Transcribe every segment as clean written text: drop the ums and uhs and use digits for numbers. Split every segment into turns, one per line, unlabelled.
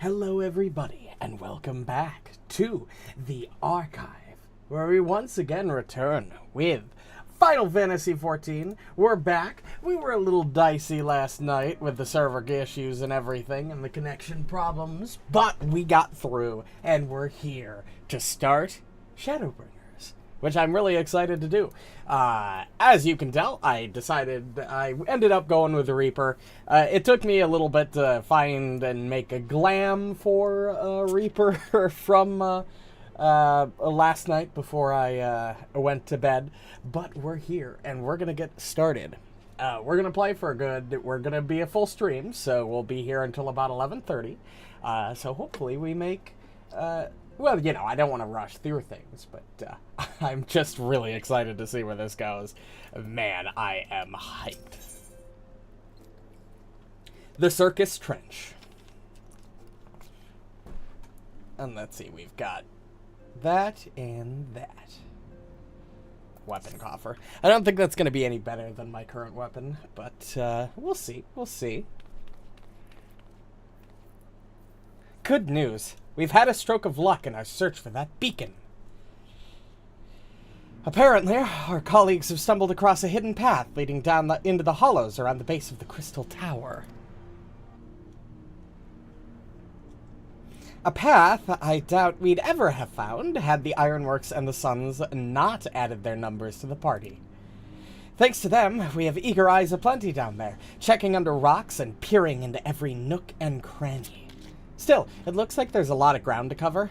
Hello everybody, and welcome back to the Archive, where we once again return with Final Fantasy XIV. We're back. We were a little dicey last night with the server issues and everything and the connection problems, but we got through, and we're here to start Shadowbringers, which I'm really excited to do. As you can tell, I ended up going with the Reaper. It took me a little bit to find and make a glam for Reaper from last night before I went to bed, but we're here and we're gonna get started. We're gonna play for we're gonna be a full stream, so we'll be here until about 11:30. So hopefully we make well, you know, I don't want to rush through things, but I'm just really excited to see where this goes. Man, I am hyped. The Circus Trench. And let's see, we've got that and that. Weapon coffer. I don't think that's going to be any better than my current weapon, but we'll see. We'll see. Good news. We've had a stroke of luck in our search for that beacon. Apparently, our colleagues have stumbled across a hidden path leading down into the hollows around the base of the Crystal Tower. A path I doubt we'd ever have found had the Ironworks and the Suns not added their numbers to the party. Thanks to them, we have eager eyes aplenty down there, checking under rocks and peering into every nook and cranny. Still, it looks like there's a lot of ground to cover.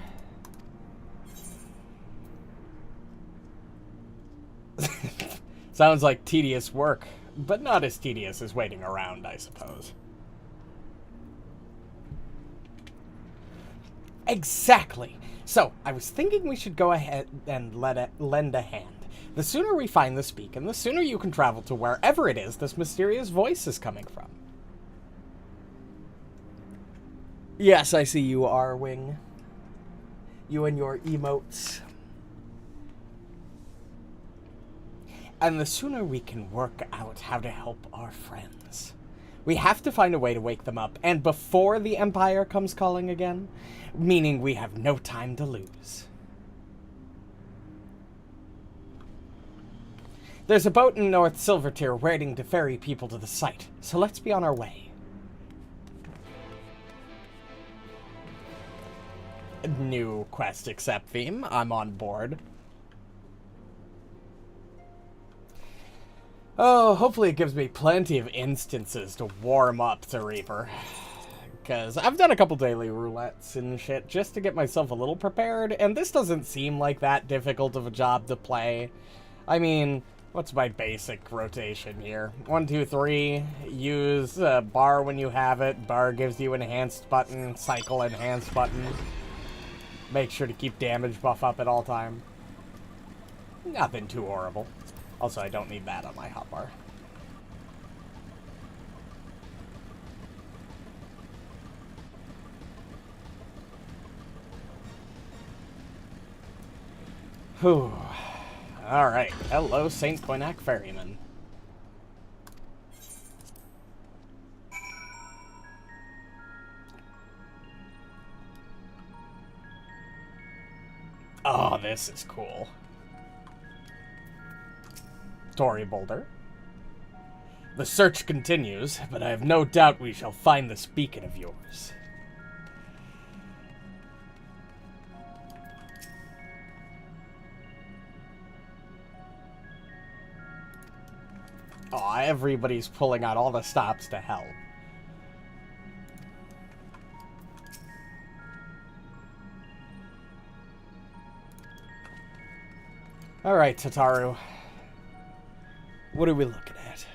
Sounds like tedious work, but not as tedious as waiting around, I suppose. Exactly. So, I was thinking we should go ahead and lend a hand. The sooner we find this beacon, the sooner you can travel to wherever it is this mysterious voice is coming from. Yes, I see you, R-Wing. You and your emotes. And the sooner we can work out how to help our friends. We have to find a way to wake them up, and before the Empire comes calling again, meaning we have no time to lose. There's a boat in North Silvertier waiting to ferry people to the site, so let's be on our way. New quest accept theme. I'm on board. Oh, hopefully it gives me plenty of instances to warm up to Reaper. Because I've done a couple daily roulettes and shit just to get myself a little prepared, and this doesn't seem like that difficult of a job to play. I mean, what's my basic rotation here? 1, 2, 3. Use bar when you have it. Bar gives you enhanced button. Cycle enhanced button. Make sure to keep damage buff up at all time. Nothing too horrible. Also, I don't need that on my hotbar. Whew. Alright. Hello, St. Poinac Ferryman. Oh, this is cool. Tory Boulder. The search continues, but I have no doubt we shall find this beacon of yours. Aw, everybody's pulling out all the stops to hell. Alright, Tataru. What are we looking at?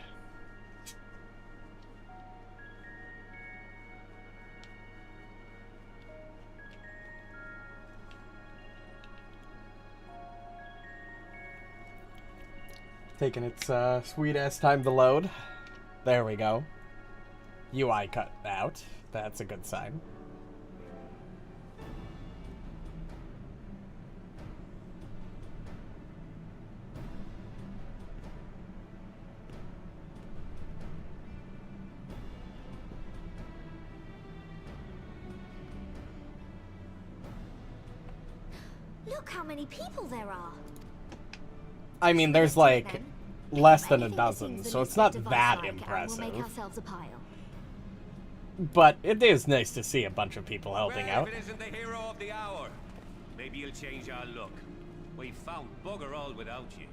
Taking its sweet-ass time to load. There we go. UI cut out. That's a good sign.
Look how many people there are.
I mean, there's like less than a dozen, so it's not that impressive.
We'll make ourselves a pile.
But it is nice to see a bunch of people helping out.
If it isn't the hero of the hour, maybe you'll change our look. We've found bugger all without you.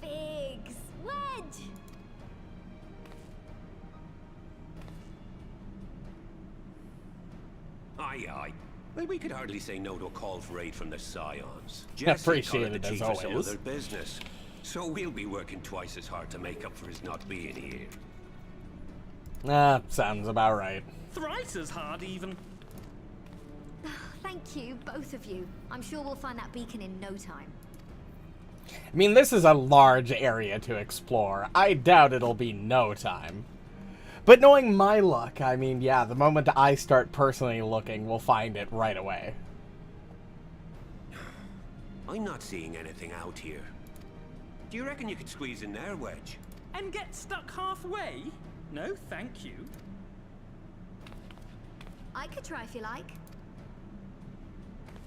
Biggs, Wedge.
Aye, aye. We could hardly say no to a call for aid from the Scions.
Appreciated as always.
Some other business, so we'll be working twice as hard to make up for his not being here.
Sounds about right.
Thrice as hard, even.
Thank you, both of you. I'm sure we'll find that beacon in no time.
I mean, this is a large area to explore. I doubt it'll be no time. But knowing my luck, I mean, yeah, the moment I start personally looking, we'll find it right away.
I'm not seeing anything out here. Do you reckon you could squeeze in there, Wedge?
And get stuck halfway? No, thank you.
I could try if you like.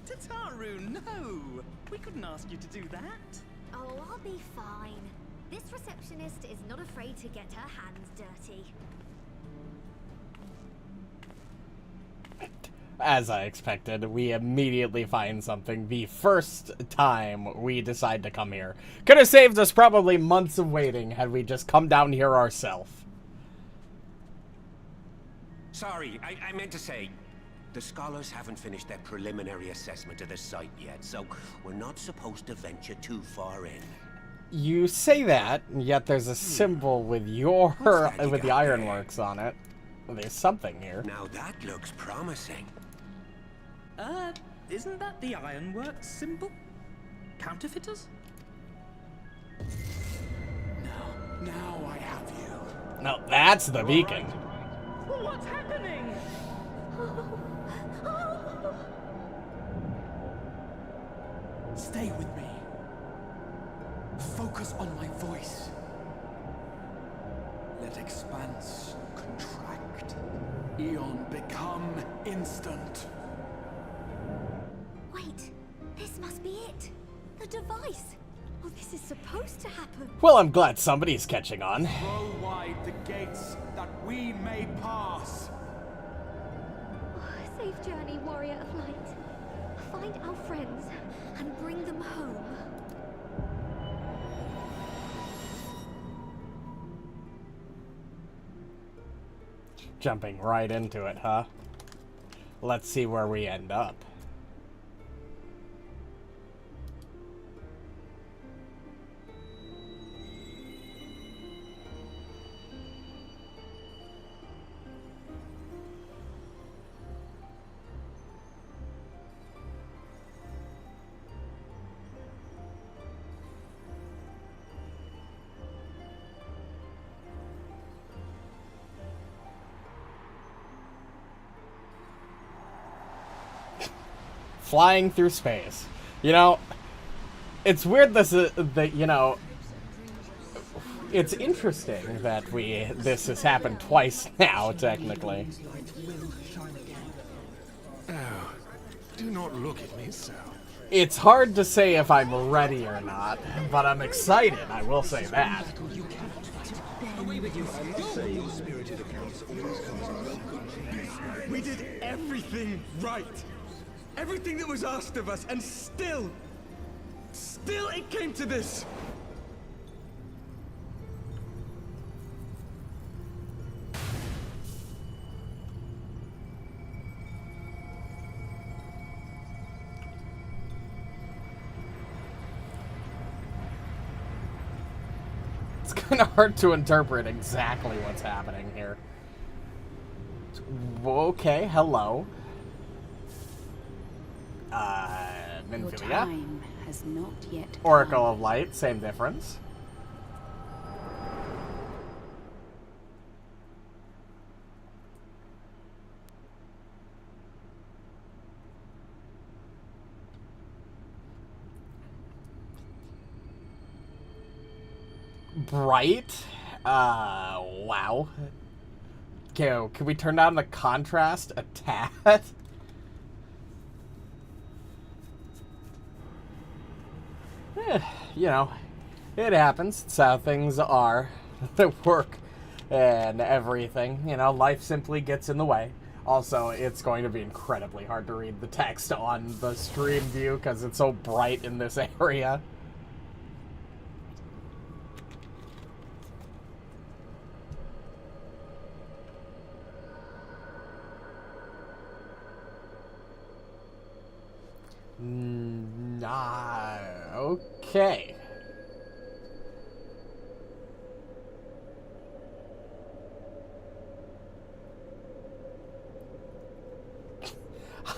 Tataru, no! We couldn't ask you to do that.
Oh, I'll be fine. This receptionist is not afraid to get her hands dirty.
As I expected, we immediately find something the first time we decide to come here. Could have saved us probably months of waiting had we just come down here ourselves.
Sorry, I meant to say, the scholars haven't finished their preliminary assessment of the site yet, so we're not supposed to venture too far in.
You say that, yet there's a symbol with with the ironworks on it. There's something here.
Now that looks promising.
Isn't that the ironworks symbol? Counterfeiters?
Now I have you.
No, that's the beacon.
What's happening?
Stay with me. Focus on my voice. Let expanse contract. Eon become instant.
Wait, this must be it. The device. Oh, this is supposed to happen.
Well, I'm glad somebody's catching on.
Throw wide the gates that we may pass.
Oh, safe journey, warrior of light. Find our friends and bring them home.
Jumping right into it, huh? Let's see where we end up. Flying through space. You know, it's weird this that, you know, it's interesting that this has happened twice now, technically.
Oh, do not look at me so.
It's hard to say if I'm ready or not, but I'm excited, I will say that.
We did everything right. Everything that was asked of us, and still it came to this.
It's kind of hard to interpret exactly what's happening here. Okay, hello.
Your time has not yet come.
Oracle of Light, same difference. Bright? Wow. Okay, can we turn down the contrast a tad? You know, it happens. It's how things are at work and everything. You know, life simply gets in the way. Also, it's going to be incredibly hard to read the text on the stream view because it's so bright in this area. Nah, okay.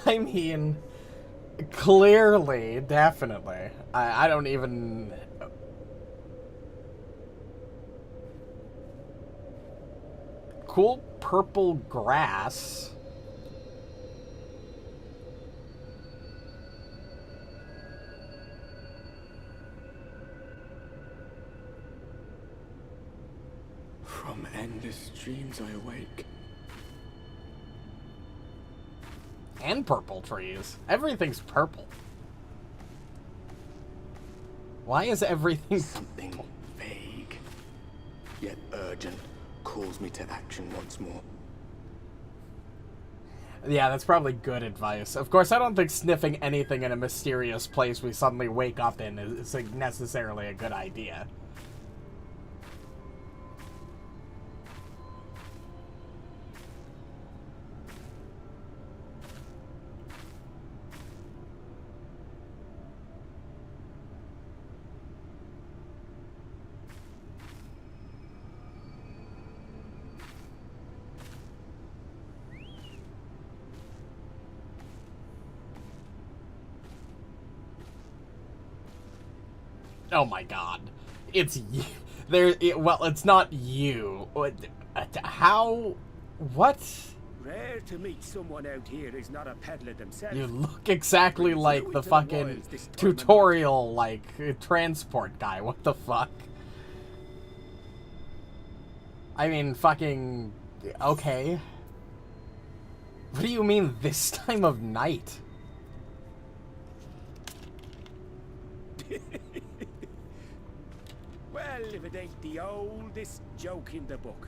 I mean, clearly, definitely. I don't even... Cool purple grass.
From endless dreams I awake.
And purple trees. Everything's purple. Why is everything...
Something vague, yet urgent, calls me to action once more.
Yeah, that's probably good advice. Of course, I don't think sniffing anything in a mysterious place we suddenly wake up in is necessarily a good idea. Oh my god. It's you. Well, it's not you. How? What?
Rare to meet someone out here who's not a peddler themselves.
You look exactly like the fucking tutorial, like, transport guy. What the fuck? I mean, fucking... Okay. What do you mean, this time of night?
Well, if it ain't the oldest joke in the book.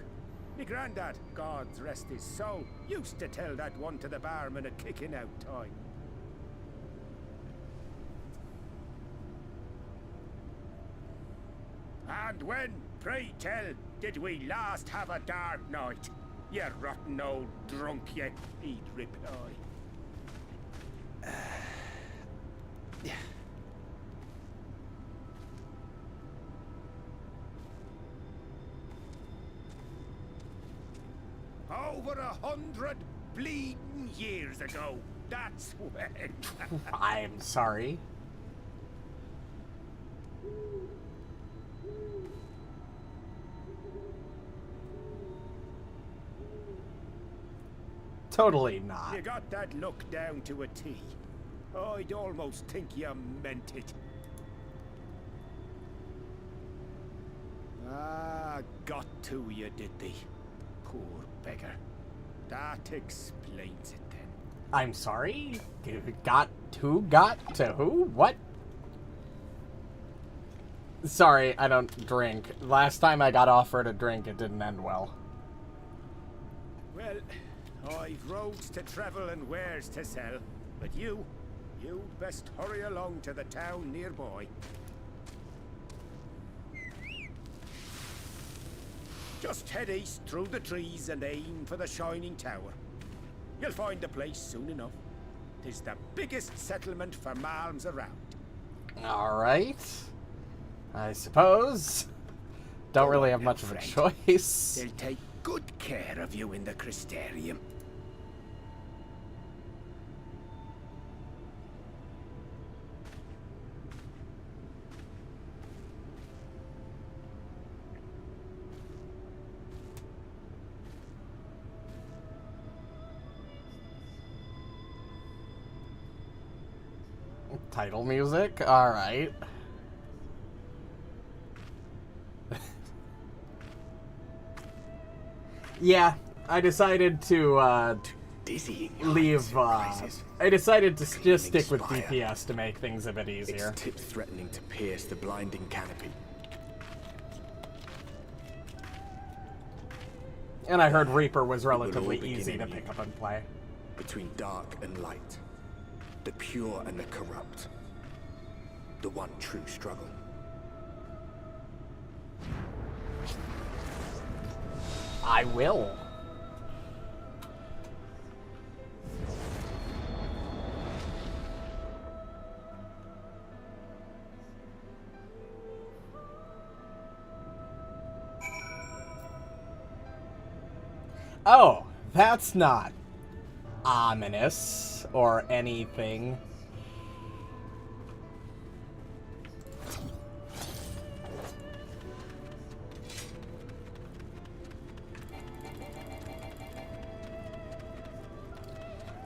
Me granddad, God rest his soul, used to tell that one to the barman at kicking out time. And when, pray tell, did we last have a dark night? You rotten old drunk, you, he'd reply. Over 100 bleeding years ago. That's when.
I'm sorry. Totally not.
You got that look down to a T. I'd almost think you meant it. Ah, got to you, did they? Poor beggar. That explains it then.
I'm sorry? Got to who? What? Sorry, I don't drink. Last time I got offered a drink, it didn't end well.
Well, I've roads to travel and wares to sell. But you best hurry along to the town nearby. Just head east through the trees and aim for the Shining Tower. You'll find the place soon enough. 'Tis the biggest settlement for malms around.
Alright. I suppose. Don't really have much of a choice.
They'll take good care of you in the Crystarium.
Title music? Alright. Yeah, I decided to leave. I decided to just stick with DPS to make things a bit easier.
Its tip threatening to pierce the blinding canopy.
And I heard Reaper was relatively easy to pick up and play.
Between dark and light, the pure and the corrupt, the one true struggle.
I will. Oh, that's not ominous or anything.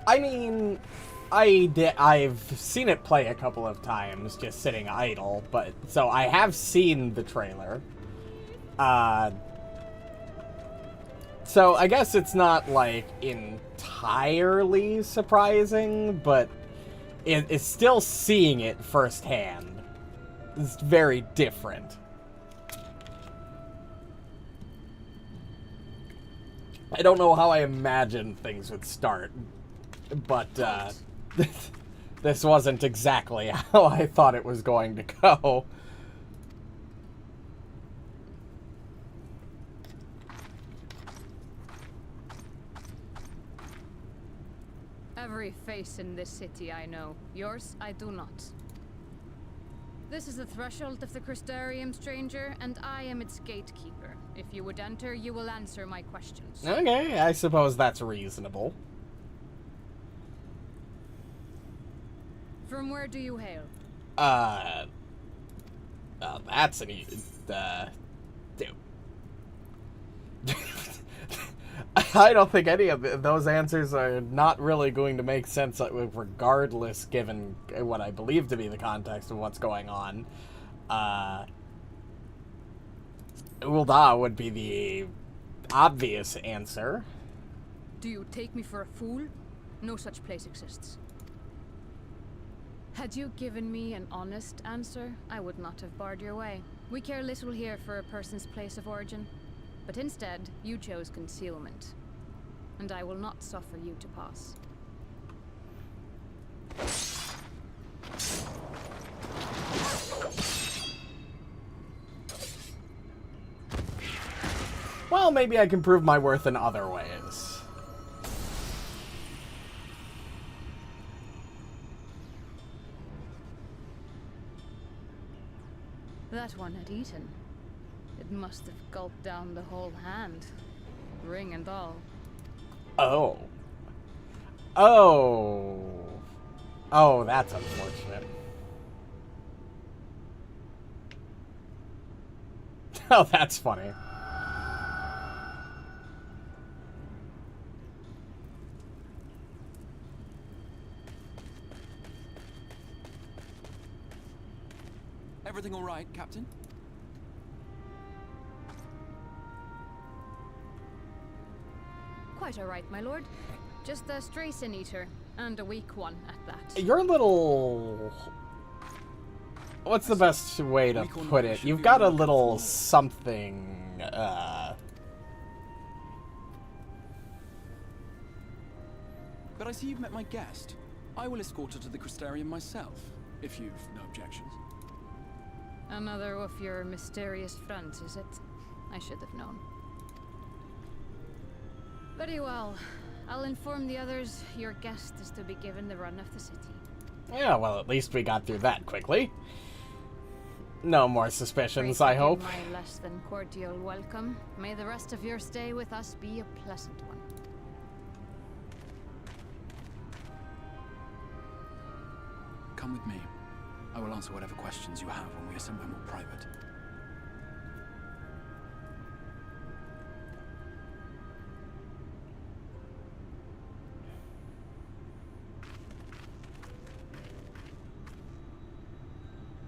I mean, I've seen it play a couple of times just sitting idle, but so I have seen the trailer. So I guess it's not like entirely surprising, but it's still seeing it firsthand. It's very different. I don't know how I imagined things would start, but this wasn't exactly how I thought it was going to go.
Every face in this city I know. Yours, I do not. This is the threshold of the Crystarium, stranger, and I am its gatekeeper. If you would enter, you will answer my questions.
Okay, I suppose that's reasonable.
From where do you hail?
That's an easy, dude. I don't think any of those answers are not really going to make sense regardless, given what I believe to be the context of what's going on. Ul'dah would be the obvious answer.
Do you take me for a fool? No such place exists. Had you given me an honest answer, I would not have barred your way. We care little here for a person's place of origin. But instead, you chose concealment. And I will not suffer you to pass.
Well, maybe I can prove my worth in other ways.
That one had eaten. It must have gulped down the whole hand. Ring and all.
Oh. Oh. Oh, that's unfortunate. Oh, that's funny.
Everything all right, Captain?
Quite all right, my lord. Just a stray sin eater, and a weak one at that.
You're a little... What's the best way to put it? You've got a little something,
But I see you've met my guest. I will escort her to the Crystarium myself, if you've no objections.
Another of your mysterious friends, is it? I should have known. Very well. I'll inform the others your guest is to be given the run of the city.
Yeah, well, at least we got through that quickly. No more suspicions, I hope.
My less than cordial welcome. May the rest of your stay with us be a pleasant one.
Come with me. I will answer whatever questions you have when we are somewhere more private.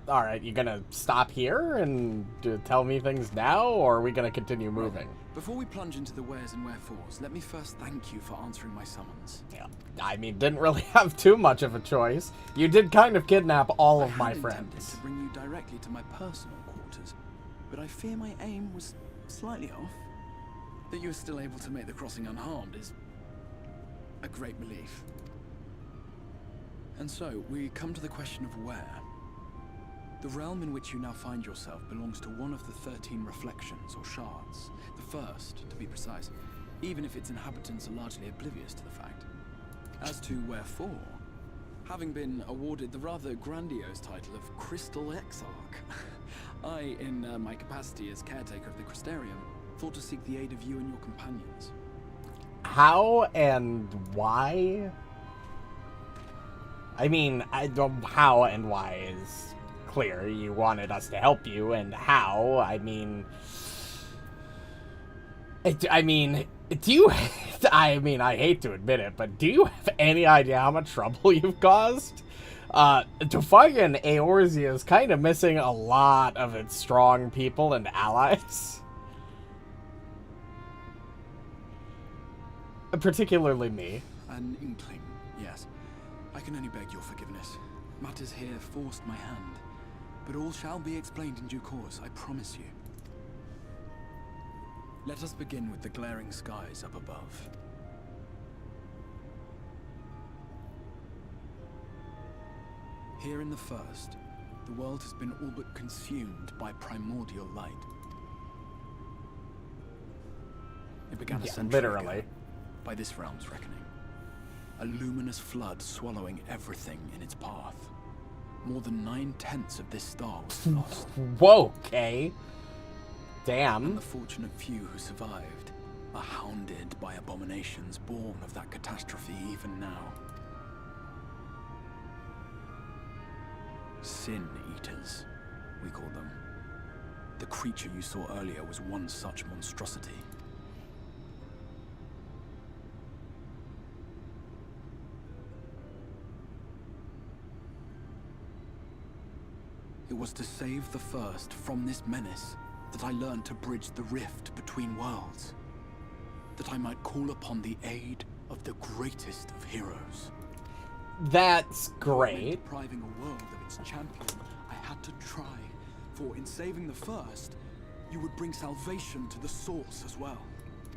Alright, you gonna stop here and tell me things now, or are we gonna continue moving?
Before we plunge into the wheres and wherefores, let me first thank you for answering my summons.
Yeah, I mean, didn't really have too much of a choice. You did kind of kidnap all of my
I had intended
friends.
to bring you directly to my personal quarters, but I fear my aim was slightly off. That you were still able to make the crossing unharmed is a great relief. And so, we come to the question of where. The realm in which you now find yourself belongs to one of the 13 reflections, or shards. The first, to be precise, even if its inhabitants are largely oblivious to the fact. As to wherefore, having been awarded the rather grandiose title of Crystal Exarch, I, in my capacity as caretaker of the Crystarium, thought to seek the aid of you and your companions.
How and why? I mean, I don't. How and why is clear. You wanted us to help you, and how? I mean, do you? I mean, I hate to admit it, but do you have any idea how much trouble you've caused? Fucking Eorzea is kind of missing a lot of its strong people and allies. Particularly me.
An inkling, yes. I can only beg your forgiveness. Matters here forced my hand. But all shall be explained in due course, I promise you. Let us begin with the glaring skies up above. Here in the first, the world has been all but consumed by primordial light. It began a century
literally.
ago, by this realm's reckoning. A luminous flood swallowing everything in its path. More than 9/10 of this star was lost.
Whoa, okay.
And
Damn.
the fortunate few who survived are hounded by abominations born of that catastrophe even now. Sin Eaters, we call them. The creature you saw earlier was one such monstrosity. It was to save the first from this menace that I learned to bridge the rift between worlds. That I might call upon the aid of the greatest of heroes.
That's
In
great.
depriving a world of its champion, I had to try. For in saving the first, you would bring salvation to the source as well.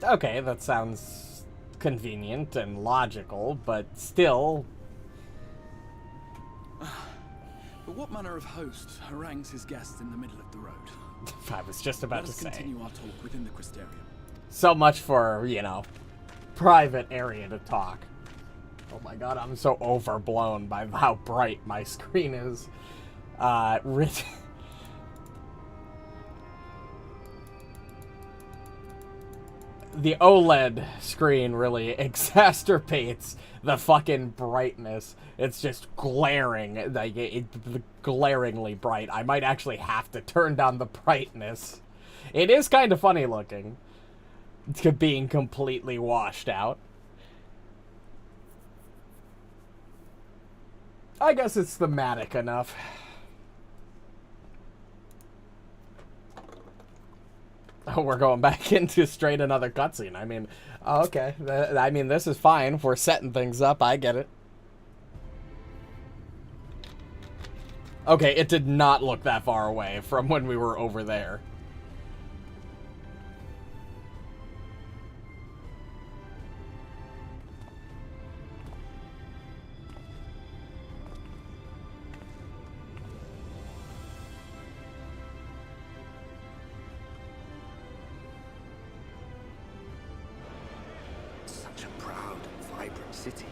Okay, that sounds convenient and logical, but still.
But what manner of host harangues his guests in the middle of the road?
I was just about
Let
to
us
say.
continue our talk within the Crystarium.
So much for, you know, private area to talk. Oh my god, I'm so overblown by how bright my screen is. The OLED screen really exacerbates the fucking brightness. It's just glaring, like glaringly bright. I might actually have to turn down the brightness. It is kind of funny looking, to being completely washed out. I guess it's thematic enough. Oh, we're going back into straight another cutscene. I mean, okay. I mean, this is fine. We're setting things up. I get it. Okay, it did not look that far away from when we were over there.
Such a proud and vibrant city.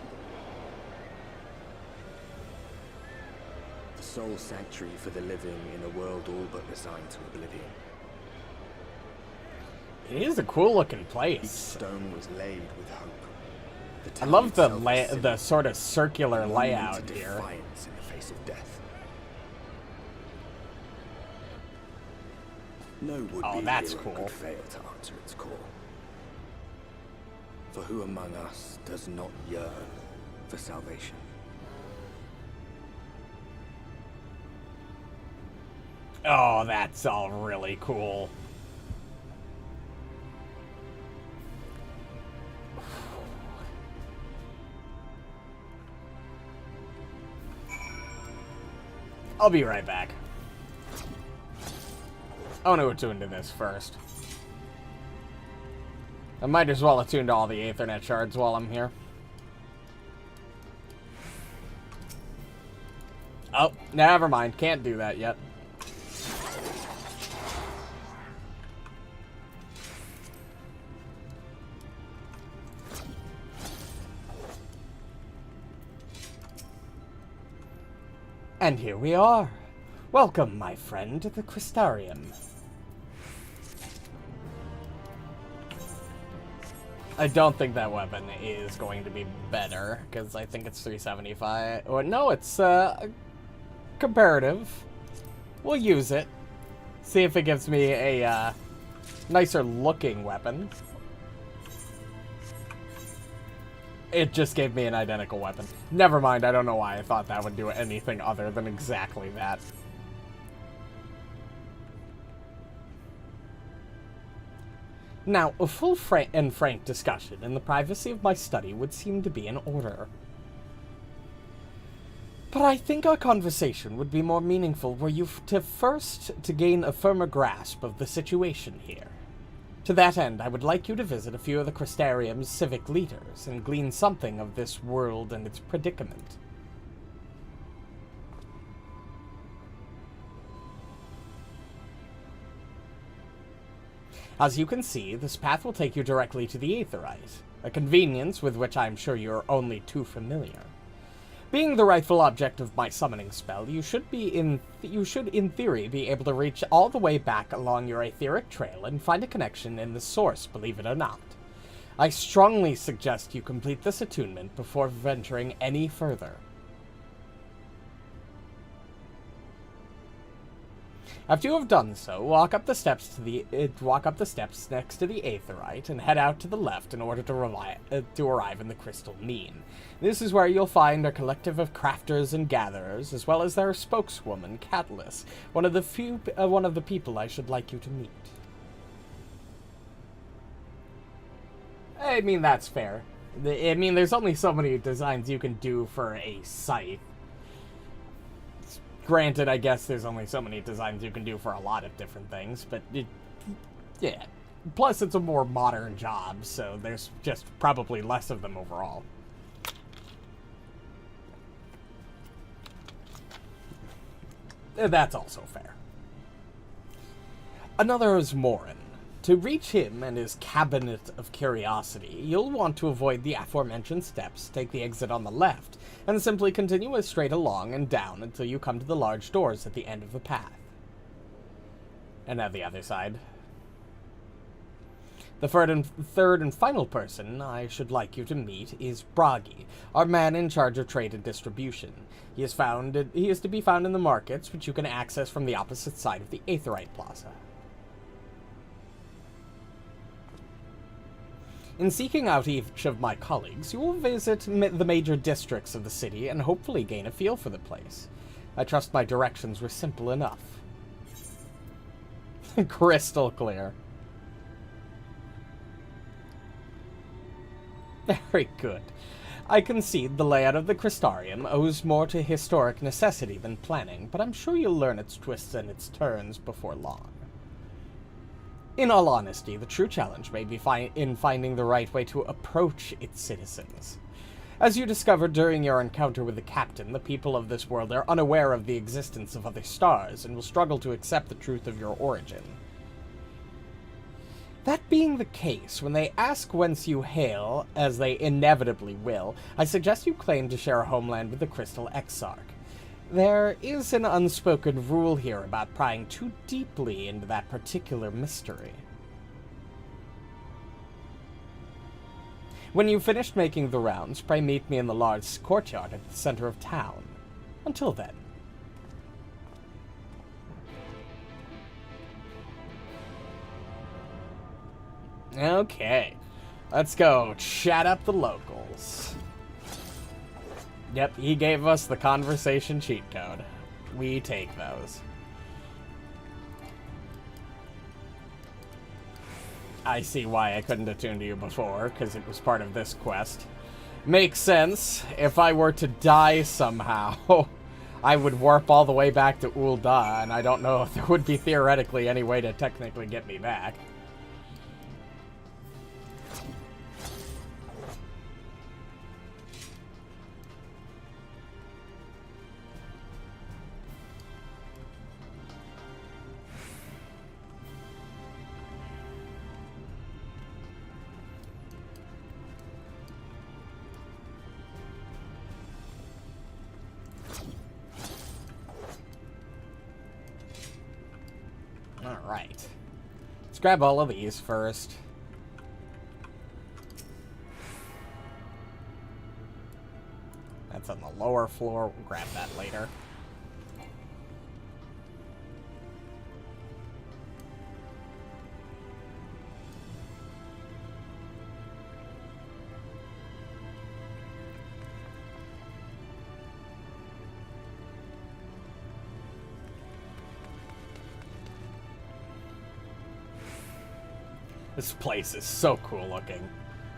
The sole sanctuary for the living in a world all but resigned to oblivion.
It is a cool looking
Each
place.
stone was laid with hope.
I love the
town itself was
the sort of circular
a monument
layout
to
here.
defiance in the face of death. No would-be
Oh, that's
hero
cool.
could fail to answer its call. For who among us does not yearn for salvation?
Oh, that's all really cool. I'll be right back. I want to attune to this first. I might as well attune to all the Aethernet shards while I'm here. Oh, never mind. Can't do that yet. And here we are. Welcome, my friend, to the Crystarium. I don't think that weapon is going to be better, because I think it's 375. Or no, it's comparative. We'll use it. See if it gives me a nicer looking weapon. It just gave me an identical weapon. Never mind, I don't know why I thought that would do anything other than exactly that. Now, a full and frank discussion in the privacy of my study would seem to be in order. But I think our conversation would be more meaningful were you to gain a firmer grasp of the situation here. To that end, I would like you to visit a few of the Crystarium's civic leaders and glean something of this world and its predicament. As you can see, this path will take you directly to the Aetherite, a convenience with which I am sure you are only too familiar. Being the rightful object of my summoning spell, you should in theory be able to reach all the way back along your etheric trail and find a connection in the source, believe it or not. I strongly suggest you complete this attunement before venturing any further. After you have done so, walk up the steps next to the Aetherite and head out to the left in order to arrive in the Crystal Mean. This is where you'll find a collective of crafters and gatherers, as well as their spokeswoman, Catalyst, one of the people I should like you to meet. I mean, that's fair. I mean, there's only so many designs you can do for a scythe. Granted, I guess there's only so many designs you can do for a lot of different things, but yeah. Plus, it's a more modern job, so there's just probably less of them overall. That's also fair. Another is Morin. To reach him and his cabinet of curiosity, you'll want to avoid the aforementioned steps, take the exit on the left, and simply continue straight along and down until you come to the large doors at the end of the path. And at the other side. The third and final person I should like you to meet is Bragi, our man in charge of trade and distribution. He is to be found in the markets, which you can access from the opposite side of the Aetherite Plaza. In seeking out each of my colleagues, you will visit the major districts of the city and hopefully gain a feel for the place. I trust my directions were simple enough. Crystal clear. Very good. I concede the layout of the Crystarium owes more to historic necessity than planning, but I'm sure you'll learn its twists and its turns before long. In all honesty, the true challenge may be in finding the right way to approach its citizens. As you discovered during your encounter with the captain, the people of this world are unaware of the existence of other stars and will struggle to accept the truth of your origin. That being the case, when they ask whence you hail, as they inevitably will, I suggest you claim to share a homeland with the Crystal Exarch. There is an unspoken rule here about prying too deeply into that particular mystery. When you've finished making the rounds, pray meet me in the large courtyard at the center of town. Until then. Okay, let's go chat up the locals. Yep, he gave us the conversation cheat code. We take those. I see why I couldn't attune to you before, because it was part of this quest. Makes sense. If I were to die somehow, I would warp all the way back to Ul'dah, and I don't know if there would be theoretically any way to technically get me back. Alright. Let's grab all of these first. That's on the lower floor. We'll grab that later. This place is so cool looking.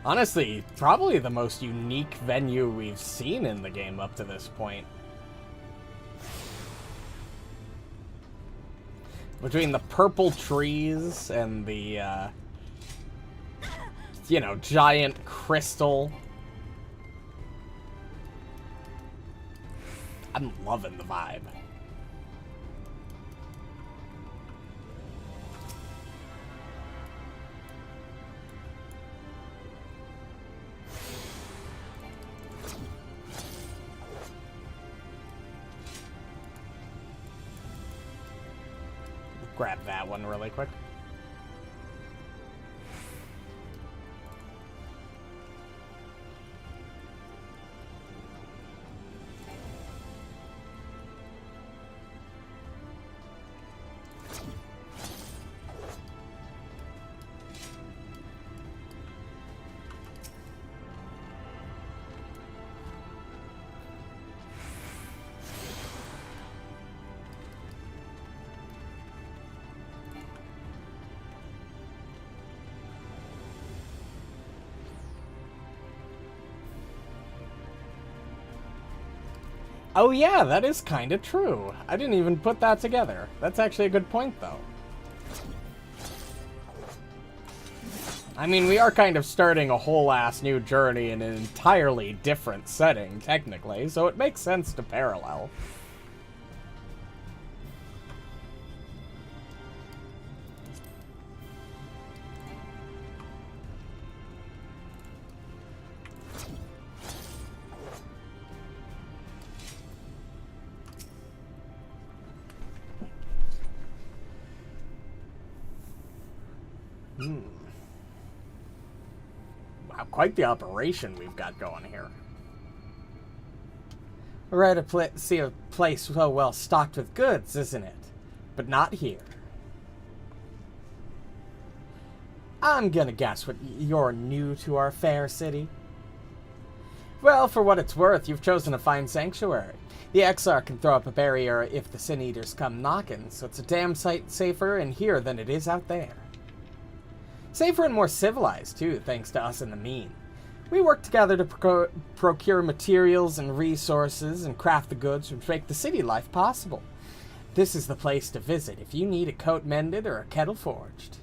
Honestly, probably the most unique venue we've seen in the game up to this point. Between the purple trees and the, you know, giant crystal. I'm loving the vibe. Grab that one really quick. Oh yeah, that is kind of true. I didn't even put that together. That's actually a good point, though. I mean, we are kind of starting a whole ass new journey in an entirely different setting, technically, so it makes sense to parallel. Wow, quite the operation we've got going here. Rare to see a place so well stocked with goods, isn't it? But not here. I'm gonna guess you're new to our fair city. Well, for what it's worth, you've chosen a fine sanctuary. The XR can throw up a barrier if the Sin Eaters come knocking, so it's a damn sight safer in here than it is out there. Safer and more civilized, too, thanks to us and the Mean. We work together to procure materials and resources and craft the goods which make the city life possible. This is the place to visit if you need a coat mended or a kettle forged.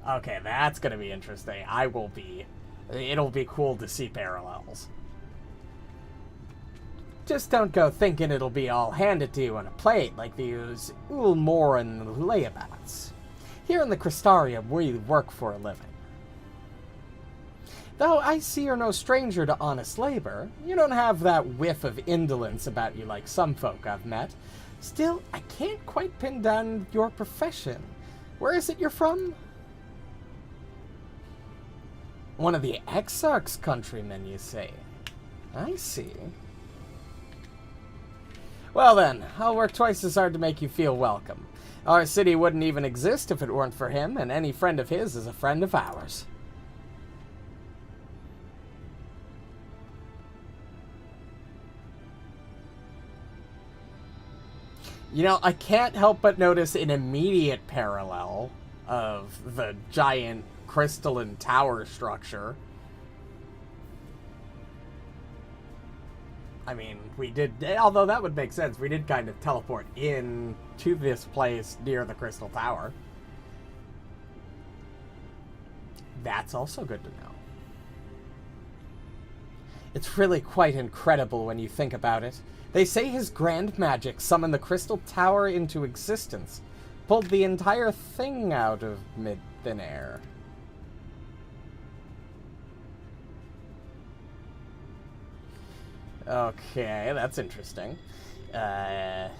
Okay, that's gonna be interesting. It'll be cool to see parallels. Just don't go thinking it'll be all handed to you on a plate like these Ulmoran layabouts. Here in the Crystarium, we work for a living. Though I see you're no stranger to honest labor, you don't have that whiff of indolence about you like some folk I've met. Still, I can't quite pin down your profession. Where is it you're from? One of the Exarch's countrymen, you say? I see. Well then, I'll work twice as hard to make you feel welcome. Our city wouldn't even exist if it weren't for him, and any friend of his is a friend of ours. You know, I can't help but notice an immediate parallel of the giant crystalline tower structure. I mean, we did, although that would make sense, we did kind of teleport in to this place near the Crystal Tower. That's also good to know. It's really quite incredible when you think about it. They say his grand magic summoned the Crystal Tower into existence, pulled the entire thing out of mid-thin air. Okay, that's interesting. It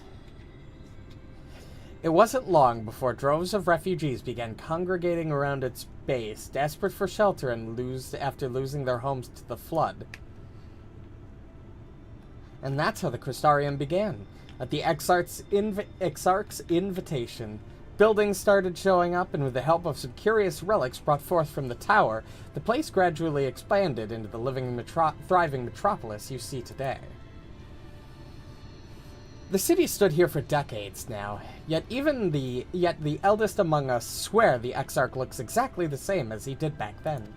wasn't long before droves of refugees began congregating around its base, desperate for shelter and after losing their homes to the flood. And that's how the Crystarium began. At the Exarch's invitation, buildings started showing up, and with the help of some curious relics brought forth from the tower, the place gradually expanded into the living, thriving metropolis you see today. The city stood here for decades now, yet the eldest among us swear the Exarch looks exactly the same as he did back then.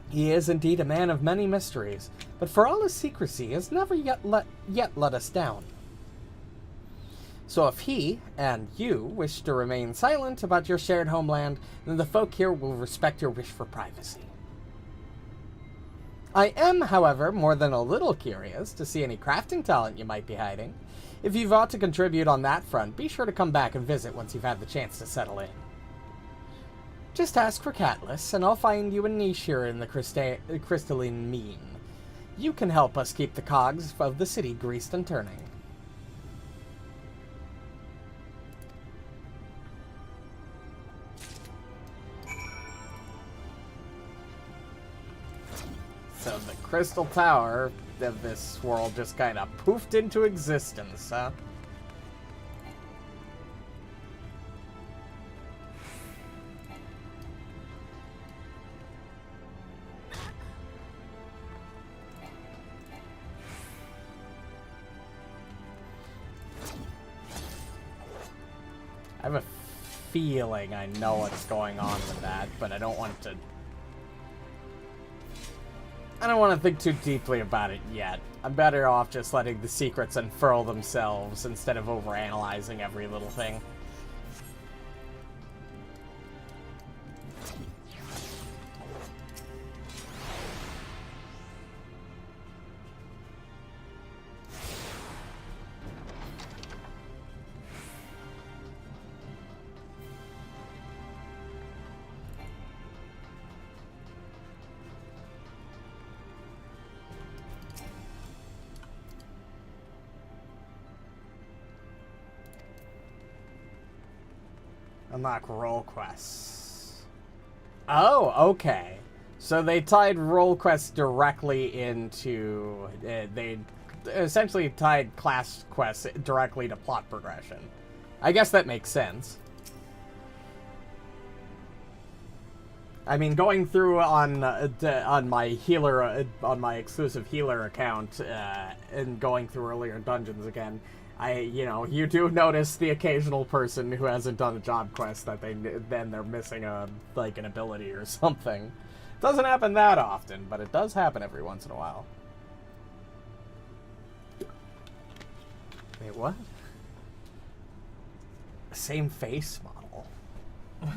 He is indeed a man of many mysteries, but for all his secrecy, has never yet let us down. So if he, and you, wish to remain silent about your shared homeland, then the folk here will respect your wish for privacy. I am, however, more than a little curious to see any crafting talent you might be hiding. If you've ought to contribute on that front, be sure to come back and visit once you've had the chance to settle in. Just ask for Catalyst, and I'll find you a niche here in the crystalline mean. You can help us keep the cogs of the city greased and turning. So the Crystal Tower of this world just kind of poofed into existence, huh? I have a feeling I know what's going on with that, but I don't want to think too deeply about it yet. I'm better off just letting the secrets unfurl themselves instead of overanalyzing every little thing. Unlock role quests. Oh, okay. So they tied role quests directly into... they essentially tied class quests directly to plot progression. I guess that makes sense. I mean, going through on my healer, on my exclusive healer account, and going through earlier dungeons again, you do notice the occasional person who hasn't done a job quest that they're missing an ability or something. Doesn't happen that often, but it does happen every once in a while. Wait, what? Same face model.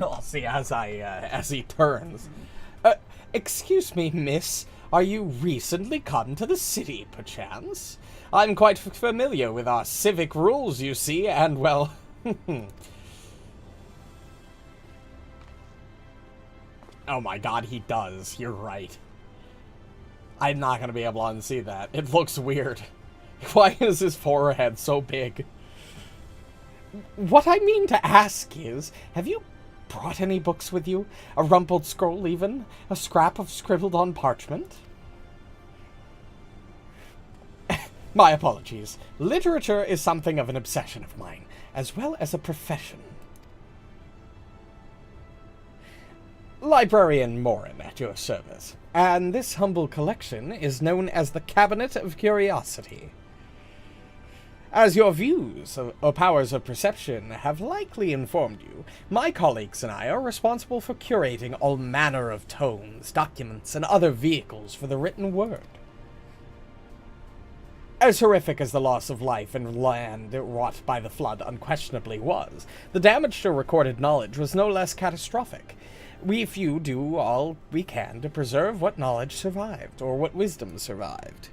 I'll see as he turns. Excuse me, miss. Are you recently come to the city, perchance? I'm quite familiar with our civic rules, you see, and, well... Oh my god, he does. You're right. I'm not going to be able to unsee that. It looks weird. Why is his forehead so big? What I mean to ask is, have you brought any books with you? A rumpled scroll, even? A scrap of scribbled on parchment? My apologies. Literature is something of an obsession of mine, as well as a profession. Librarian Morin at your service, and this humble collection is known as the Cabinet of Curiosity. As your views or powers of perception have likely informed you, my colleagues and I are responsible for curating all manner of tomes, documents, and other vehicles for the written word. As horrific as the loss of life and land wrought by the flood unquestionably was, the damage to recorded knowledge was no less catastrophic. We few do all we can to preserve what knowledge survived, or what wisdom survived.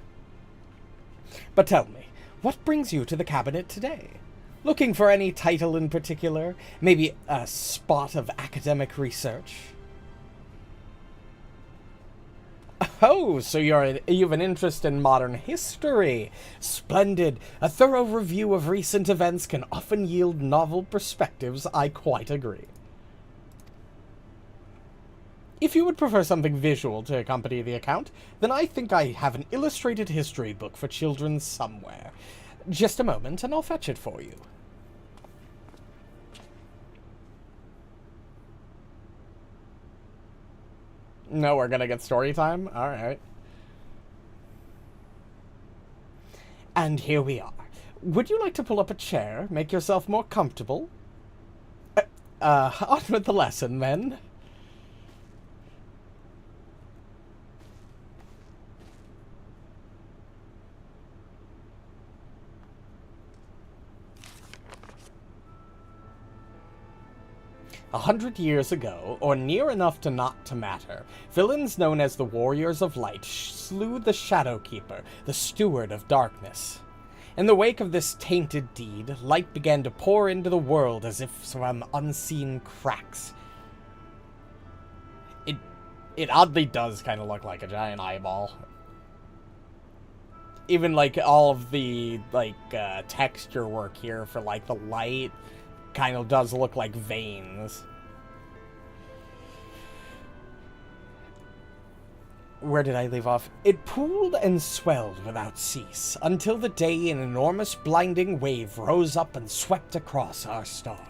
But tell me, what brings you to the cabinet today? Looking for any title in particular? Maybe a spot of academic research? Oh, so you have an interest in modern history. Splendid. A thorough review of recent events can often yield novel perspectives. I quite agree. If you would prefer something visual to accompany the account, then I think I have an illustrated history book for children somewhere. Just a moment, and I'll fetch it for you. No, we're gonna get story time? Alright. And here we are. Would you like to pull up a chair? Make yourself more comfortable? On with the lesson, then. A 100 years ago, or near enough to not to matter, villains known as the Warriors of Light slew the Shadowkeeper, the Steward of Darkness. In the wake of this tainted deed, light began to pour into the world as if from unseen cracks. It oddly does kind of look like a giant eyeball. Even, like, all of the, like, texture work here for, like, the light kind of does look like veins. Where did I leave off? It pooled and swelled without cease, until the day an enormous blinding wave rose up and swept across our star.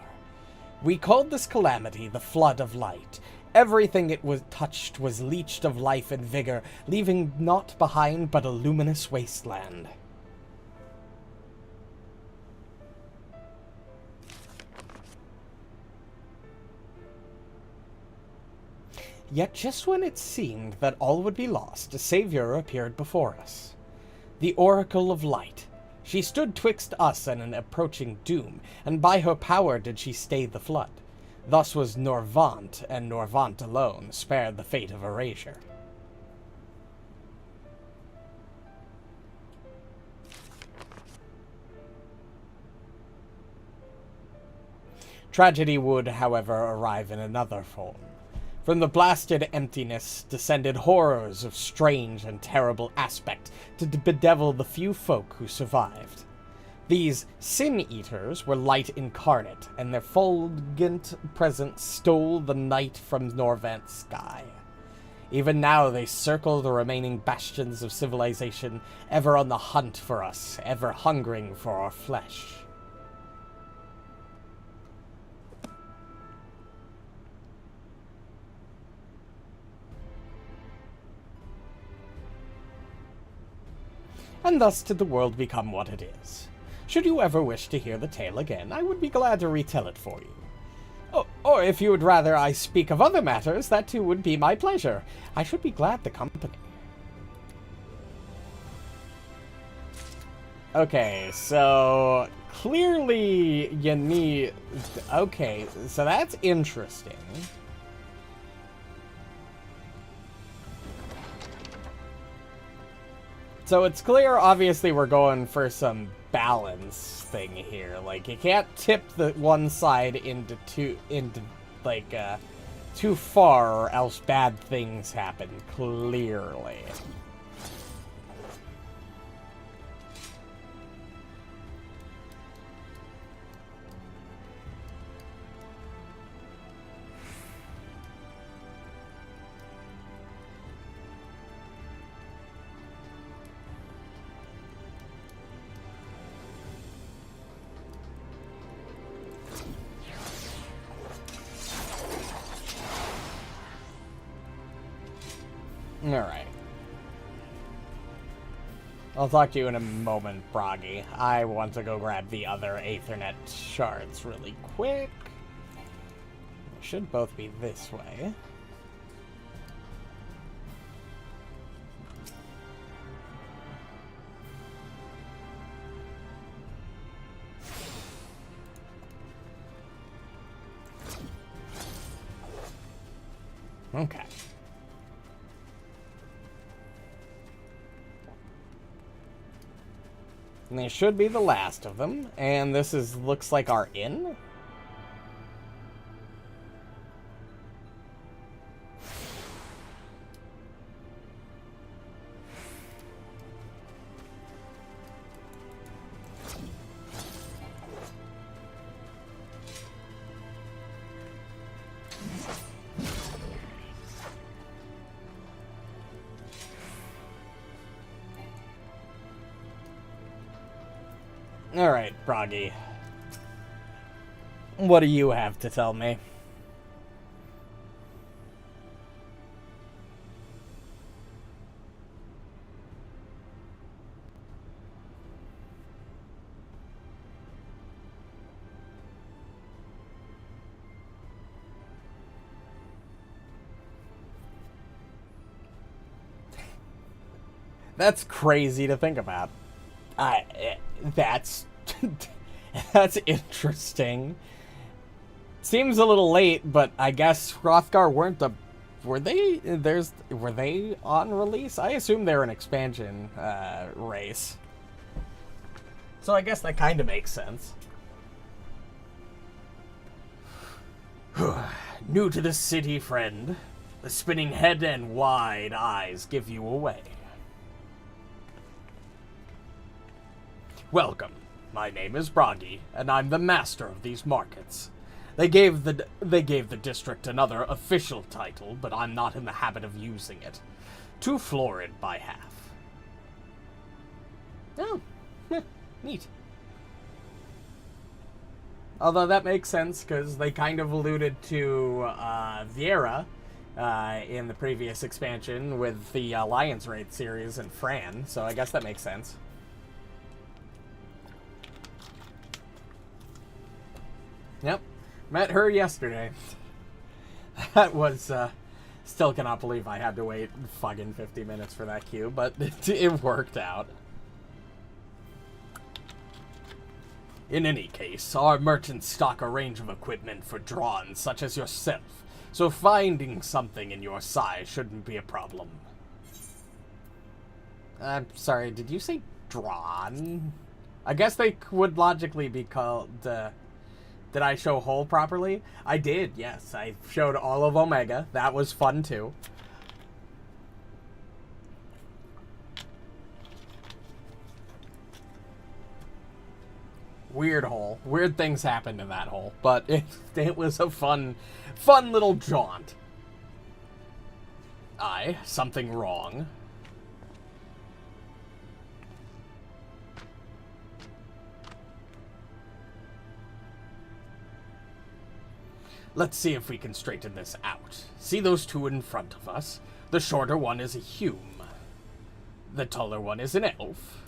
We called this calamity the Flood of Light. Everything it was touched was leached of life and vigor, leaving naught behind but a luminous wasteland. Yet just when it seemed that all would be lost, a savior appeared before us. The Oracle of Light. She stood twixt us and an approaching doom, and by her power did she stay the flood. Thus was Norvant, and Norvant alone, spared the fate of erasure. Tragedy would, however, arrive in another form. From the blasted emptiness descended horrors of strange and terrible aspect to bedevil the few folk who survived. These sin-eaters were light incarnate, and their fulgent presence stole the night from Norvant's sky. Even now they circle the remaining bastions of civilization, ever on the hunt for us, ever hungering for our flesh. And thus did the world become what it is. Should you ever wish to hear the tale again, I would be glad to retell it for you. Or if you would rather I speak of other matters, that too would be my pleasure. I should be glad the company. Okay, so clearly you need... Okay, so that's interesting. So it's clear, obviously, we're going for some balance thing here. Like, you can't tip the one side into too far, or else bad things happen, clearly. Alright. I'll talk to you in a moment, Broggy. I want to go grab the other Aethernet shards really quick. They should both be this way. Okay. And they should be the last of them. And this looks like our inn. Alright, Broggy. What do you have to tell me? That's crazy to think about. That's that's interesting. Seems a little late, but I guess Hrothgar weren't a... Were they on release? I assume they're an expansion race. So I guess that kind of makes sense. New to the city, friend. The spinning head and wide eyes give you away. Welcome. My name is Broggy, and I'm the master of these markets. They gave the district another official title, but I'm not in the habit of using it. Too florid by half. Oh, neat. Although that makes sense, because they kind of alluded to Viera in the previous expansion with the Alliance Raid series and Fran, so I guess that makes sense. Yep. Met her yesterday. That was, still cannot believe I had to wait fucking 50 minutes for that queue, but it worked out. In any case, our merchants stock a range of equipment for drawn such as yourself, so finding something in your size shouldn't be a problem. I'm sorry, did you say drawn? I guess they would logically be called, Did I show Hull properly? I did, yes. I showed all of Omega. That was fun, too. Weird hole. Weird things happened in that hole. But it was a fun little jaunt. Something wrong. Let's see if we can straighten this out. See those two in front of us? The shorter one is a Hume. The taller one is an elf.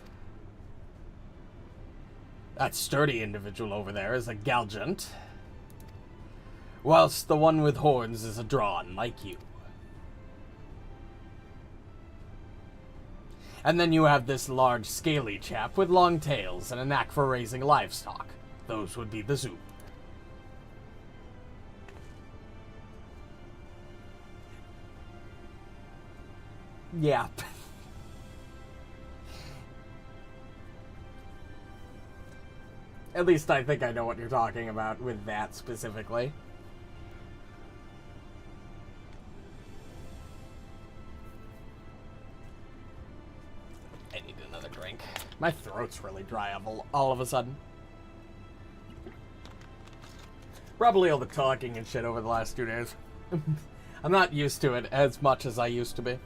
That sturdy individual over there is a Galgant. Whilst the one with horns is a drawn, like you. And then you have this large, scaly chap with long tails and a knack for raising livestock. Those would be the Zoom. Yeah. At least I think I know what you're talking about with that specifically. I need another drink. My throat's really dry all of a sudden. Probably all the talking and shit over the last 2 days. I'm not used to it as much as I used to be.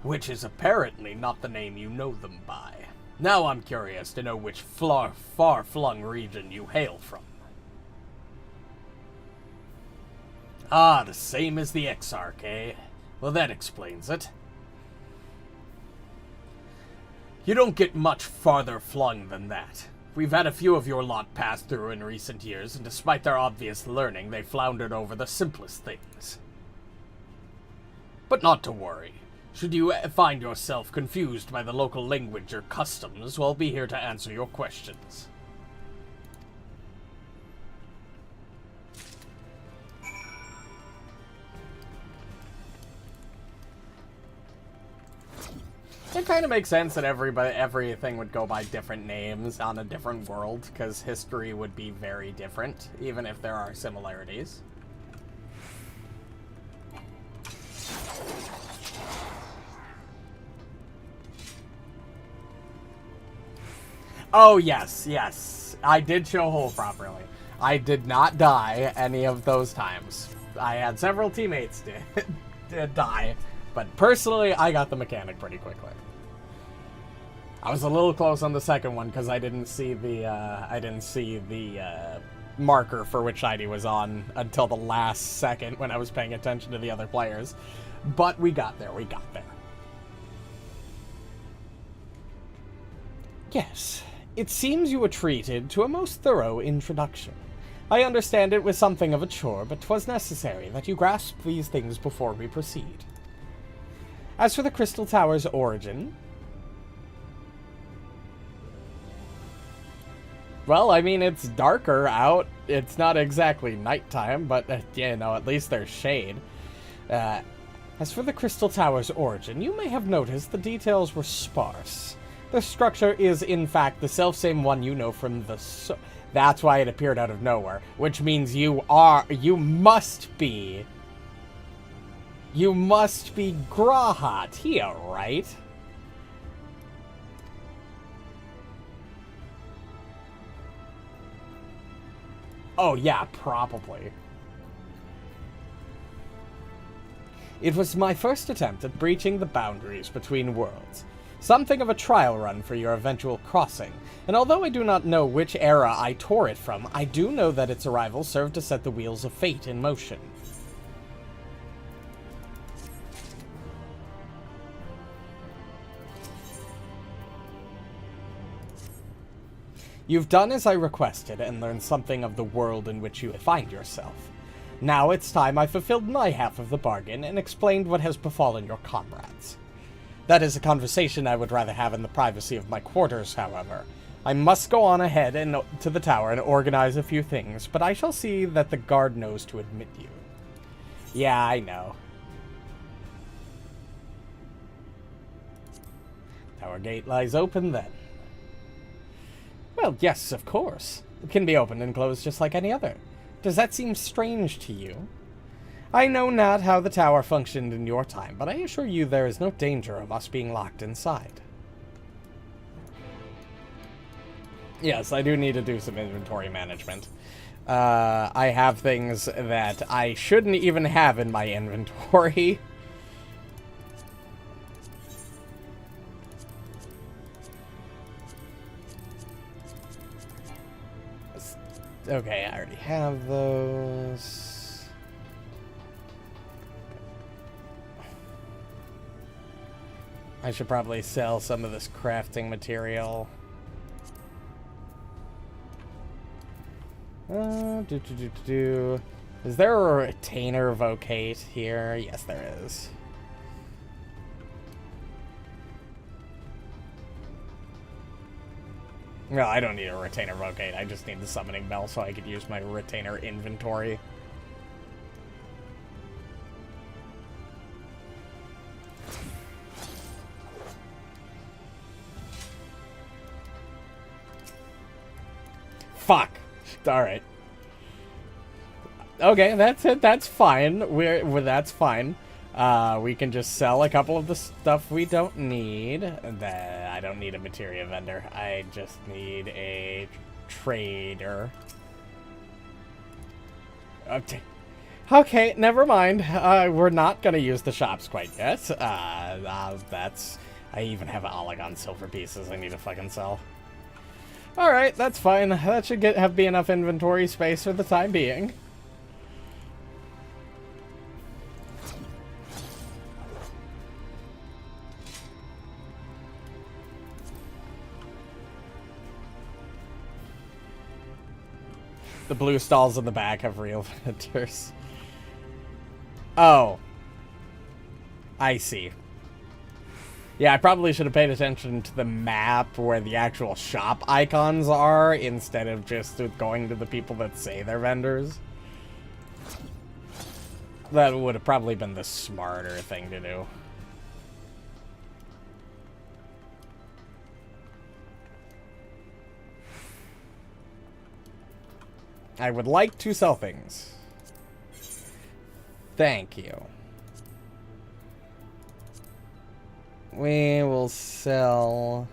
Which is apparently not the name you know them by. Now I'm curious to know which far-flung region you hail from. Ah, the same as the Exarch, eh? Well, that explains it. You don't get much farther flung than that. We've had a few of your lot pass through in recent years, and despite their obvious learning, they floundered over the simplest things. But not to worry. Should you find yourself confused by the local language or customs, we'll be here to answer your questions. It kind of makes sense that everything would go by different names on a different world, because history would be very different, even if there are similarities. Oh, yes, yes. I did show hole properly. I did not die any of those times. I had several teammates did die, but personally, I got the mechanic pretty quickly. I was a little close on the second one because I didn't see the marker for which side he was on until the last second when I was paying attention to the other players. But we got there. We got there. Yes. It seems you were treated to a most thorough introduction. I understand it was something of a chore, but 'twas necessary that you grasp these things before we proceed. As for the Crystal Tower's origin... Well, I mean, it's darker out. It's not exactly nighttime, but, you know, at least there's shade. As for the Crystal Tower's origin, you may have noticed the details were sparse. The structure is, in fact, the selfsame one you know from the... That's why it appeared out of nowhere, which means you must be Grahat here, right? Oh, yeah, probably. It was my first attempt at breaching the boundaries between worlds. Something of a trial run for your eventual crossing, and although I do not know which era I tore it from, I do know that its arrival served to set the wheels of fate in motion. You've done as I requested and learned something of the world in which you find yourself. Now it's time I fulfilled my half of the bargain and explained what has befallen your comrades. That is a conversation I would rather have in the privacy of my quarters, however. I must go on ahead and to the tower and organize a few things, but I shall see that the guard knows to admit you. Yeah, I know. Tower gate lies open then. Well, yes, of course. It can be opened and closed just like any other. Does that seem strange to you? I know not how the tower functioned in your time, but I assure you there is no danger of us being locked inside. Yes, I do need to do some inventory management. I have things that I shouldn't even have in my inventory. Okay, I already have those. I should probably sell some of this crafting material. Is there a retainer vocate here? Yes, there is. No, I don't need a retainer vocate. I just need the summoning bell so I could use my retainer inventory. Fuck. Alright. Okay, that's it. That's fine. That's fine. We can just sell a couple of the stuff we don't need. I don't need a materia vendor. I just need a trader. Okay, never mind. We're not gonna use the shops quite yet. That's... I even have Olagon silver pieces I need to fucking sell. Alright, that's fine. That should be enough inventory space for the time being. The blue stalls in the back have real vendors. Oh. I see. Yeah, I probably should have paid attention to the map where the actual shop icons are instead of just going to the people that say they're vendors. That would have probably been the smarter thing to do. I would like to sell things. Thank you. We will sell...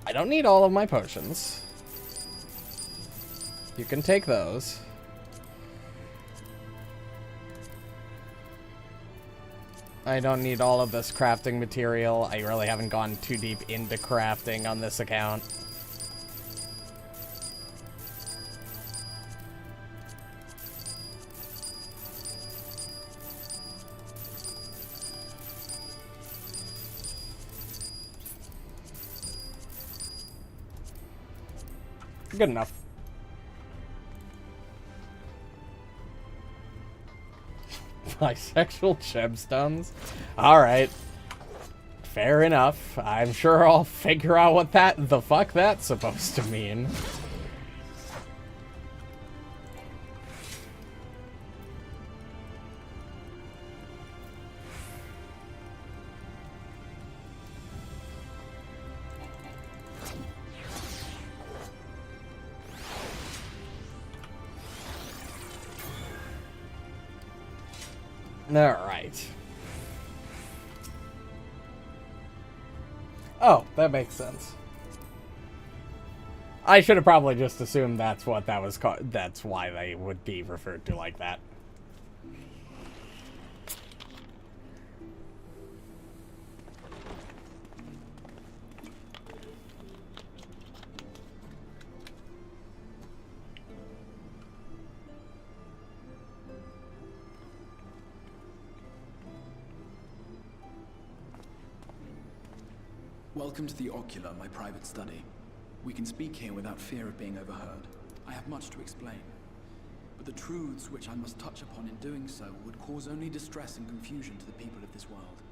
I don't need all of my potions. You can take those. I don't need all of this crafting material. I really haven't gone too deep into crafting on this account. Good enough. Bisexual gemstones? Alright. Fair enough. I'm sure I'll figure out what the fuck that's supposed to mean. Alright. Oh, that makes sense. I should have probably just assumed that's what that was called. That's why they would be referred to like that.
Welcome to the Ocular, my private study. We can speak here without fear of being overheard. I have much to explain, but the truths which I must touch upon in doing so would cause only distress and confusion to the people of this world.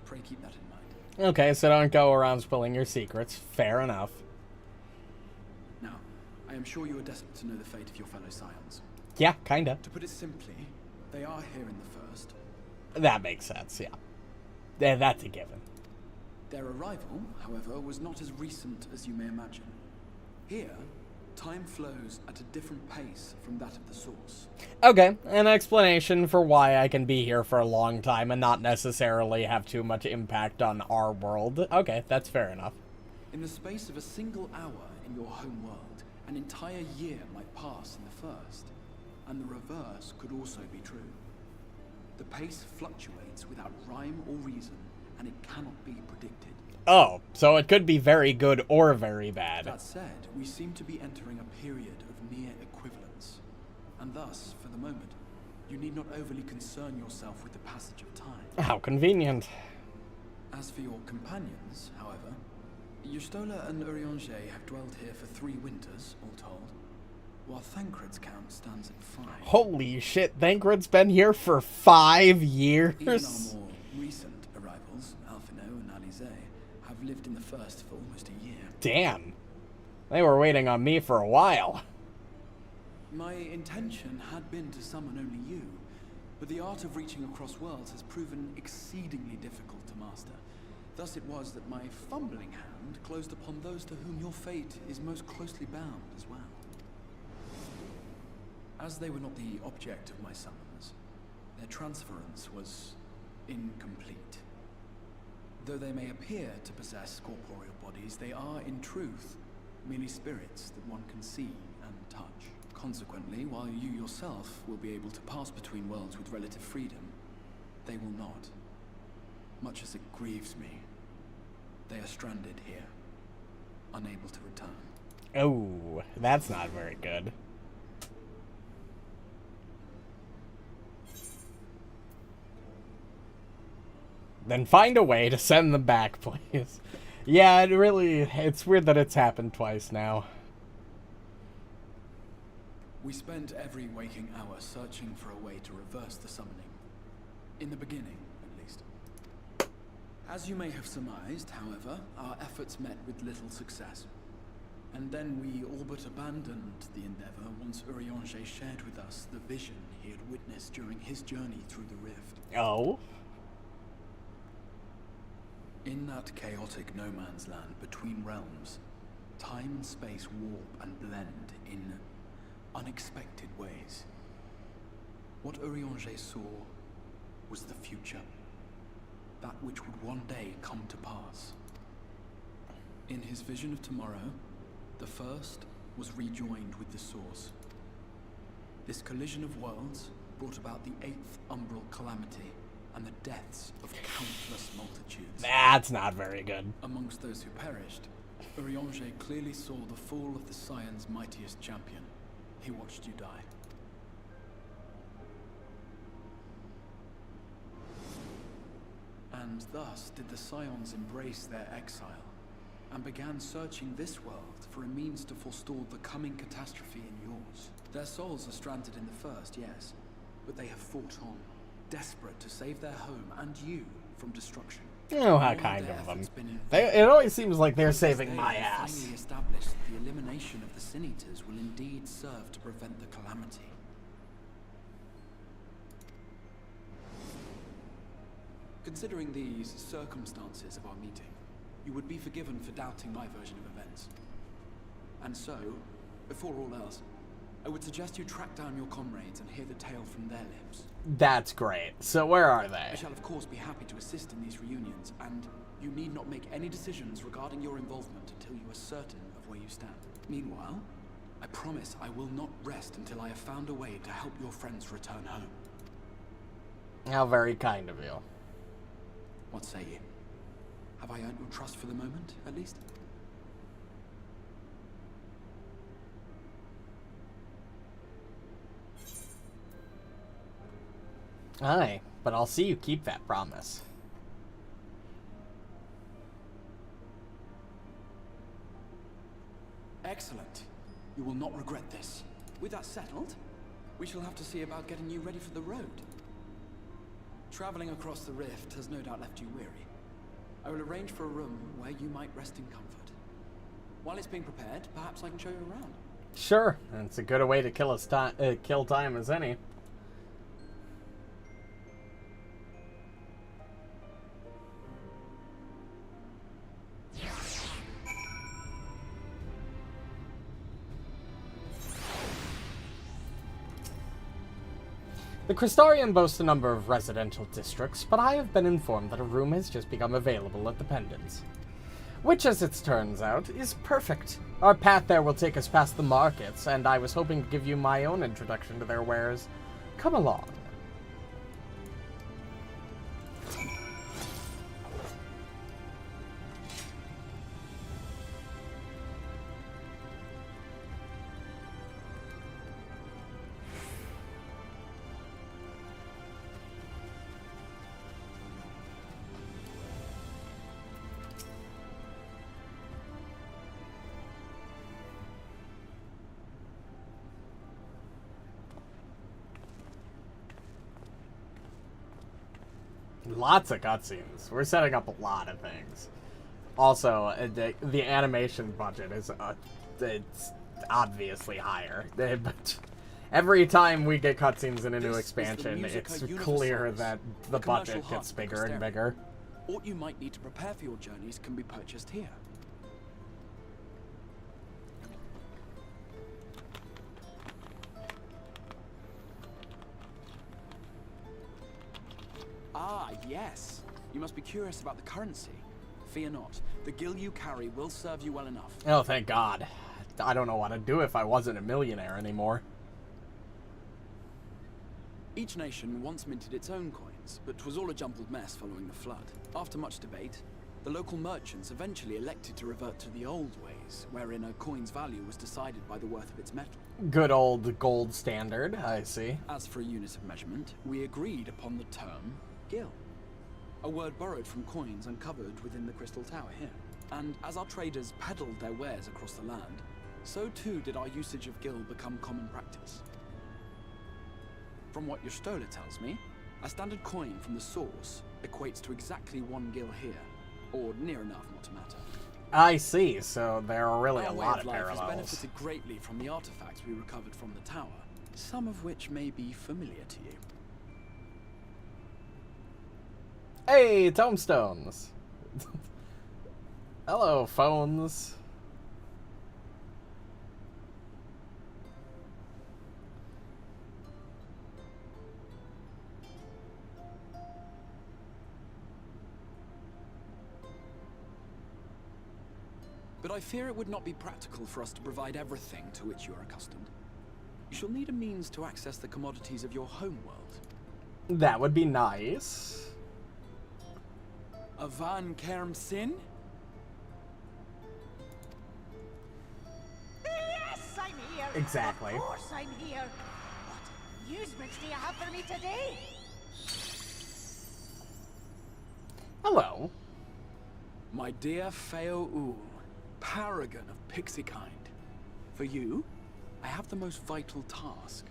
Pray keep that in mind.
Okay, so don't go around spilling your secrets. Fair enough.
Now, I am sure you are desperate to know the fate of your fellow scions.
Yeah, kinda.
To put it simply, they are here in the first.
That makes sense, yeah. That's a given.
Their arrival, however, was not as recent as you may imagine. Here, time flows at a different pace from that of the source.
Okay, an explanation for why I can be here for a long time and not necessarily have too much impact on our world. Okay, that's fair enough.
In the space of a single hour in your home world, an entire year might pass in the first, and the reverse could also be true. The pace fluctuates without rhyme or reason, and it cannot be predicted.
Oh, so it could be very good or very bad.
That said, we seem to be entering a period of near equivalence, and thus, for the moment, you need not overly concern yourself with the passage of time.
How convenient.
As for your companions, however, Yustola and Urianger have dwelled here for 3 winters, all told, while Thancred's count stands at 5.
Holy shit, Thancred's been here for 5 years?
Even our more recent arrivals, Alphino and Alize, have lived in the first for almost a year.
Damn. They were waiting on me for a while.
My intention had been to summon only you, but the art of reaching across worlds has proven exceedingly difficult to master. Thus it was that my fumbling hand closed upon those to whom your fate is most closely bound as well. As they were not the object of my summons, their transference was incomplete. Though they may appear to possess corporeal bodies, they are, in truth, merely spirits that one can see and touch. Consequently, while you yourself will be able to pass between worlds with relative freedom, they will not. Much as it grieves me, they are stranded here, unable to return.
Oh, that's not very good. Then find a way to send them back, please. Yeah, it's weird that it's happened twice now.
We spent every waking hour searching for a way to reverse the summoning. In the beginning, at least. As you may have surmised, however, our efforts met with little success. And then we all but abandoned the endeavor once Urianger shared with us the vision he had witnessed during his journey through the rift.
Oh?
In that chaotic no-man's land between realms, time and space warp and blend in unexpected ways. What Urianger saw was the future, that which would one day come to pass. In his vision of tomorrow, the first was rejoined with the source. This collision of worlds brought about the 8th umbral calamity and the deaths of countless multitudes.
That's not very good.
Amongst those who perished, Urianger clearly saw the fall of the Scion's mightiest champion. He watched you die. And thus did the Scions embrace their exile, and began searching this world for a means to forestall the coming catastrophe in yours. Their souls are stranded in the first, yes, but they have fought on, desperate to save their home and you from destruction.
You know how kind of them. It always seems like they're saving my ass.
Finally established that the elimination of the Sin Eaters will indeed serve to prevent the calamity. Considering these circumstances of our meeting, you would be forgiven for doubting my version of events. And so, before all else, I would suggest you track down your comrades and hear the tale from their lips.
That's great. So where are they?
I shall of course be happy to assist in these reunions, and you need not make any decisions regarding your involvement until you are certain of where you stand. Meanwhile, I promise I will not rest until I have found a way to help your friends return home.
How very kind of you.
What say you? Have I earned your trust for the moment, at least?
Aye, but I'll see you keep that promise.
Excellent. You will not regret this. With that settled, we shall have to see about getting you ready for the road. Traveling across the rift has no doubt left you weary. I will arrange for a room where you might rest in comfort. While it's being prepared, perhaps I can show you around.
Sure, it's a good way to kill time as any. The Crystarium boasts a number of residential districts, but I have been informed that a room has just become available at the Pendants. Which, as it turns out, is perfect. Our path there will take us past the markets, and I was hoping to give you my own introduction to their wares. Come along. Lots of cutscenes. We're setting up a lot of things. Also, the animation budget is it's obviously higher. But every time we get cutscenes in a new expansion, it's clear that the budget gets bigger and bigger.
What you might need to prepare for your journeys can be purchased here. Ah, yes. You must be curious about the currency. Fear not. The gil you carry will serve you well enough.
Oh, thank God. I don't know what I'd do if I wasn't a millionaire anymore.
Each nation once minted its own coins, but 'twas all a jumbled mess following the flood. After much debate, the local merchants eventually elected to revert to the old ways, wherein a coin's value was decided by the worth of its metal.
Good old gold standard, I see.
As for a unit of measurement, we agreed upon the term gil. A word borrowed from coins uncovered within the Crystal Tower here. And as our traders peddled their wares across the land, so too did our usage of gil become common practice. From what your stola tells me, a standard coin from the source equates to exactly 1 gil here, or near enough not to matter.
I see, so there are really
Our
a
way
lot
of
of
life has
parallels.
benefited greatly from the artifacts we recovered from the tower, some of which may be familiar to you.
Hey, tombstones! Hello, phones.
but I fear it would not be practical for us to provide everything to which you are accustomed. You shall need a means to access the commodities of your home world.
That would be nice.
A Van Kerm Sin?
Yes, I'm here.
Exactly.
Of course I'm here. What amusements do you have for me today?
Hello.
My dear Feo Ul, paragon of pixie kind. For you, I have the most vital task.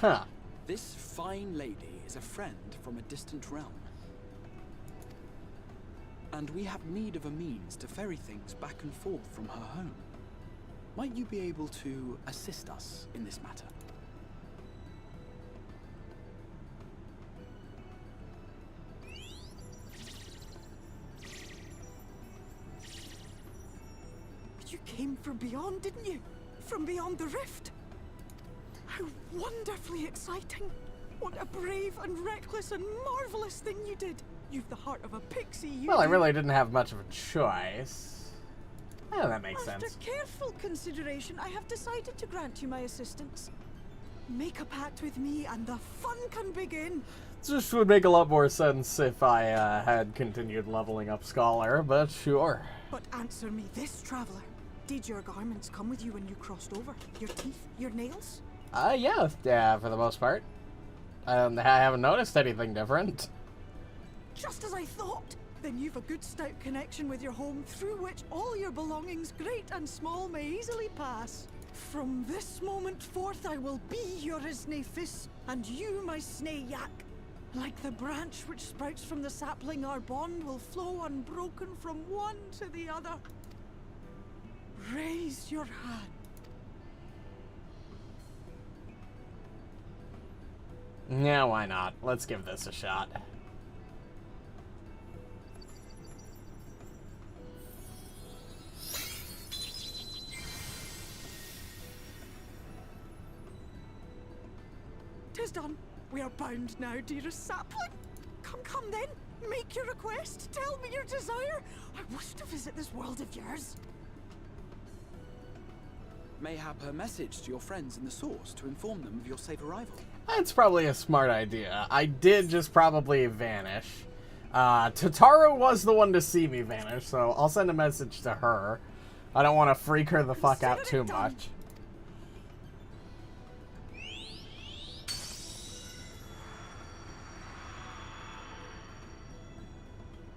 Huh.
This fine lady is a friend from a distant realm. And we have need of a means to ferry things back and forth from her home. Might you be able to assist us in this matter?
You came from beyond, didn't you? From beyond the rift. How wonderfully exciting. What a brave and reckless and marvelous thing you did. You've the heart of a pixie, you
Well, I
do.
really didn't have much of a choice. Oh, that makes sense.
After careful consideration, I have decided to grant you my assistance. Make a pact with me and the fun can begin.
This would make a lot more sense if I had continued leveling up Scholar, but sure.
But answer me this, traveler. Did your garments come with you when you crossed over? Your teeth? Your nails?
Yeah, for the most part. I haven't noticed anything different.
Just as I thought. Then you've a good stout connection with your home through which all your belongings, great and small, may easily pass. From this moment forth I will be your Isne Fis, and you my Snay Yak. Like the branch which sprouts from the sapling, our bond will flow unbroken from one to the other. Raise your hand.
Yeah, why not? Let's give this a shot.
Tis done. We are bound now, dearest sapling. Come then. Make your request. Tell me your desire. I wish to visit this world of yours.
Mayhap her message to your friends in the source to inform them of your safe arrival.
That's probably a smart idea. I did just probably vanish. Tataru was the one to see me vanish, so I'll send a message to her. I don't want to freak her the fuck out too much.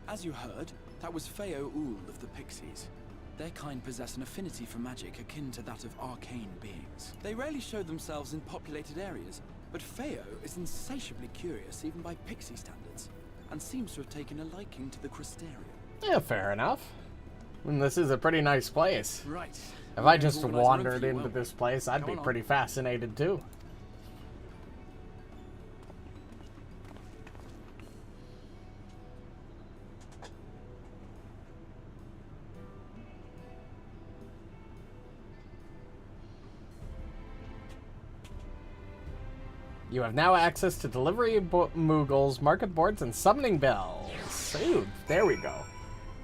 As you heard, that was Feo Ul of the Pixies. Their kind possess an affinity for magic akin to that of arcane beings. They rarely show themselves in populated areas, but Feo is insatiably curious even by pixie standards, and seems to have taken a liking to the Crystarium.
Yeah, fair enough. And this is a pretty nice place.
Right.
If I just wandered into this place, I'd be pretty fascinated too. You have now access to delivery moogles, market boards, and summoning bells. Ooh, there we go.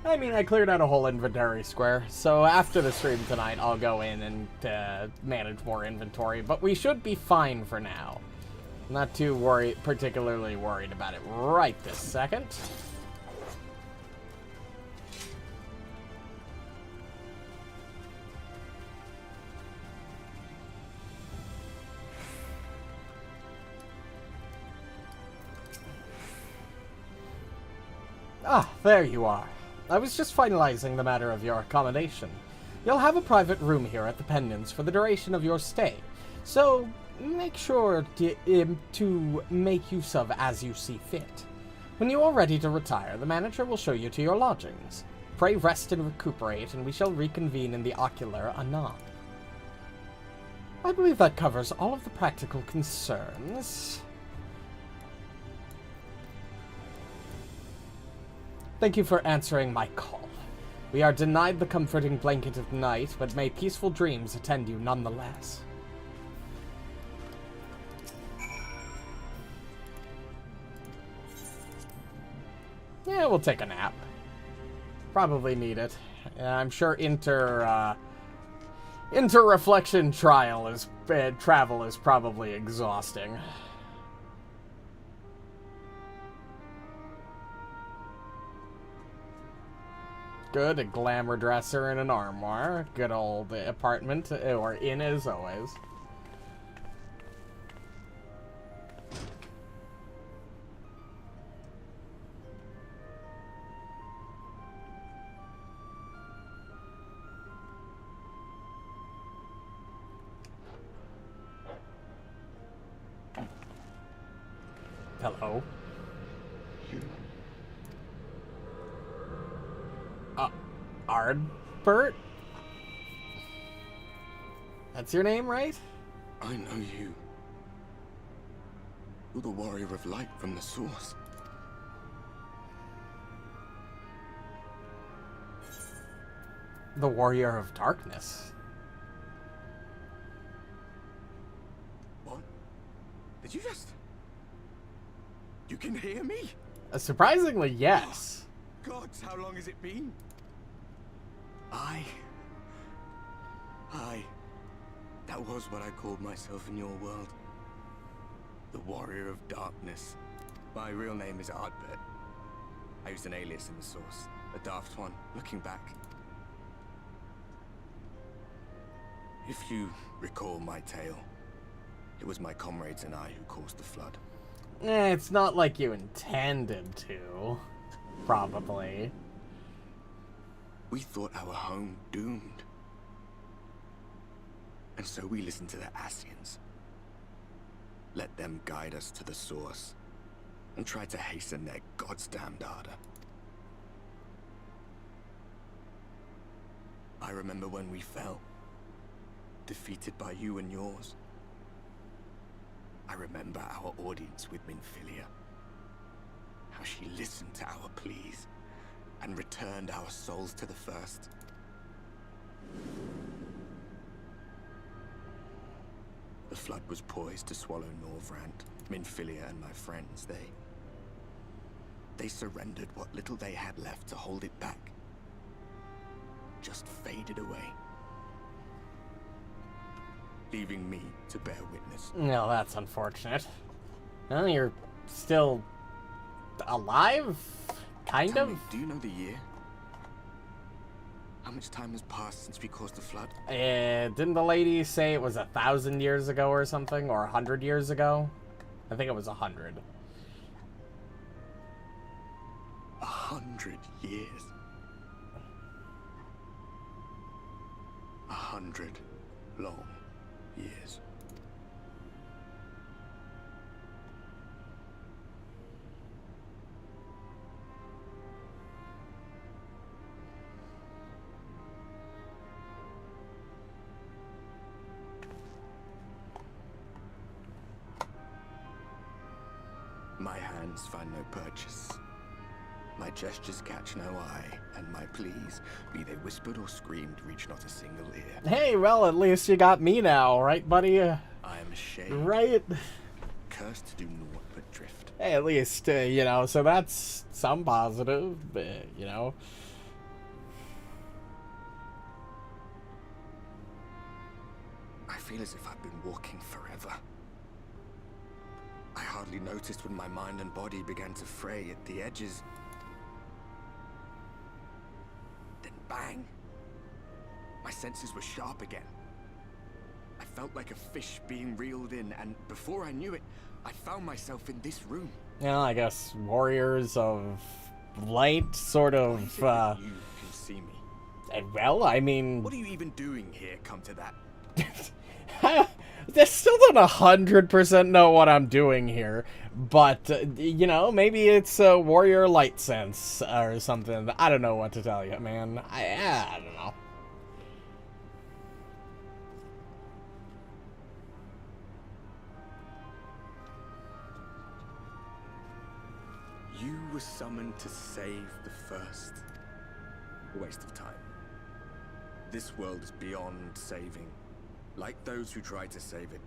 I mean, I cleared out a whole inventory square, so after the stream tonight, I'll go in and manage more inventory, but we should be fine for now. Not too particularly worried about it right this second. Ah, there you are. I was just finalizing the matter of your accommodation. You'll have a private room here at the Pendants for the duration of your stay, so make sure to make use of as you see fit. When you are ready to retire, the manager will show you to your lodgings. Pray rest and recuperate, and we shall reconvene in the ocular anon. I believe that covers all of the practical concerns. Thank you for answering my call. We are denied the comforting blanket of night, but may peaceful dreams attend you nonetheless. Yeah, we'll take a nap. Probably need it. I'm sure inter-reflection travel is probably exhausting. Good, a glamour dresser and an armoire. Good old apartment, or inn as always. Hello. Ardbert? That's your name, right?
I know you. You're the warrior of light from the source.
The warrior of darkness.
What? Did you just... You can hear me?
Surprisingly, yes.
Gods, how long has it been? That was what I called myself in your world. The Warrior of Darkness. My real name is Ardbert. I used an alias in the source. A daft one, looking back. If you recall my tale, it was my comrades and I who caused the flood.
It's not like you intended to. Probably.
We thought our home doomed. And so we listened to the Ascians. Let them guide us to the source, and tried to hasten their goddamned ardor. I remember when we fell, defeated by you and yours. I remember our audience with Minfilia. How she listened to our pleas, and returned our souls to the first. The flood was poised to swallow Norvrand, Minfilia, and my friends. They surrendered what little they had left to hold it back. Just faded away. Leaving me to bear witness.
No, that's unfortunate. Well, you're still alive? Kind
Tell
of?
me, do you know the year? How much time has passed since we caused the flood?
Didn't the lady say it was 1,000 years ago or something? Or 100 years ago? I think it was 100.
100 years. 100 long years. My hands find no purchase. My gestures catch no eye, and my pleas, be they whispered or screamed, reach not a single ear.
Hey, well, at least you got me now, right, buddy?
I am ashamed.
Right?
Cursed to do naught but drift.
Hey, at least, you know, so that's some positive, you know.
I feel as if I've been walking forever. I hardly noticed when my mind and body began to fray at the edges. Then bang! My senses were sharp again. I felt like a fish being reeled in, and before I knew it, I found myself in this room.
Yeah, I guess warriors of light, sort of,
You can see me.
well, I mean...
What are you even doing here, come to that?
They still don't 100% know what I'm doing here, but, you know, maybe it's a warrior light sense or something. I don't know what to tell you, man. I don't know.
You were summoned to save the first. A waste of time. This world is beyond saving. Like those who try to save it.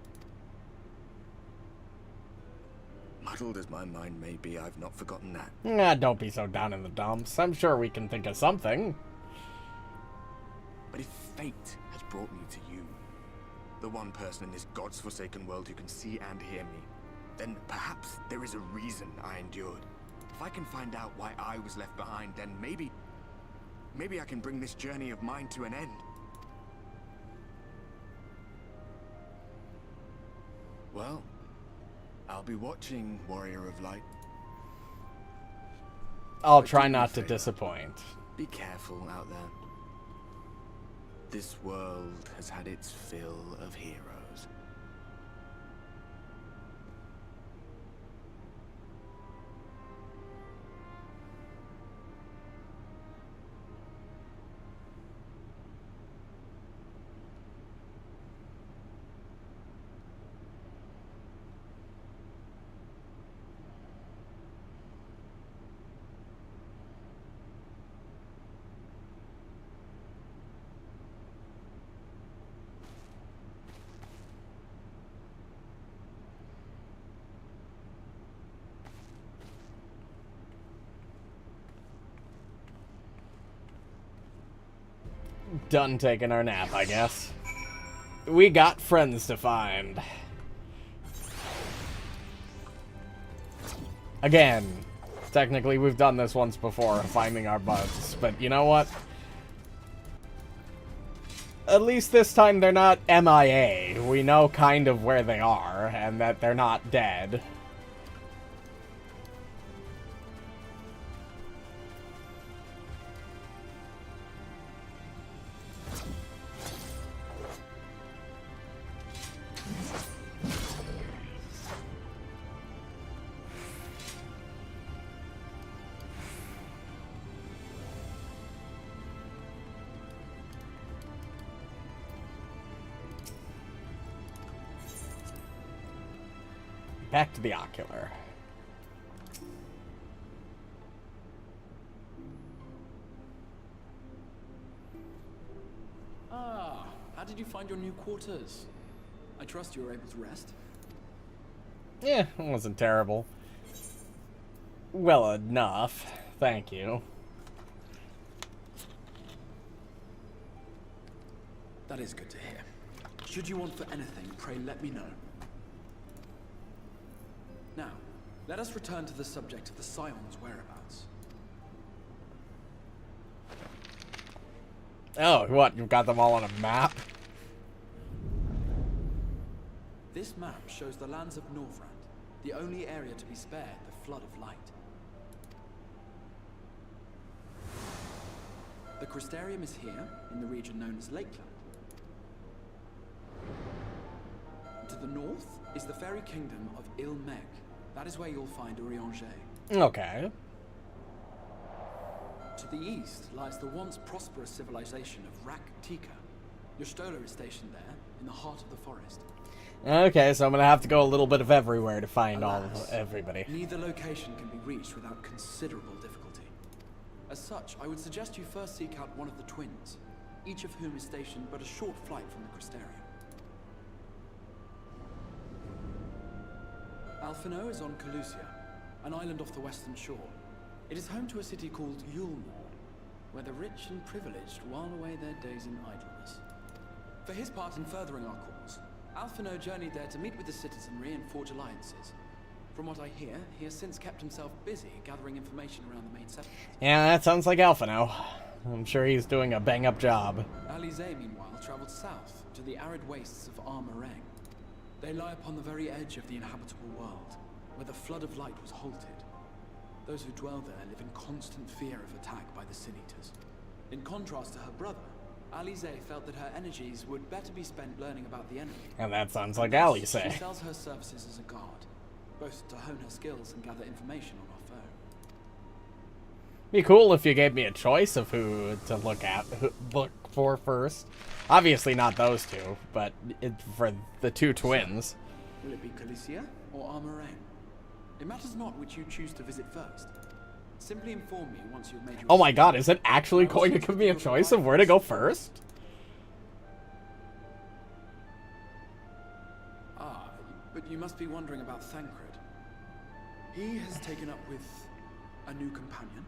Muddled as my mind may be, I've not forgotten that.
Nah, don't be so down in the dumps. I'm sure we can think of something.
But if fate has brought me to you, the one person in this God's forsaken world who can see and hear me, then perhaps there is a reason I endured. If I can find out why I was left behind, then maybe I can bring this journey of mine to an end. Well, I'll be watching, Warrior of Light.
I'll try not to disappoint.
Be careful out there. This world has had its fill of heroes.
Done taking our nap, I guess. We got friends to find. Again, technically we've done this once before, finding our bugs, but you know what? At least this time they're not MIA. We know kind of where they are, and that they're not dead. Back to the ocular.
Ah, how did you find your new quarters? I trust you were able to rest.
Yeah, it wasn't terrible. Well enough. Thank you.
That is good to hear. Should you want for anything, pray let me know. Now, let us return to the subject of the Scion's whereabouts.
Oh, what? You've got them all on a map?
This map shows the lands of Northrend, the only area to be spared the flood of light. The Crystarium is here, in the region known as Lakeland. To the north is the fairy kingdom of Il-Meg. That is where you'll find Urianger.
Okay.
To the east lies the once prosperous civilization of Rak-Tika. Your Stola is stationed there, in the heart of the forest.
Okay, so I'm gonna have to go a little bit of everywhere to find
Alas,
everybody.
Neither location can be reached without considerable difficulty. As such, I would suggest you first seek out one of the twins, each of whom is stationed but a short flight from the Crystarium. Alphino is on Calusia, an island off the western shore. It is home to a city called Yulmore, where the rich and privileged while away their days in idleness. For his part in furthering our cause, Alphino journeyed there to meet with the citizenry and forge alliances. From what I hear, he has since kept himself busy gathering information around the main settlement.
Yeah, that sounds like Alphino. I'm sure he's doing a bang-up job.
Alize, meanwhile, traveled south to the arid wastes of Armorang. They lie upon the very edge of the inhabitable world, where the flood of light was halted. Those who dwell there live in constant fear of attack by the Sin Eaters. In contrast to her brother, Alize felt that her energies would better be spent learning about the enemy.
And that sounds like
Thus,
Alize.
She sells her services as a guard, both to hone her skills and gather information on our foe.
Be cool if you gave me a choice of who to look for first. Obviously not those two, but for the two twins.
Will it be Calicia or Armorang? It matters not which you choose to visit first. Simply inform me once you've made your...
Oh my god, is it actually going to give me a choice of where to go first?
Ah, but you must be wondering about Thancred. He has taken up with a new companion,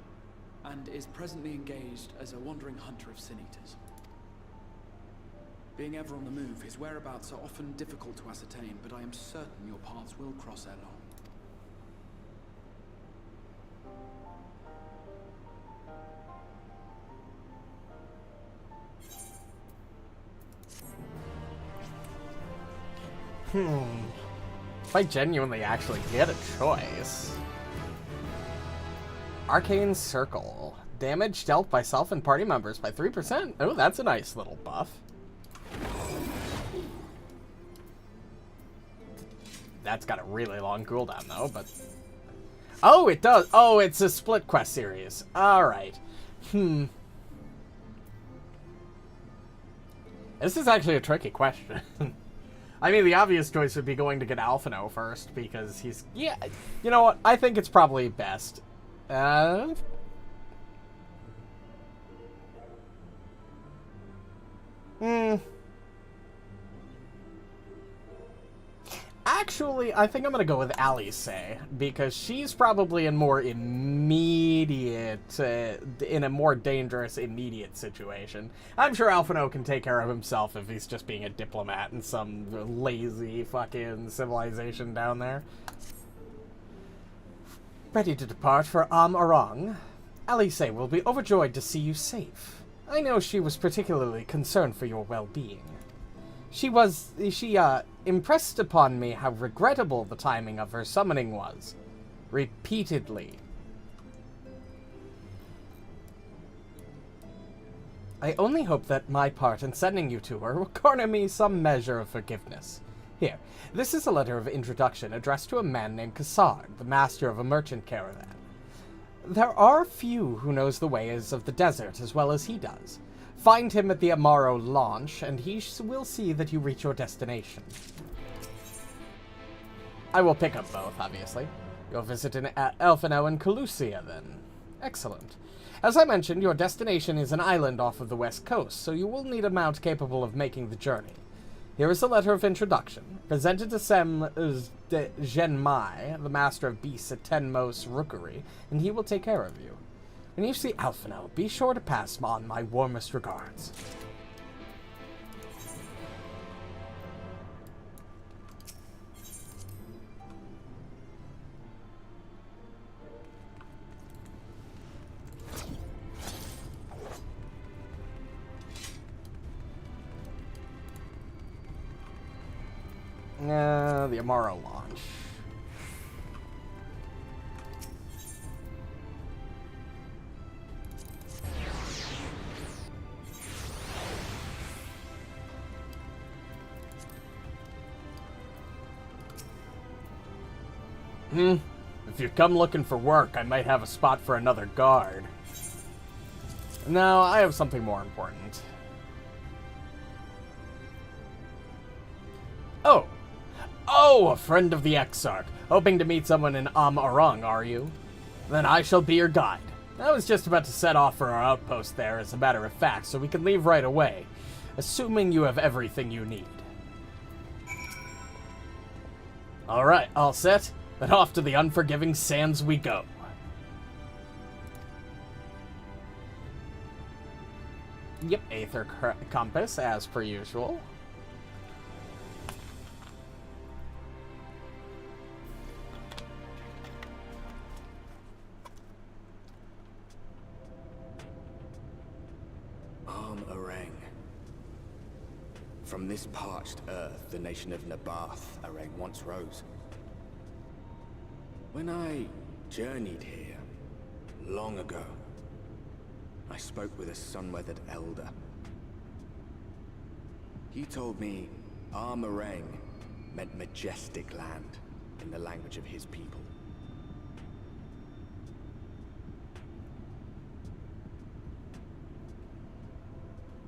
and is presently engaged as a wandering hunter of sin-eaters. Being ever on the move, his whereabouts are often difficult to ascertain, but I am certain your paths will cross ere long.
If I genuinely actually get a choice. Arcane Circle. Damage dealt by self and party members by 3%. Oh, that's a nice little buff. That's got a really long cooldown, though, but... Oh, it does. Oh, it's a split quest series. Alright. This is actually a tricky question. I mean, the obvious choice would be going to get Alphino first, because he's... Yeah, you know what? I think it's probably best. Actually, I think I'm going to go with Alice, because she's probably in more immediate, in a more dangerous immediate situation. I'm sure Alphino can take care of himself if he's just being a diplomat in some lazy fucking civilization down there. Ready to depart for Arang? Alice will be overjoyed to see you safe. I know she was particularly concerned for your well-being. She impressed upon me how regrettable the timing of her summoning was. Repeatedly. I only hope that my part in sending you to her will garner me some measure of forgiveness. Here, this is a letter of introduction addressed to a man named Kassar, the master of a merchant caravan. There are few who knows the ways of the desert as well as he does. Find him at the Amaro launch, and he will see that you reach your destination. I will pick up both, obviously. You'll visit in Alphino and Calusia, then. Excellent. As I mentioned, your destination is an island off of the west coast, so you will need a mount capable of making the journey. Here is a letter of introduction, presented to Sem Genmai, the master of beasts at Tenmos Rookery, and he will take care of you. When you see Alphino, be sure to pass on my warmest regards. The Amaro launch. If you come looking for work, I might have a spot for another guard. No, I have something more important. Oh, a friend of the Exarch. Hoping to meet someone in Arang, are you? Then I shall be your guide. I was just about to set off for our outpost there, as a matter of fact, so we can leave right away, assuming you have everything you need. Alright, all set? Then off to the unforgiving sands we go. Yep, Aether Compass, as per usual.
From this parched earth, the nation of Nabath, Arang, once rose. When I journeyed here, long ago, I spoke with a sun-weathered elder. He told me Arang meant majestic land in the language of his people.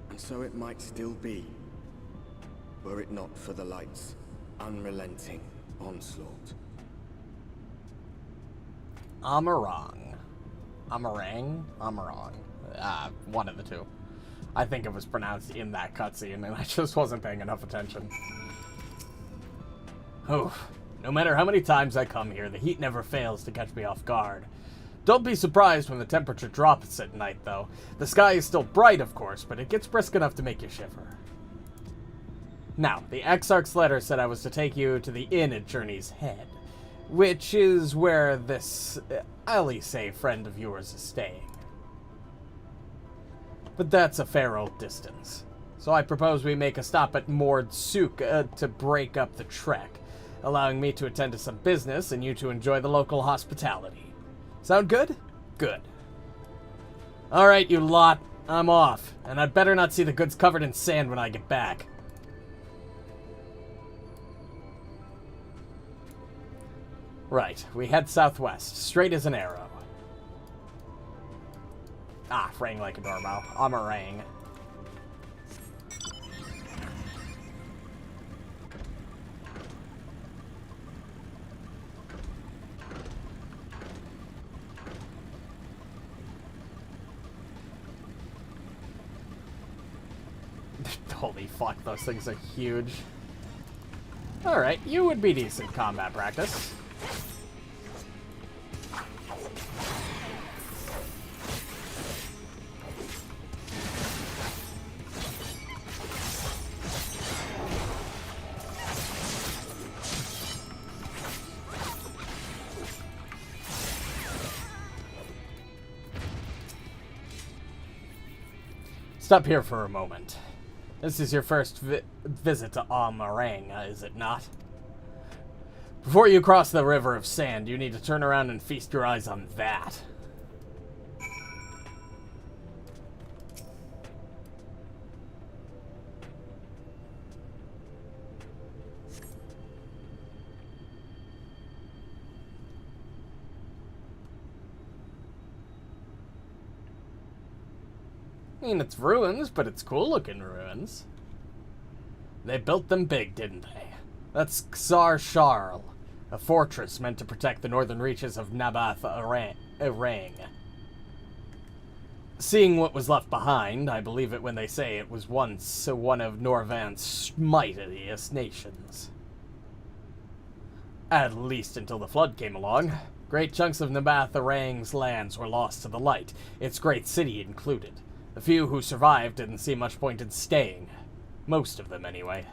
And so it might still be, were it not for the light's unrelenting onslaught.
Amarang. One of the two. I think it was pronounced in that cutscene, and I just wasn't paying enough attention. Oh, No matter how many times I come here, the heat never fails to catch me off guard. Don't be surprised when the temperature drops at night, though. The sky is still bright, of course, but it gets brisk enough to make you shiver. Now, the Exarch's letter said I was to take you to the inn at Journey's Head, which is where this Alice friend of yours is staying. But that's a fair old distance. So I propose we make a stop at Mord Sook to break up the trek, allowing me to attend to some business and you to enjoy the local hospitality. Sound good? Good. Alright, you lot. I'm off, and I'd better not see the goods covered in sand when I get back. Right, we head southwest, straight as an arrow. Ah, rang like a doorbell. I'm a rang. Holy fuck, those things are huge. Alright, you would be decent combat practice. Stop here for a moment. This is your first visit to Amarang, is it not? Before you cross the river of sand, you need to turn around and feast your eyes on that. I mean, it's ruins, but it's cool-looking ruins. They built them big, didn't they? That's Xar Sharl, a fortress meant to protect the northern reaches of Nabath Arang. Seeing what was left behind, I believe it when they say it was once one of Norvan's mightiest nations. At least until the flood came along. Great chunks of Nabath Arang's lands were lost to the light, its great city included. The few who survived didn't see much point in staying. Most of them, anyway.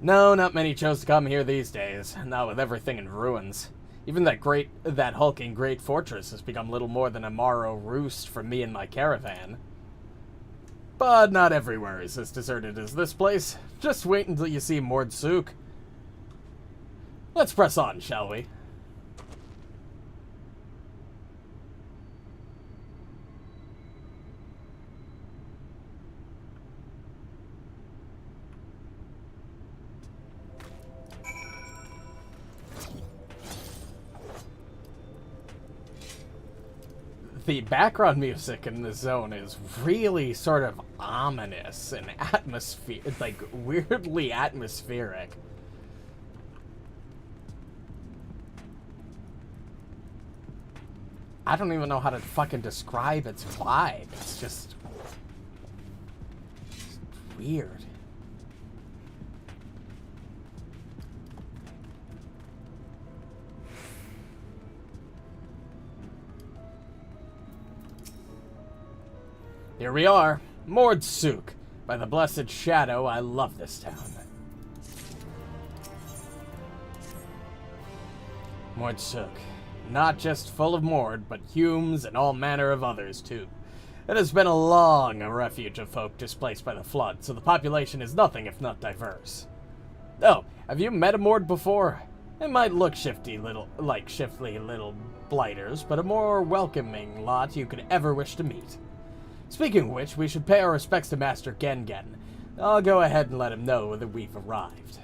No, not many chose to come here these days, not with everything in ruins. Even that hulking great fortress has become little more than a Morrow roost for me and my caravan. But not everywhere is as deserted as this place. Just wait until you see Mord Sook. Let's press on, shall we? The background music in the zone is really sort of ominous and like weirdly atmospheric. I don't even know how to fucking describe its vibe. It's just weird. Here we are, Mord Sook. By the blessed shadow, I love this town. Mord Sook. Not just full of Mord, but Humes and all manner of others, too. It has been a long refuge of folk displaced by the flood, so the population is nothing if not diverse. Oh, have you met a Mord before? They might look shifty little blighters, but a more welcoming lot you could ever wish to meet. Speaking of which, we should pay our respects to Master Gengen. I'll go ahead and let him know that we've arrived.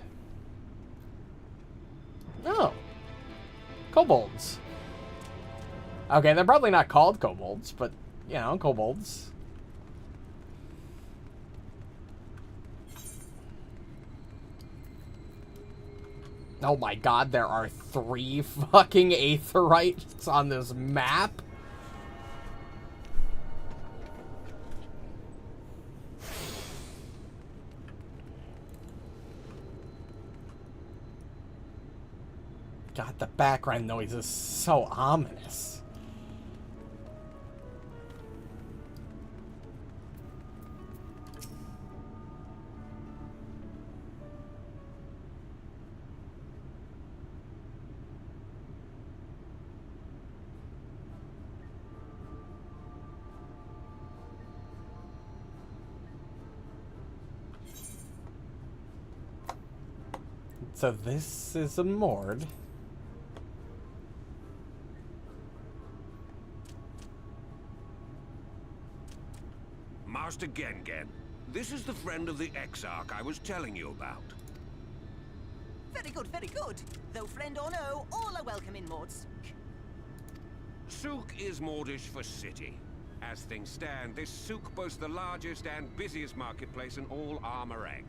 Oh. Kobolds. Okay, they're probably not called kobolds, but, you know, kobolds. Oh my god, there are 3 fucking Aetherites on this map? God, the background noise is so ominous. So this is a Mord.
Master Gengen, this is the friend of the Exarch I was telling you about.
Very good, very good. Though friend or no, all are welcome in Mord's.
Souk is Mordish for city. As things stand, this souk boasts the largest and busiest marketplace in all Armorang.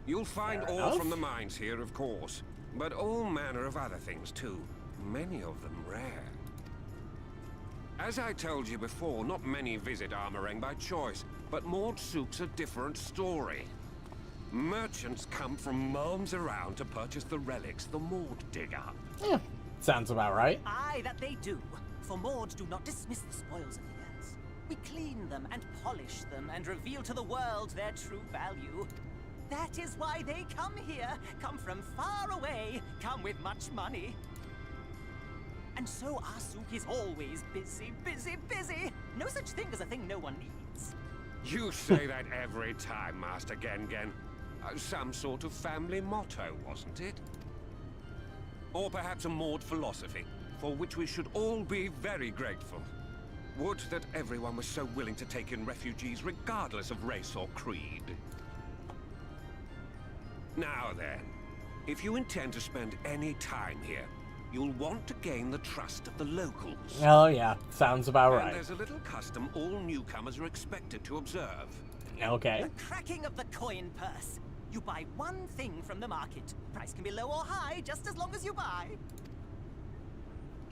You'll find ore from the mines here, of course, but all manner of other things too. Many of them rare. As I told you before, not many visit Armorang by choice, but Mord Souk's a different story. Merchants come from realms around to purchase the relics the Mord dig up.
Yeah, sounds about right.
Aye, that they do. For Mords do not dismiss the spoils of the earth. We clean them and polish them and reveal to the world their true value. That is why they come here, come from far away, come with much money. And so our souk is always busy, busy, busy. No such thing as a thing no one needs.
You say that every time, Master Gengen. Some sort of family motto, wasn't it? Or perhaps a Mord philosophy, for which we should all be very grateful. Would that everyone was so willing to take in refugees regardless of race or creed. Now then, if you intend to spend any time here, you'll want to gain the trust of the locals.
Oh yeah, sounds about right.
And there's a little custom all newcomers are expected to observe.
Okay.
The cracking of the coin purse. You buy one thing from the market. Price can be low or high, just as long as you buy.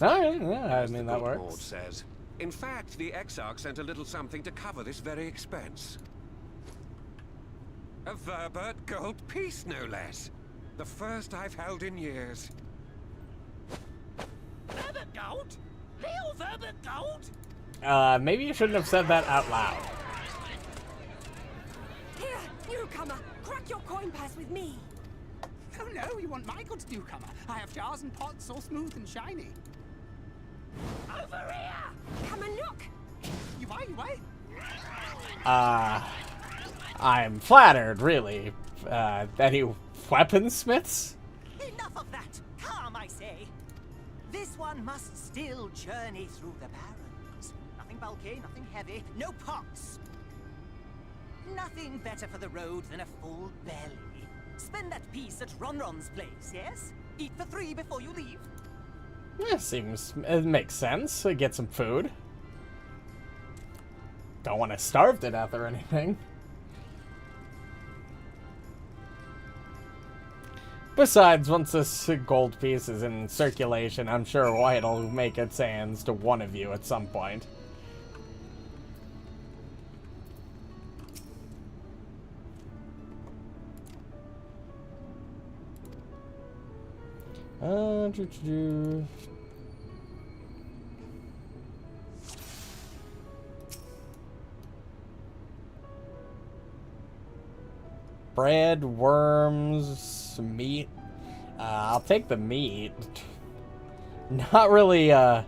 Alright, yeah, I mean that works.
Mord says. In fact, the Exarch sent a little something to cover this very expense. A Verbert gold piece, no less. The first I've held in years.
Verbert gold? Real Verbert gold?
Maybe you shouldn't have said that out loud.
Here, newcomer, crack your coin purse with me.
Oh no, you want my goods, newcomer. I have jars and pots all smooth and shiny.
Over here! Come and look!
You buy?
I'm flattered, really. Any weaponsmiths?
Enough of that! Calm, I say! This one must still journey through the barrens. Nothing bulky, nothing heavy, no pots. Nothing better for the road than a full belly. Spend that piece at Ronron's place, yes? Eat for 3 before you leave.
Yeah, it makes sense. Get some food. Don't want to starve to death or anything. Besides, once this gold piece is in circulation, I'm sure White'll make its hands to one of you at some point. Bread, worms, meat. I'll take the meat. Not really a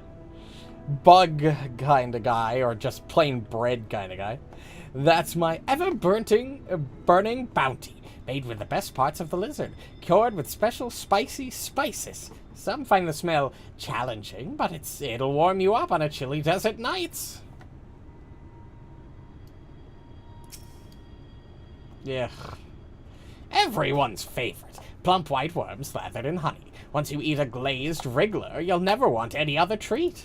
bug kind of guy or just plain bread kind of guy. That's my burning bounty. Made with the best parts of the lizard, cured with special spicy spices. Some find the smell challenging, but it'll warm you up on a chilly desert night. Yeah. Everyone's favorite. Plump white worms slathered in honey. Once you eat a glazed wriggler, you'll never want any other treat.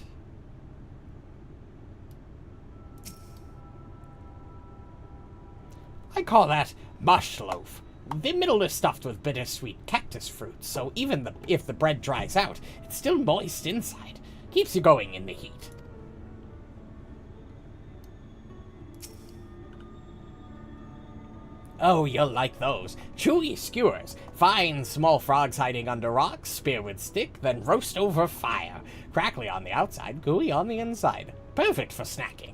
I call that mush loaf. The middle is stuffed with bittersweet cactus fruit, so even if the bread dries out, it's still moist inside. Keeps you going in the heat. Oh, you'll like those. Chewy skewers. Find small frogs hiding under rocks, spear with stick, then roast over fire. Crackly on the outside, gooey on the inside. Perfect for snacking.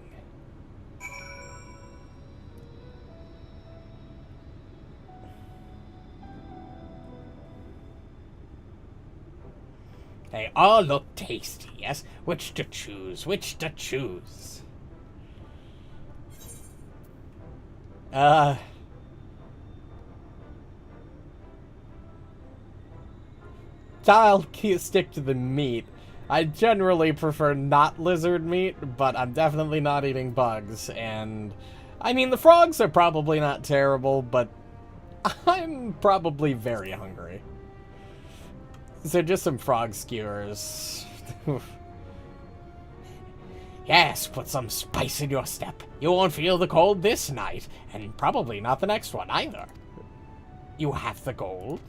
They all look tasty, yes? Which to choose? Which to choose? I'll stick to the meat. I generally prefer not lizard meat, but I'm definitely not eating bugs. And, I mean, the frogs are probably not terrible, but I'm probably very hungry. So just some frog skewers. Yes, put some spice in your step. You won't feel the cold this night, and probably not the next one either. You have the gold?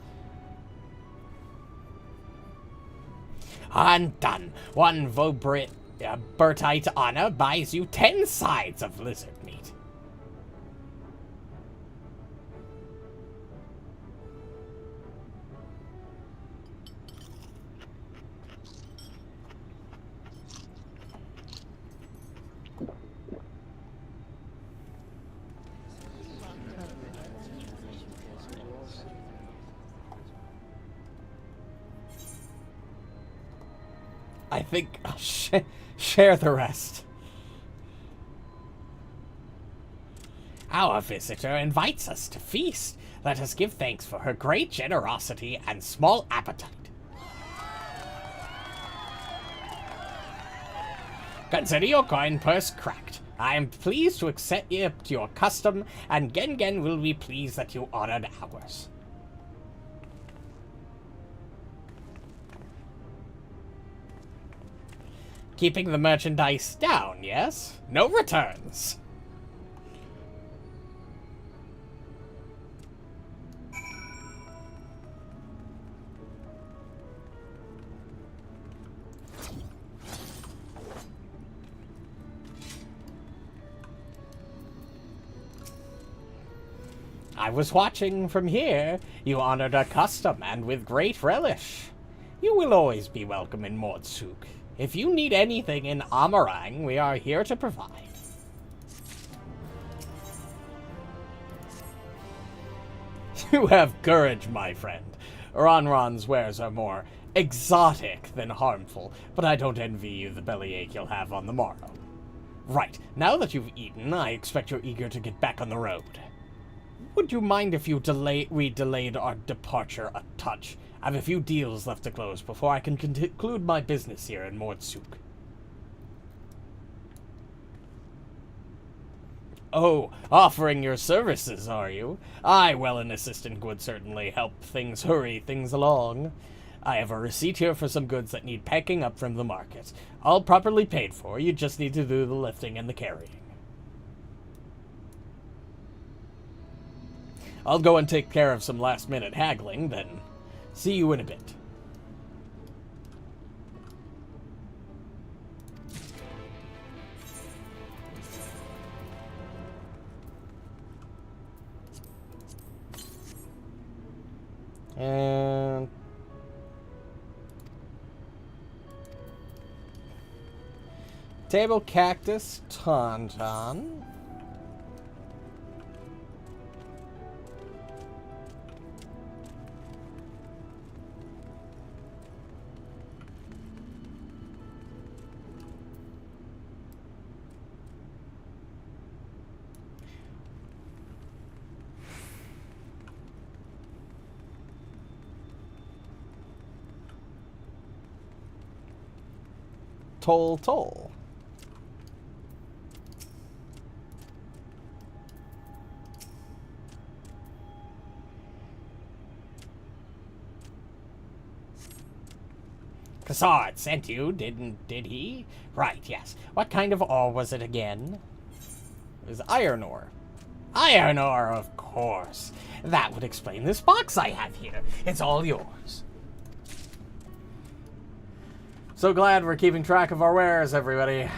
Undone. One Bertite honor buys you 10 sides of lizard meat. I think I'll share the rest. Our visitor invites us to feast. Let us give thanks for her great generosity and small appetite. Consider your coin purse cracked. I am pleased to accept your custom, and Gengen will be pleased that you honored ours. Keeping the merchandise down, yes? No returns. I was watching from here. You honored our custom, and with great relish. You will always be welcome in Mordsuk. If you need anything in Amarang, we are here to provide. You have courage, my friend. Ronron's wares are more exotic than harmful, but I don't envy you the bellyache you'll have on the morrow. Right, now that you've eaten, I expect you're eager to get back on the road. Would you mind if we delayed our departure a touch? I have a few deals left to close before I can conclude my business here in Mordsuk. Oh, offering your services, are you? Aye, well, an assistant would certainly help hurry things along. I have a receipt here for some goods that need packing up from the market. All properly paid for, you just need to do the lifting and the carrying. I'll go and take care of some last-minute haggling, then see you in a bit. And table cactus tauntaun. Toll. Cassard sent you, did he? Right, yes. What kind of ore was it again? It was iron ore. Iron ore, of course. That would explain this box I have here. It's all yours. So glad we're keeping track of our wares, everybody.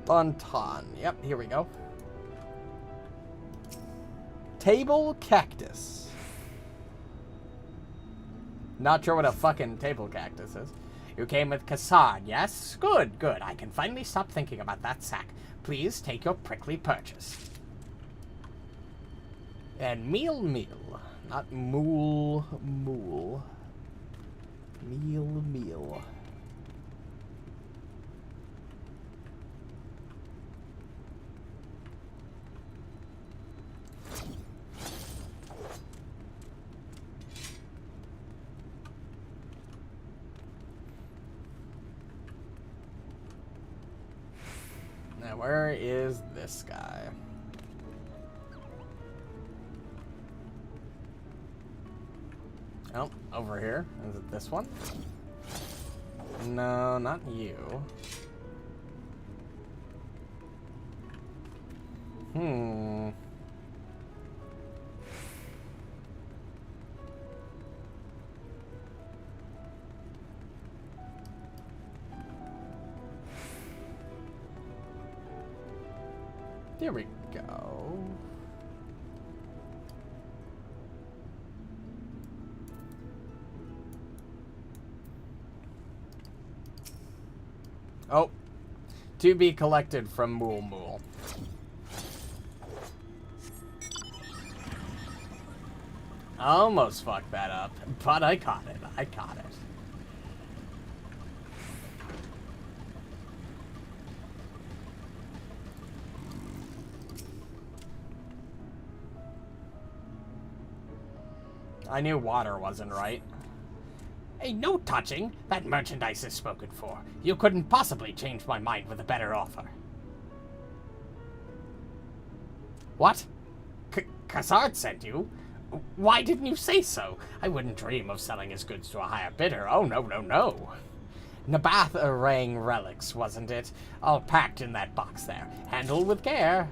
Bonton. Yep, here we go. Table cactus. Not sure what a fucking table cactus is. You came with Cassard, yes? Good, good. I can finally stop thinking about that sack. Please take your prickly purchase. And meal. Not mool. Meal. Now, where is this guy? Oh, over here. Is it this one? No, not you. There we go. Oh, to be collected from Mool. Almost fucked that up, but I caught it. I knew water wasn't right. Hey, no touching. That merchandise is spoken for. You couldn't possibly change my mind with a better offer. What? Cassard sent you? Why didn't you say so? I wouldn't dream of selling his goods to a higher bidder. Oh, no. Nabath Arang relics, wasn't it? All packed in that box there. Handle with care.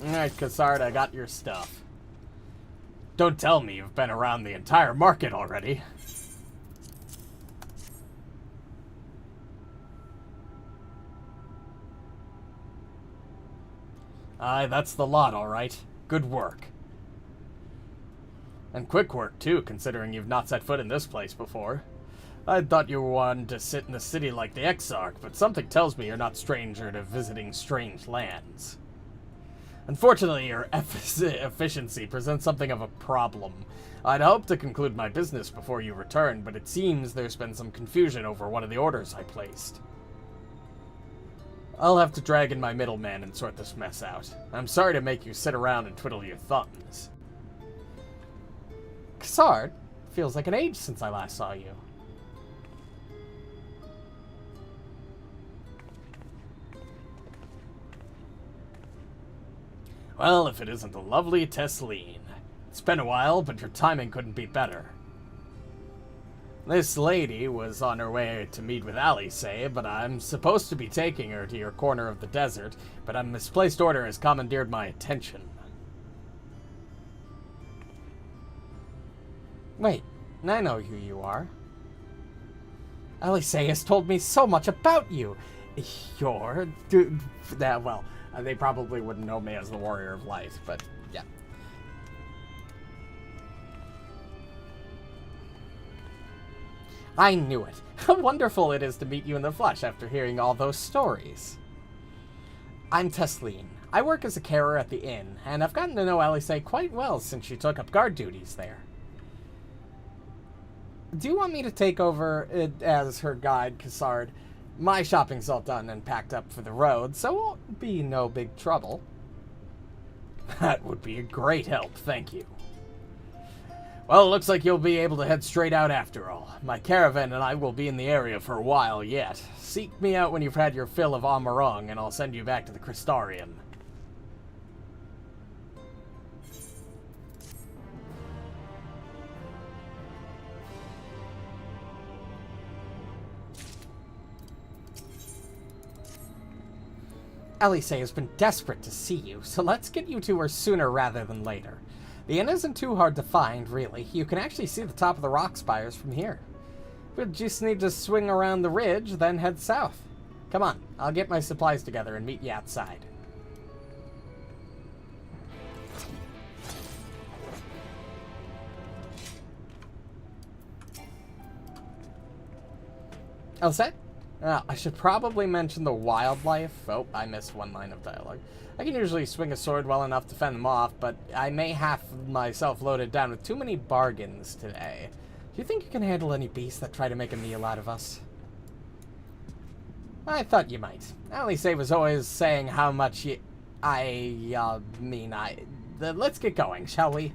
Alright, Cassard, I got your stuff. Don't tell me you've been around the entire market already. Aye, that's the lot, alright. Good work. And quick work, too, considering you've not set foot in this place before. I thought you were one to sit in the city like the Exarch, but something tells me you're not stranger to visiting strange lands. Unfortunately, your efficiency presents something of a problem. I'd hoped to conclude my business before you return, but it seems there's been some confusion over one of the orders I placed. I'll have to drag in my middleman and sort this mess out. I'm sorry to make you sit around and twiddle your thumbs. Cassard, feels like an age since I last saw you. Well, if it isn't the lovely Tesleen. It's been a while, but your timing couldn't be better. This lady was on her way to meet with Alice, but I'm supposed to be taking her to your corner of the desert, but a misplaced order has commandeered my attention. Wait, I know who you are. Alice has told me so much about you. You're... well... they probably wouldn't know me as the Warrior of Light, but yeah. I knew it. How wonderful it is to meet you in the flesh after hearing all those stories. I'm Tesleen. I work as a carer at the inn, and I've gotten to know Alice quite well since she took up guard duties there. Do you want me to take over as her guide, Cassard? My shopping's all done and packed up for the road, so it won't be no big trouble. That would be a great help, thank you. Well, it looks like you'll be able to head straight out after all. My caravan and I will be in the area for a while yet. Seek me out when you've had your fill of Amarung, and I'll send you back to the Crystarium. Elise has been desperate to see you, so let's get you to her sooner rather than later. The inn isn't too hard to find, really. You can actually see the top of the rock spires from here. We'll just need to swing around the ridge, then head south. Come on, I'll get my supplies together and meet you outside. All set? I should probably mention the wildlife. Oh, I missed one line of dialogue. I can usually swing a sword well enough to fend them off, but I may have myself loaded down with too many bargains today. Do you think you can handle any beasts that try to make a meal out of us? I thought you might. Elise was always saying how much you... let's get going, shall we?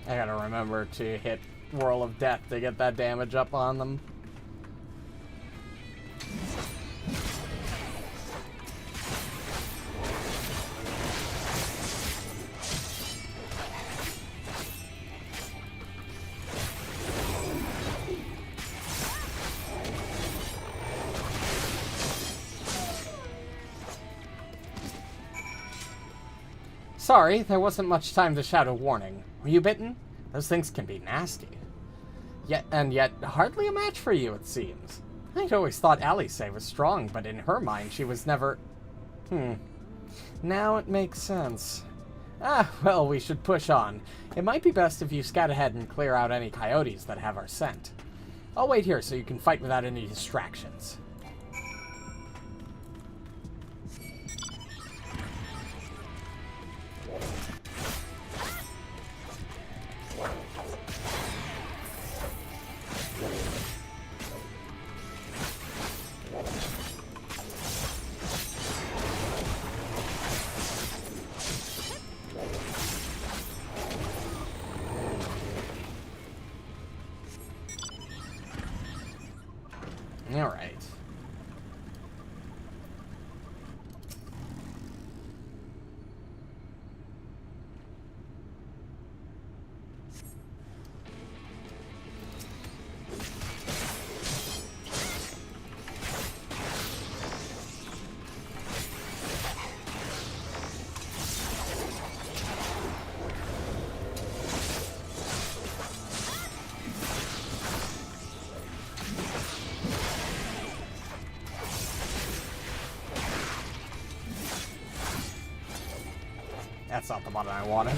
I gotta remember to hit Whirl of Death to get that damage up on them. Sorry, there wasn't much time to shout a warning. Were you bitten? Those things can be nasty. Yet hardly a match for you, it seems. I'd always thought Elise was strong, but in her mind she was never... Now it makes sense. Well, we should push on. It might be best if you scout ahead and clear out any coyotes that have our scent. I'll wait here so you can fight without any distractions. All right. That's not the button I wanted.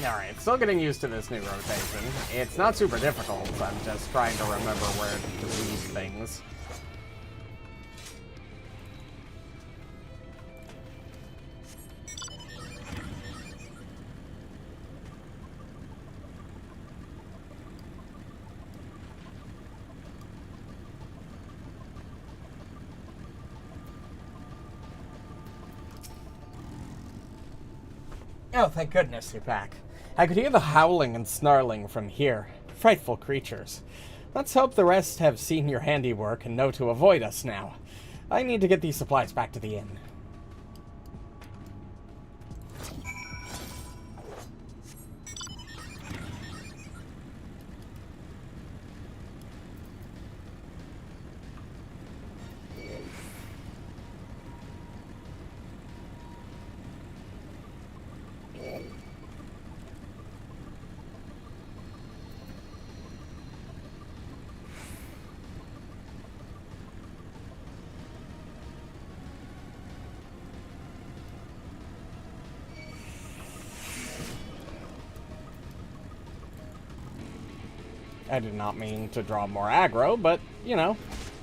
Alright, still getting used to this new rotation. It's not super difficult, I'm just trying to remember where to leave things. Oh, thank goodness you're back. I could hear the howling and snarling from here. Frightful creatures. Let's hope the rest have seen your handiwork and know to avoid us now. I need to get these supplies back to the inn. I did not mean to draw more aggro, but, you know,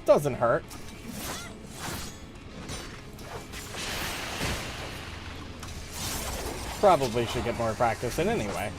doesn't hurt. Probably should get more practice in anyway.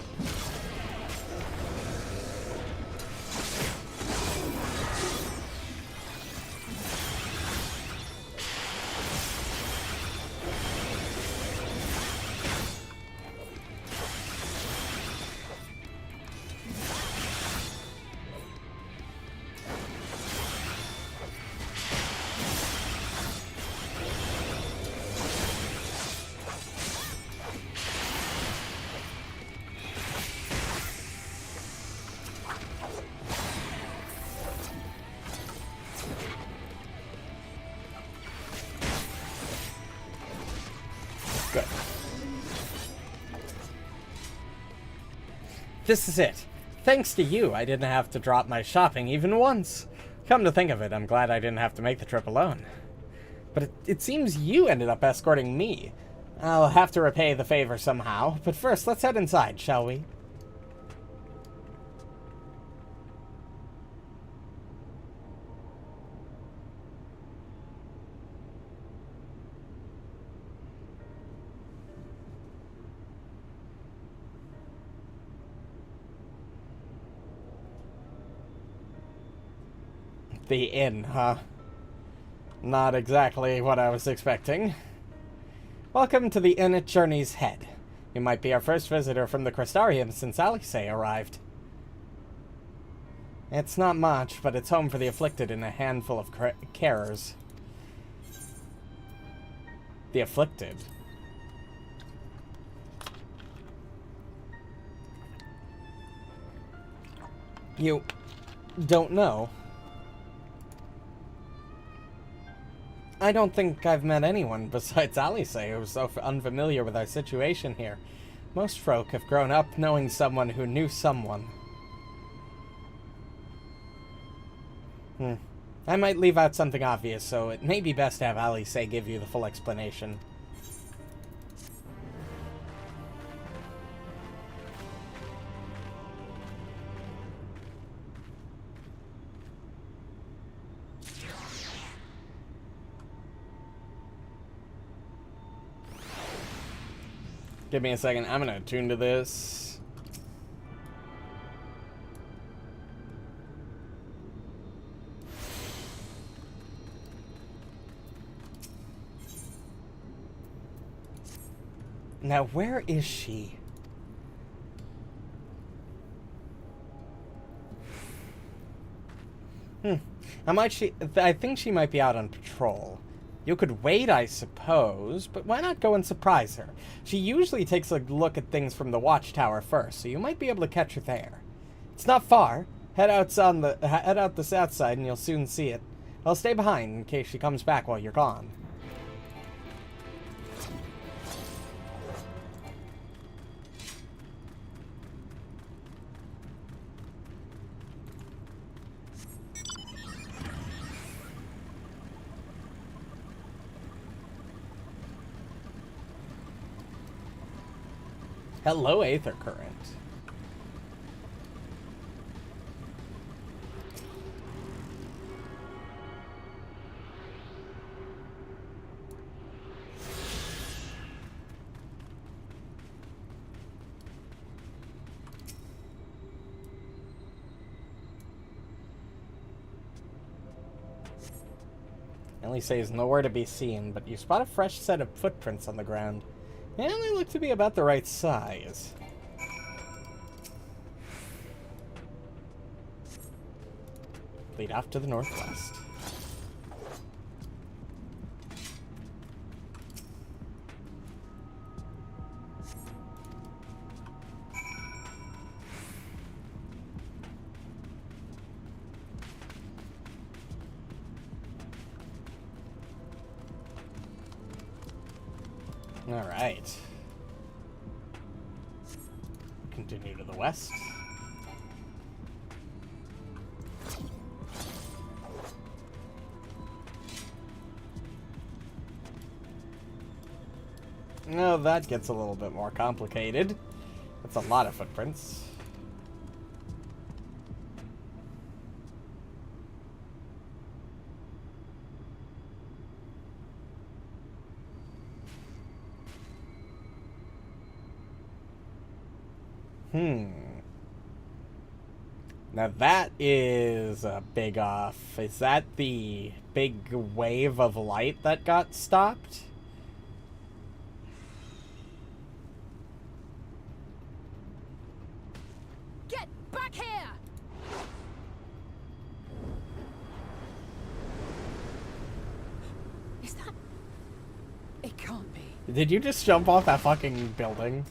Good. This is it. Thanks to you, I didn't have to drop my shopping even once. Come to think of it, I'm glad I didn't have to make the trip alone. But it seems you ended up escorting me. I'll have to repay the favor somehow, but first, let's head inside, shall we? The inn, huh? Not exactly what I was expecting. Welcome to the inn at Journey's Head. You might be our first visitor from the Crystarium since Alice arrived. It's not much, but it's home for the afflicted and a handful of carers. The afflicted? You don't know? I don't think I've met anyone besides Alice who's so unfamiliar with our situation here. Most folk have grown up knowing someone who knew someone. I might leave out something obvious, so it may be best to have Alice give you the full explanation. Give me a second. I'm gonna attune to this. Now, where is she? I think she might be out on patrol. You could wait, I suppose, but why not go and surprise her? She usually takes a look at things from the watchtower first, so you might be able to catch her there. It's not far. Head out the south side and you'll soon see it. I'll stay behind in case she comes back while you're gone. Hello, Aether Current. Alice is nowhere to be seen, but you spot a fresh set of footprints on the ground. And they look to be about the right size. Lead off to the northwest. All right. Continue to the west. No, that gets a little bit more complicated. That's a lot of footprints. Now that is a big off. Is that the big wave of light that got stopped?
Get back here!
Is that... It can't be.
Did you just jump off that fucking building?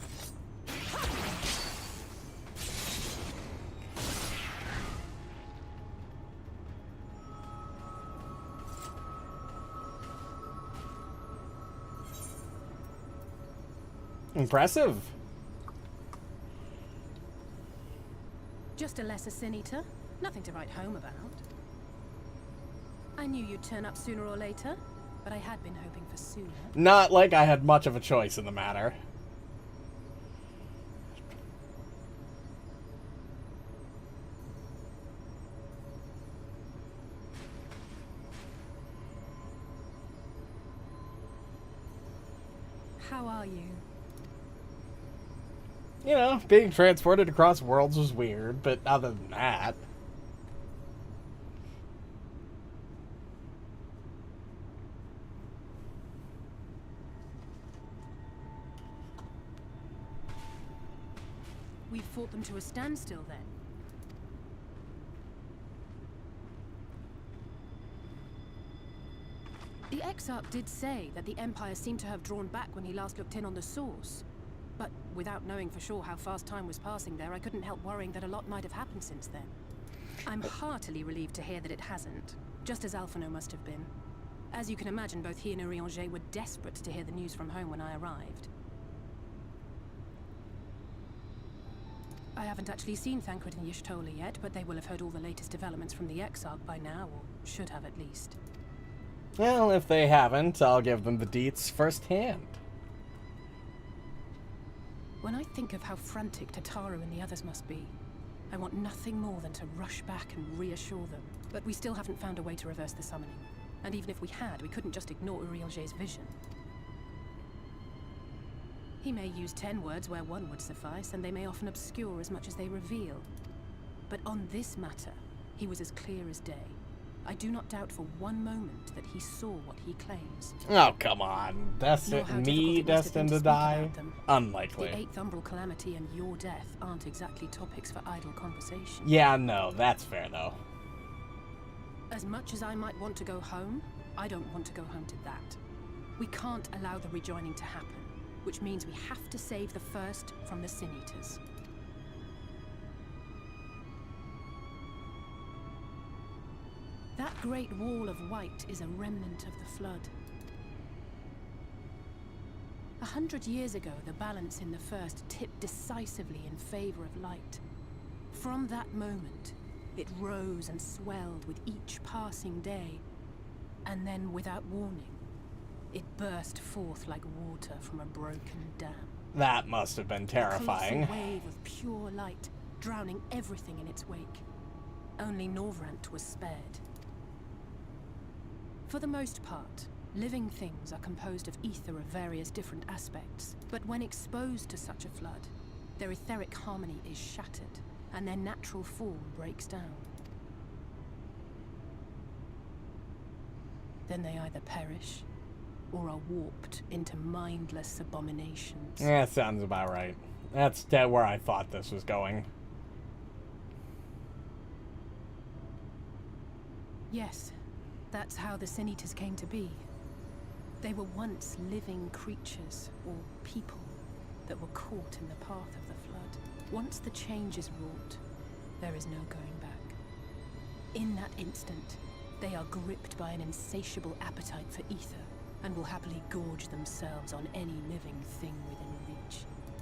Impressive.
Just a lesser sin eater. Nothing to write home about. I knew you'd turn up sooner or later, but I had been hoping for sooner.
Not like I had much of a choice in the matter.
How are you?
You know, being transported across worlds was weird, but other than that...
We've fought them to a standstill, then. The XIV did say that the Empire seemed to have drawn back when he last looked in on the source. But without knowing for sure how fast time was passing there, I couldn't help worrying that a lot might have happened since then. I'm heartily relieved to hear that it hasn't, just as Alphino must have been. As you can imagine, both he and Urianger were desperate to hear the news from home when I arrived. I haven't actually seen Thancred and Y'shtola yet, but they will have heard all the latest developments from the XIV by now, or should have at least.
Well, if they haven't, I'll give them the deets firsthand.
When I think of how frantic Tataru and the others must be, I want nothing more than to rush back and reassure them. But we still haven't found a way to reverse the summoning. And even if we had, we couldn't just ignore Urianger's vision. He may use 10 words where 1 would suffice, and they may often obscure as much as they reveal. But on this matter, he was as clear as day. I do not doubt for one moment that he saw what he claims.
Oh, come on. Me destined to die? Unlikely.
The 8th Umbral Calamity and your death aren't exactly topics for idle conversation.
Yeah, no, that's fair, though.
As much as I might want to go home, I don't want to go home to that. We can't allow the rejoining to happen, which means we have to save the first from the Sin Eaters. That great wall of white is a remnant of the flood. 100 years ago, the balance in the first tipped decisively in favor of light. From that moment, it rose and swelled with each passing day, and then, without warning, it burst forth like water from a broken dam.
That must have been terrifying.
A colossal wave of pure light, drowning everything in its wake. Only Norvrant was spared. For the most part, living things are composed of ether of various different aspects, but when exposed to such a flood, their etheric harmony is shattered, and their natural form breaks down. Then they either perish, or are warped into mindless abominations.
Yeah, sounds about right. That's where I thought this was going.
Yes. That's how the Sin Eaters came to be. They were once living creatures, or people, that were caught in the path of the flood. Once the change is wrought, there is no going back. In that instant, they are gripped by an insatiable appetite for ether, and will happily gorge themselves on any living thing within reach.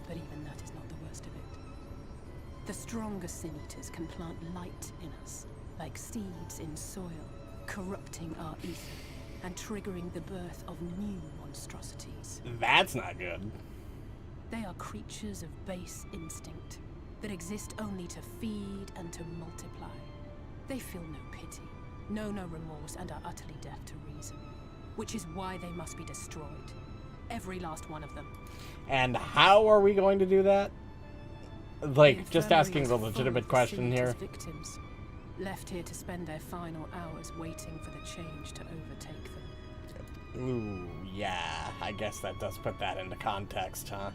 But even that is not the worst of it. The stronger Sin Eaters can plant light in us, like seeds in soil, corrupting our ether and triggering the birth of new monstrosities.
That's not good.
They are creatures of base instinct that exist only to feed and to multiply. They feel no pity, know no remorse, and are utterly deaf to reason, which is why they must be destroyed. Every last one of them.
And how are we going to do that? like, just asking the legitimate question here.
Victims, left here to spend their final hours waiting for the change to overtake them.
Ooh, yeah. I guess that does put that into context, huh?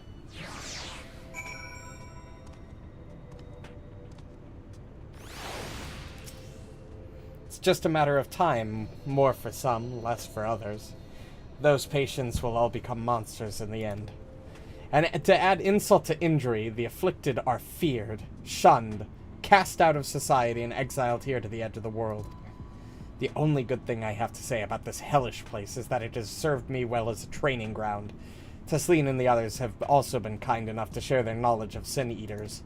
It's just a matter of time, more for some, less for others. Those patients will all become monsters in the end. And to add insult to injury, the afflicted are feared, shunned, cast out of society, and exiled here to the edge of the world. The only good thing I have to say about this hellish place is that it has served me well as a training ground. Tesleen and the others have also been kind enough to share their knowledge of Sin Eaters,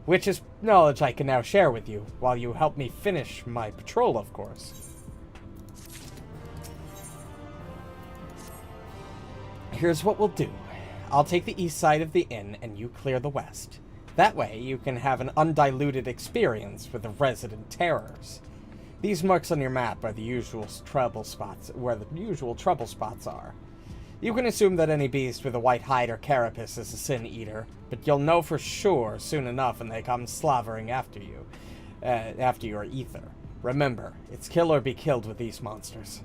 which is knowledge I can now share with you, while you help me finish my patrol, of course. Here's what we'll do. I'll take the east side of the inn, and you clear the west. That way, you can have an undiluted experience with the resident terrors. These marks on your map are the usual trouble spots, where the usual trouble spots are. You can assume that any beast with a white hide or carapace is a Sin Eater, but you'll know for sure soon enough when they come slavering after you, after your ether. Remember, it's kill or be killed with these monsters.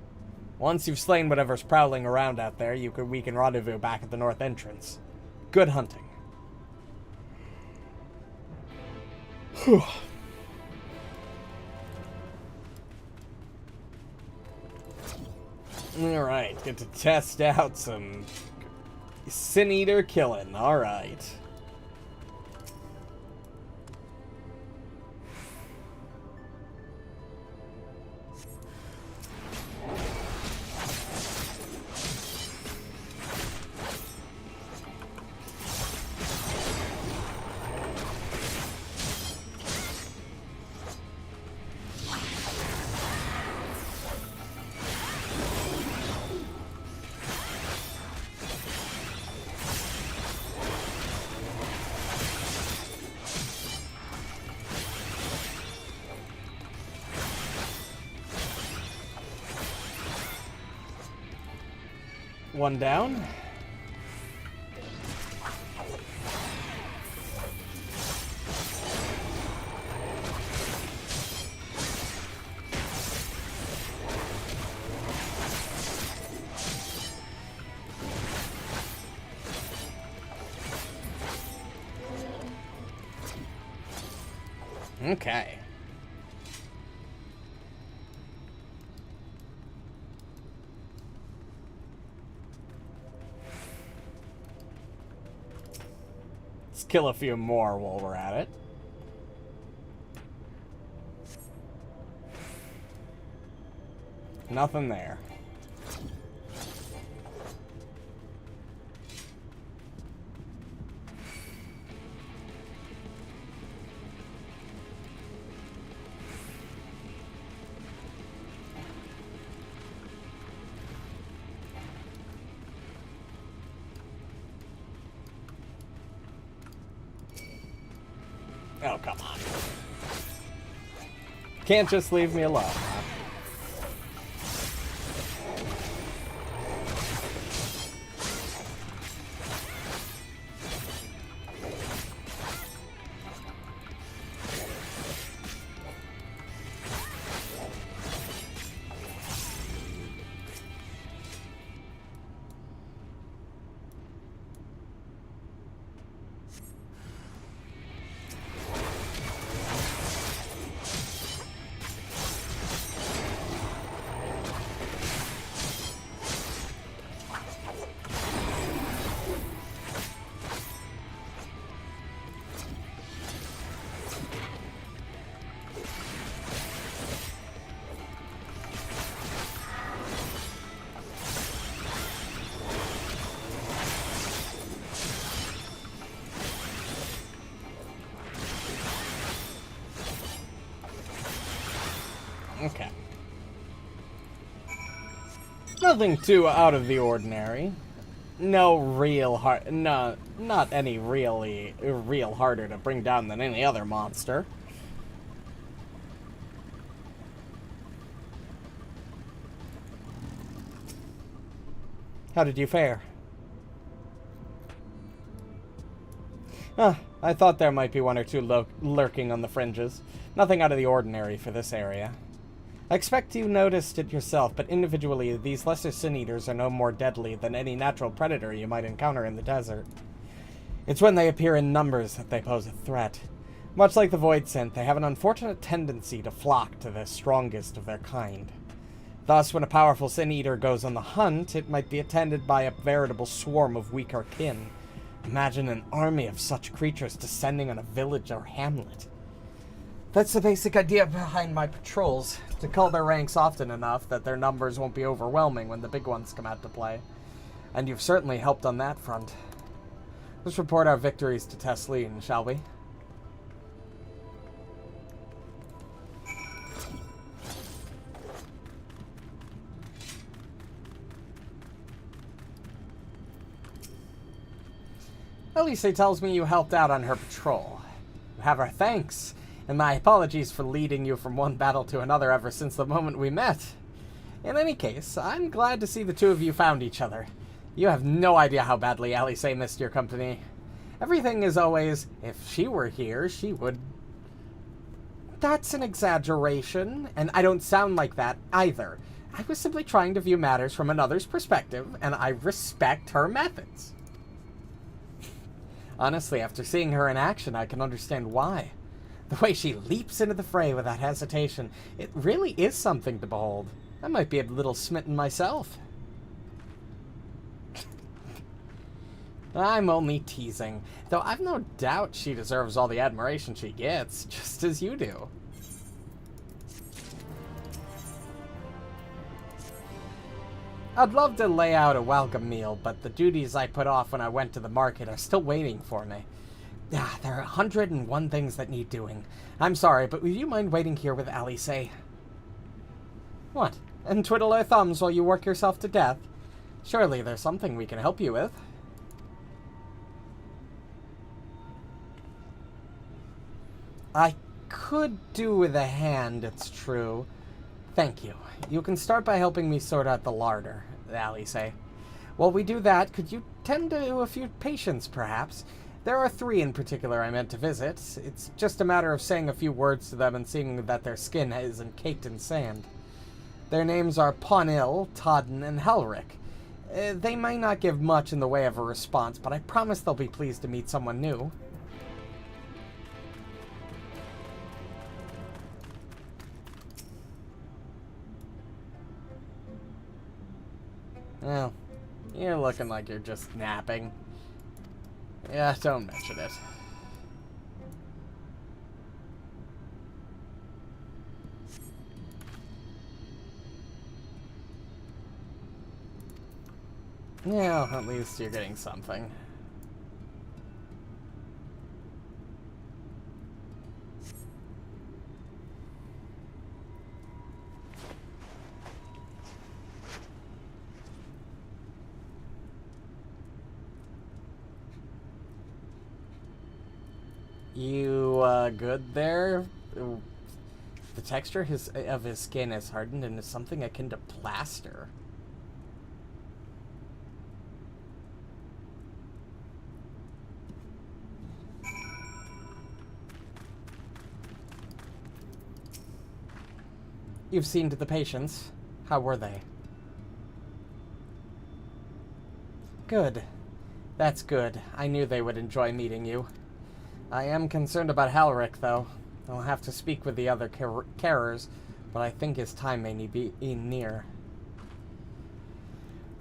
Once you've slain whatever's prowling around out there, we can rendezvous back at the north entrance. Good hunting. Whew. Alright, get to test out some Sin Eater killing. Alright. One down. Okay. Let's kill a few more while we're at it. Nothing there. Oh, come on. Can't just leave me alone, huh? Okay. Nothing too out of the ordinary. No real hard, not any real harder to bring down than any other monster. How did you fare? I thought there might be one or two lurking on the fringes. Nothing out of the ordinary for this area. I expect you noticed it yourself, but individually, these lesser sin-eaters are no more deadly than any natural predator you might encounter in the desert. It's when they appear in numbers that they pose a threat. Much like the Void Synth, they have an unfortunate tendency to flock to the strongest of their kind. Thus, when a powerful sin-eater goes on the hunt, it might be attended by a veritable swarm of weaker kin. Imagine an army of such creatures descending on a village or hamlet. That's the basic idea behind my patrols, to cull their ranks often enough that their numbers won't be overwhelming when the big ones come out to play. And you've certainly helped on that front. Let's report our victories to Tesleen, shall we? Elise tells me you helped out on her patrol. You have our thanks, and my apologies for leading you from one battle to another ever since the moment we met. In any case, I'm glad to see the two of you found each other. You have no idea how badly Elise missed your company. Everything is always, if she were here, she would... That's an exaggeration, and I don't sound like that either. I was simply trying to view matters from another's perspective, and I respect her methods. Honestly, after seeing her in action, I can understand why. The way she leaps into the fray without hesitation, it really is something to behold. I might be a little smitten myself. I'm only teasing, though I've no doubt she deserves all the admiration she gets, just as you do. I'd love to lay out a welcome meal, but the duties I put off when I went to the market are still waiting for me. There are 101 things that need doing. I'm sorry, but would you mind waiting here with Elise? What? And twiddle our thumbs while you work yourself to death? Surely there's something we can help you with. I could do with a hand, it's true. Thank you. You can start by helping me sort out the larder, Elise. While we do that, could you tend to a few patients, perhaps? There are 3 in particular I meant to visit. It's just a matter of saying a few words to them and seeing that their skin isn't caked in sand. Their names are Pawnil, Todden, and Helric. They may not give much in the way of a response, but I promise they'll be pleased to meet someone new. Well, you're looking like you're just napping. Yeah, don't mention it. Yeah, at least you're getting something. You, good there? The texture of his skin is hardened and is something akin to plaster. You've seen to the patients. How were they? Good. That's good. I knew they would enjoy meeting you. I am concerned about Halric, though. I'll have to speak with the other carers, but I think his time may be near.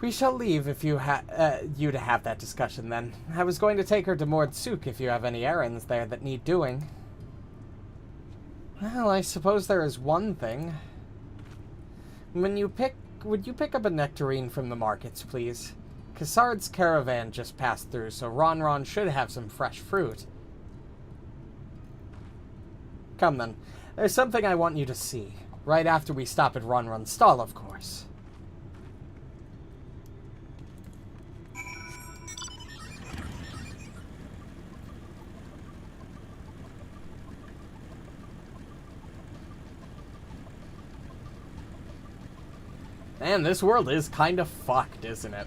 We shall leave if you to have that discussion, then. I was going to take her to Mord Souk if you have any errands there that need doing. Well, I suppose there is one thing. Would you pick up a nectarine from the markets, please? Cassard's caravan just passed through, so Ron should have some fresh fruit. Come then. There's something I want you to see. Right after we stop at Ronron's stall, of course. Man, this world is kind of fucked, isn't it?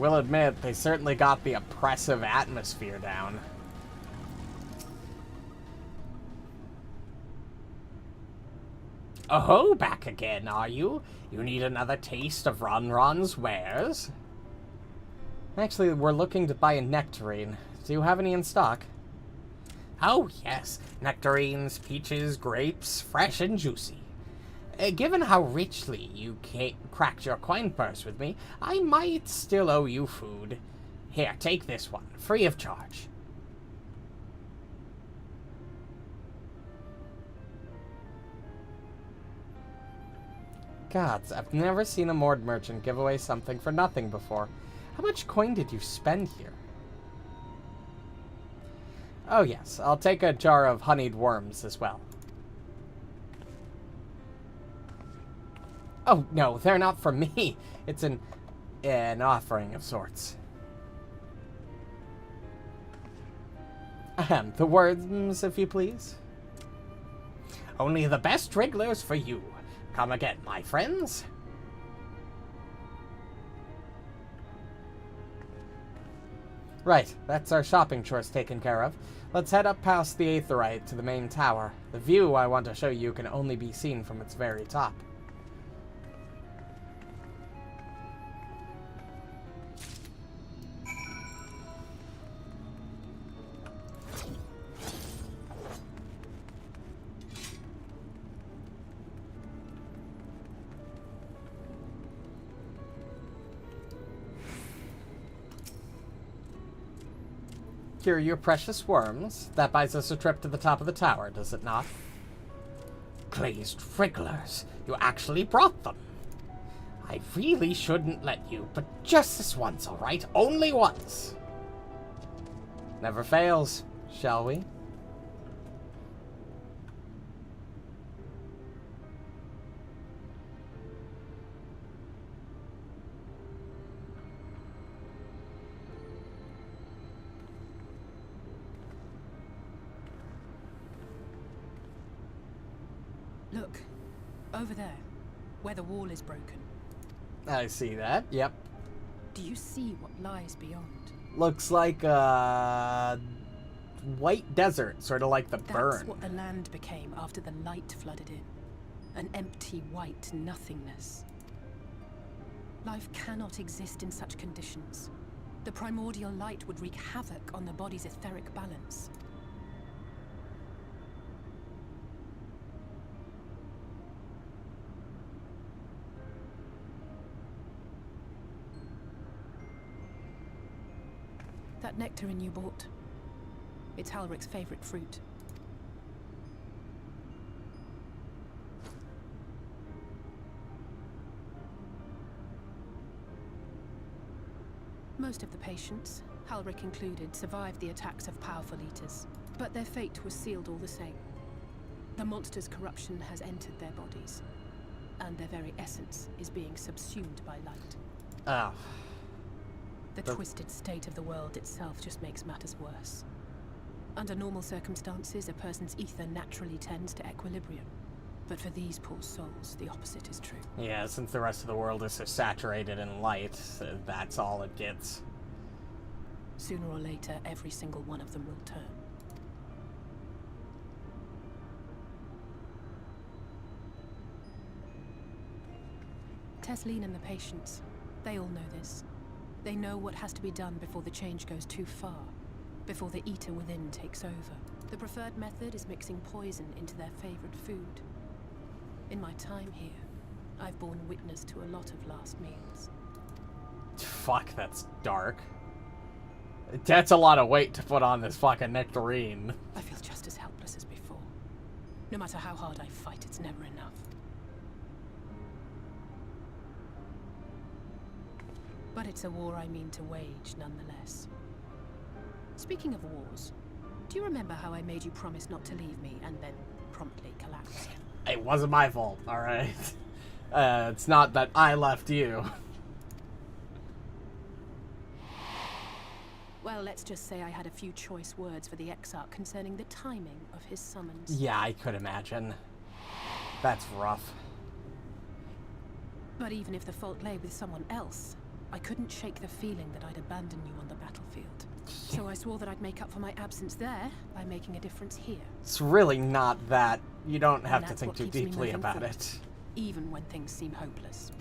will admit, they certainly got the oppressive atmosphere down. Oh, back again, are you? You need another taste of Ronron's wares? Actually, we're looking to buy a nectarine. Do you have any in stock? Oh, yes. Nectarines, peaches, grapes, fresh and juicy. Given how richly you cracked your coin purse with me, I might still owe you food. Here, take this one, free of charge. Gods, I've never seen a Mord merchant give away something for nothing before. How much coin did you spend here? Oh yes, I'll take a jar of honeyed worms as well. Oh no, they're not for me. It's an offering of sorts. Ahem, the worms, if you please. Only the best wrigglers for you. Come again, my friends. Right, that's our shopping chores taken care of. Let's head up past the Aetheryte to the main tower. The view I want to show you can only be seen from its very top. Cure your precious worms. That buys us a trip to the top of the tower, does it not? Glazed wrigglers. You actually brought them. I really shouldn't let you, but just this once, all right? Only once. Never fails, shall we?
Look, over there, where the wall is broken.
I see that, yep.
Do you see what lies beyond?
Looks like a white desert, sort of like the burn.
That's what the land became after the light flooded in. An empty white nothingness. Life cannot exist in such conditions. The primordial light would wreak havoc on the body's etheric balance. That nectarine you bought. It's Halric's favorite fruit. Most of the patients, Halric included, survived the attacks of powerful eaters. But their fate was sealed all the same. The monster's corruption has entered their bodies, and their very essence is being subsumed by light.
Oh.
The twisted state of the world itself just makes matters worse. Under normal circumstances, a person's ether naturally tends to equilibrium. But for these poor souls, the opposite is true.
Yeah, since the rest of the world is so saturated in light, that's all it gets.
Sooner or later, every single one of them will turn. Tesleen and the patients, they all know this. They know what has to be done before the change goes too far, before the eater within takes over. The preferred method is mixing poison into their favorite food. In my time here, I've borne witness to a lot of last meals.
Fuck, that's dark. That's a lot of weight to put on this fucking nectarine.
I feel just as helpless as before. No matter how hard I fight, it's never enough. But it's a war I mean to wage, nonetheless. Speaking of wars, do you remember how I made you promise not to leave me and then promptly collapse?
It wasn't my fault, alright? It's not that I left you.
Well, let's just say I had a few choice words for the Exarch concerning the timing of his summons.
Yeah, I could imagine. That's rough.
But even if the fault lay with someone else, I couldn't shake the feeling that I'd abandon you on the battlefield. So I swore that I'd make up for my absence there by making a difference here.
It's really not that. You don't have
And
to
that's
think
what
too
keeps me
deeply
moving
about
forward,
it.
even when things seem hopeless.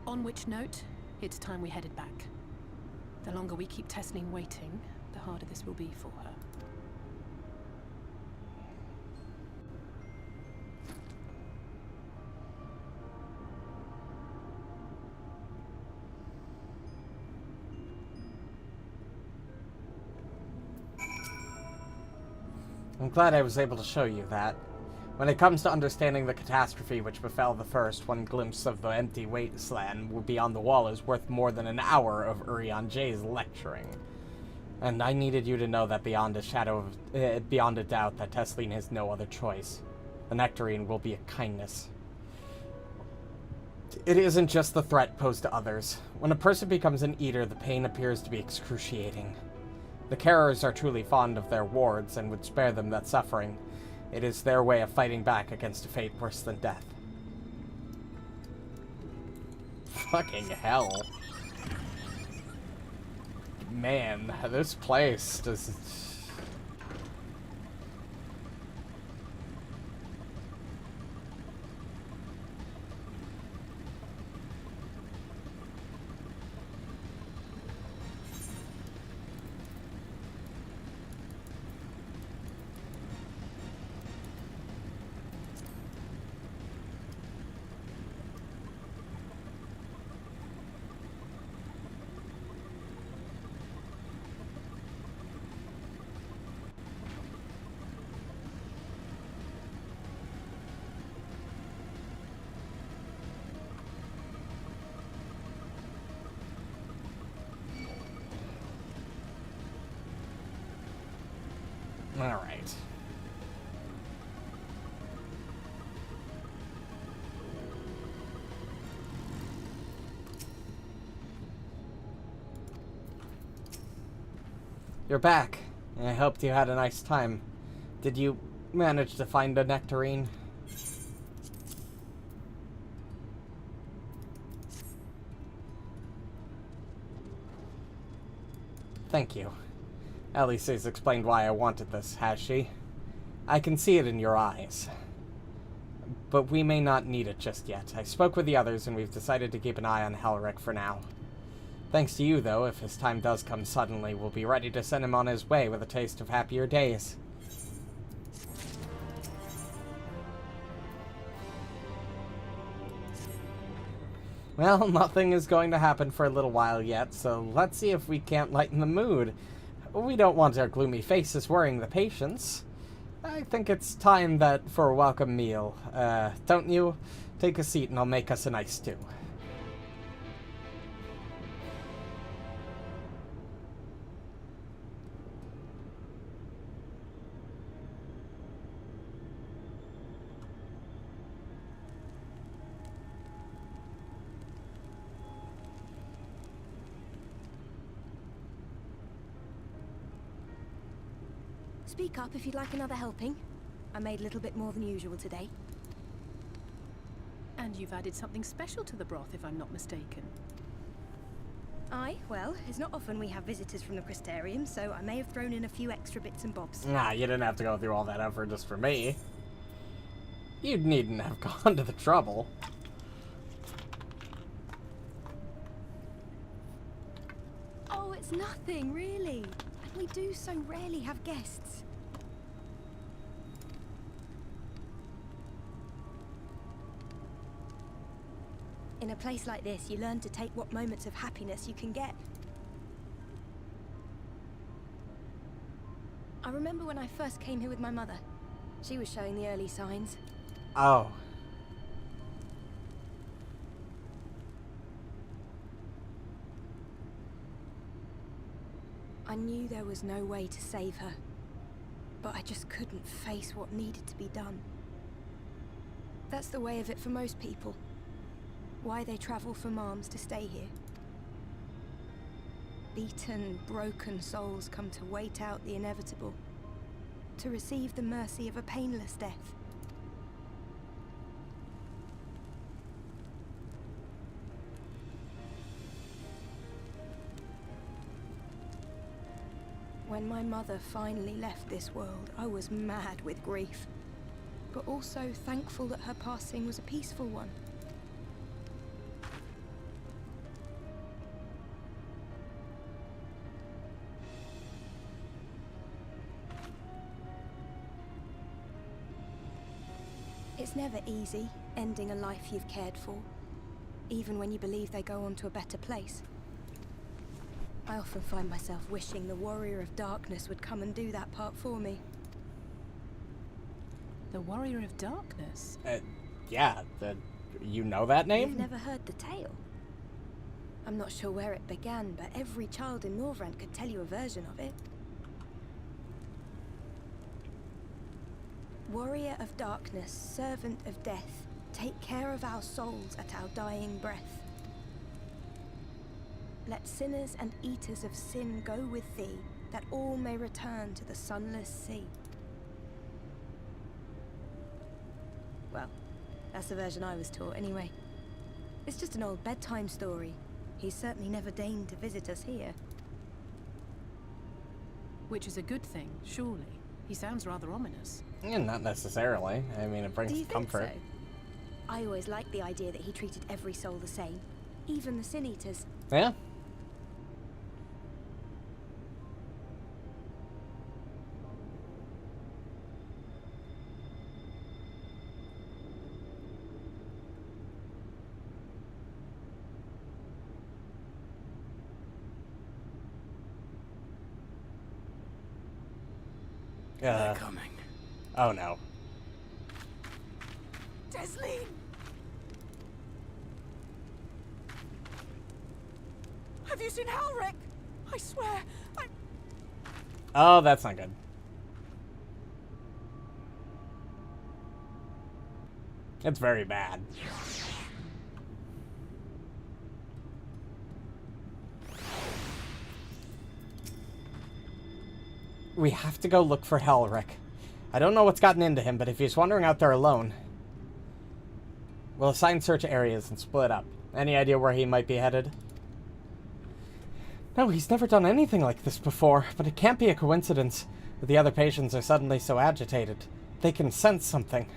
On which note, it's time we headed back. The longer we keep Tesleen waiting, the harder this will be for her.
I'm glad I was able to show you that. When it comes to understanding the catastrophe which befell the first, one glimpse of the empty wasteland beyond the wall is worth more than an hour of Urian J's lecturing. And I needed you to know that beyond a doubt that Tesleen has no other choice. The Nectarine will be a kindness. It isn't just the threat posed to others. When a person becomes an eater, the pain appears to be excruciating. The carers are truly fond of their wards and would spare them that suffering. It is their way of fighting back against a fate worse than death. Fucking hell. Man, this place does... Alright. You're back. I hoped you had a nice time. Did you manage to find a nectarine? Thank you. Alice has explained why I wanted this, has she? I can see it in your eyes. But we may not need it just yet. I spoke with the others, and we've decided to keep an eye on Helric for now. Thanks to you, though, if his time does come suddenly, we'll be ready to send him on his way with a taste of happier days. Well, nothing is going to happen for a little while yet, so let's see if we can't lighten the mood. We don't want our gloomy faces worrying the patients. I think it's time for a welcome meal. Don't you? Take a seat and I'll make us a nice stew.
Speak up if you'd like another helping. I made a little bit more than usual today.
And you've added something special to the broth, if I'm not mistaken.
Aye, well, it's not often we have visitors from the Crystarium, so I may have thrown in a few extra bits and bobs.
Nah, you didn't have to go through all that effort just for me. You needn't have gone to the trouble.
Oh, it's nothing, really. And we do so rarely have guests. In a place like this, you learn to take what moments of happiness you can get. I remember when I first came here with my mother. She was showing the early signs.
Oh.
I knew there was no way to save her, but I just couldn't face what needed to be done. That's the way of it for most people. Why they travel from arms to stay here. Beaten, broken souls come to wait out the inevitable. to receive the mercy of a painless death. When my mother finally left this world, I was mad with grief, but also thankful that her passing was a peaceful one. It's never easy, ending a life you've cared for, even when you believe they go on to a better place. I often find myself wishing the Warrior of Darkness would come and do that part for me.
The Warrior of Darkness?
Yeah, you know that name?
You've never heard the tale? I'm not sure where it began, but every child in Norvrent could tell you a version of it. Warrior of Darkness, servant of death, take care of our souls at our dying breath. Let sinners and eaters of sin go with thee, that all may return to the sunless sea. Well, that's the version I was taught anyway. It's just an old bedtime story. He's certainly never deigned to visit us here.
Which is a good thing, surely. He sounds rather ominous.
Yeah, not necessarily. I mean, it brings comfort.
Think so? I always liked the idea that he treated every soul the same, even the Sin Eaters.
Yeah.
They're coming.
Oh no.
Desleen! Have you seen Halric? I swear,
Oh, that's not good. It's very bad. We have to go look for Halric. I don't know what's gotten into him, but if he's wandering out there alone, we'll assign search areas and split up. Any idea where he might be headed? No, he's never done anything like this before, but it can't be a coincidence that the other patients are suddenly so agitated. They can sense something.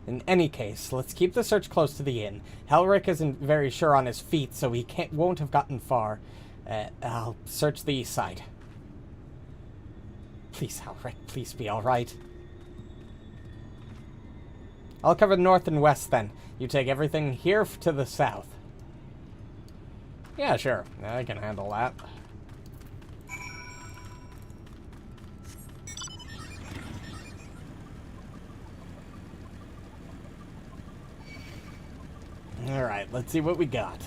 In any case, let's keep the search close to the inn. Halric isn't very sure on his feet, so he won't have gotten far. I'll search the east side. Please, Halric, please be alright. I'll cover the north and west then. You take everything here to the south. Yeah, sure. I can handle that. Alright, let's see what we got.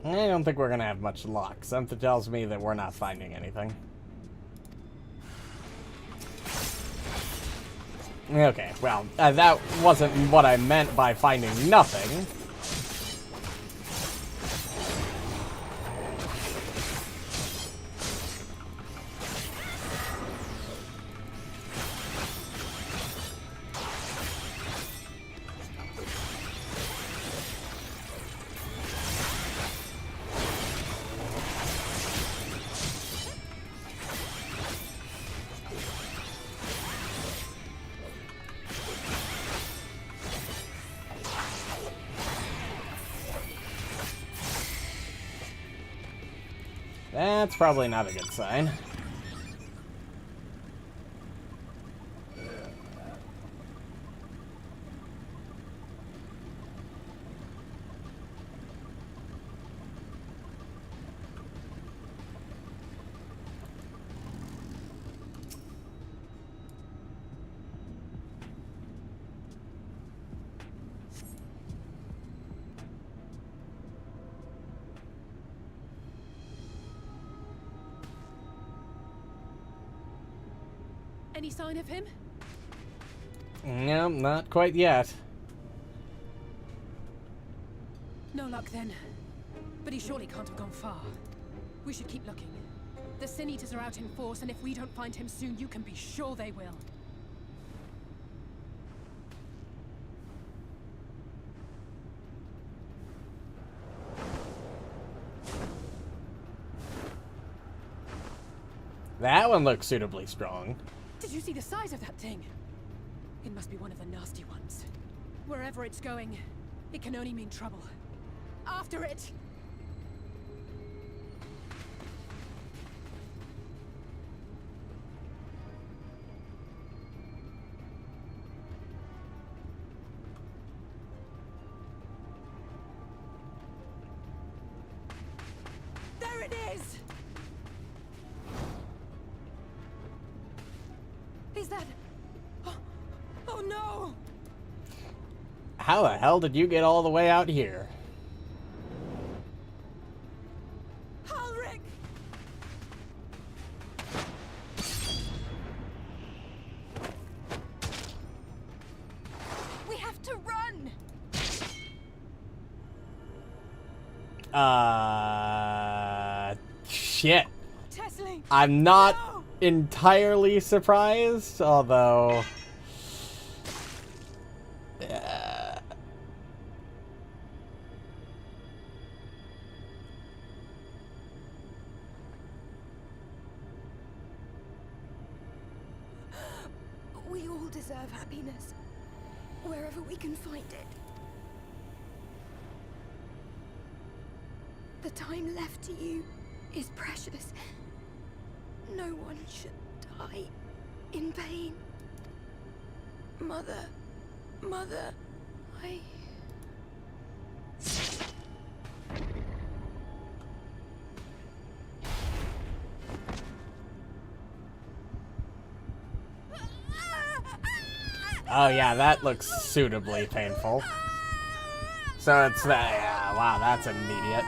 I don't think we're gonna have much luck. Something tells me that we're not finding anything. Okay, well, that wasn't what I meant by finding nothing. That's probably not a good sign.
Any sign of him?
No, not quite yet.
No luck then. But he surely can't have gone far. We should keep looking. The Sin Eaters are out in force, and if we don't find him soon, you can be sure they will.
That one looks suitably strong.
Did you see the size of that thing? It must be one of the nasty ones. Wherever it's going, it can only mean trouble. After it!
There it is!
Is that... Oh no!
How the hell did you get all the way out here?
Ulrich!
We have to run!
Shit.
Tesling!
I'm not entirely surprised, although...
We all deserve happiness, wherever we can find it. The time left to you is precious. No one should die in pain. Mother, I...
Oh yeah, that looks suitably painful. So it's that, yeah, wow, that's immediate.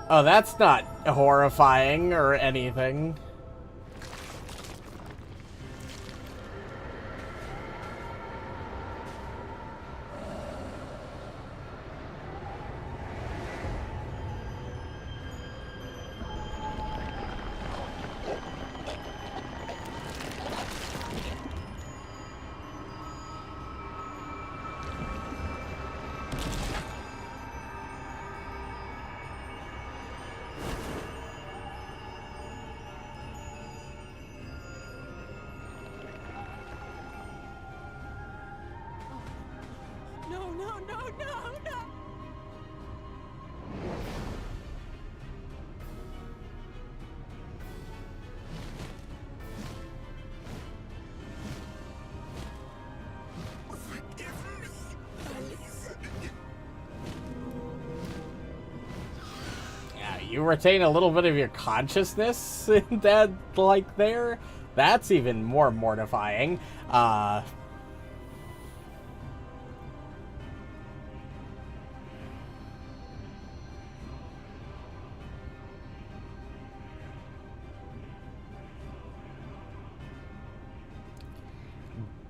Oh, that's not horrifying or anything.
No!
Yeah, you retain a little bit of your consciousness in that, like, there? That's even more mortifying.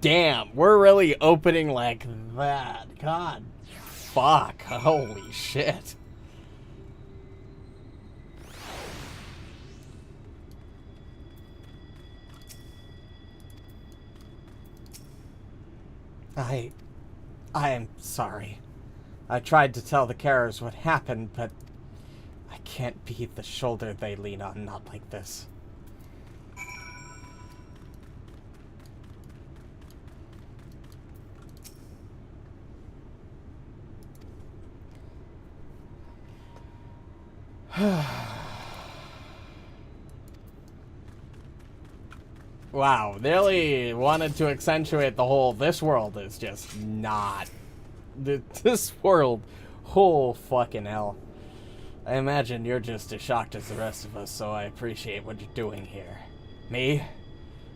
Damn, we're really opening like that. God, fuck, holy shit. I am sorry. I tried to tell the carers what happened, but I can't be the shoulder they lean on, not like this. Wow, really wanted to accentuate the whole, this world is just not, this world, whole fucking hell. I imagine you're just as shocked as the rest of us, so I appreciate what you're doing here. Me?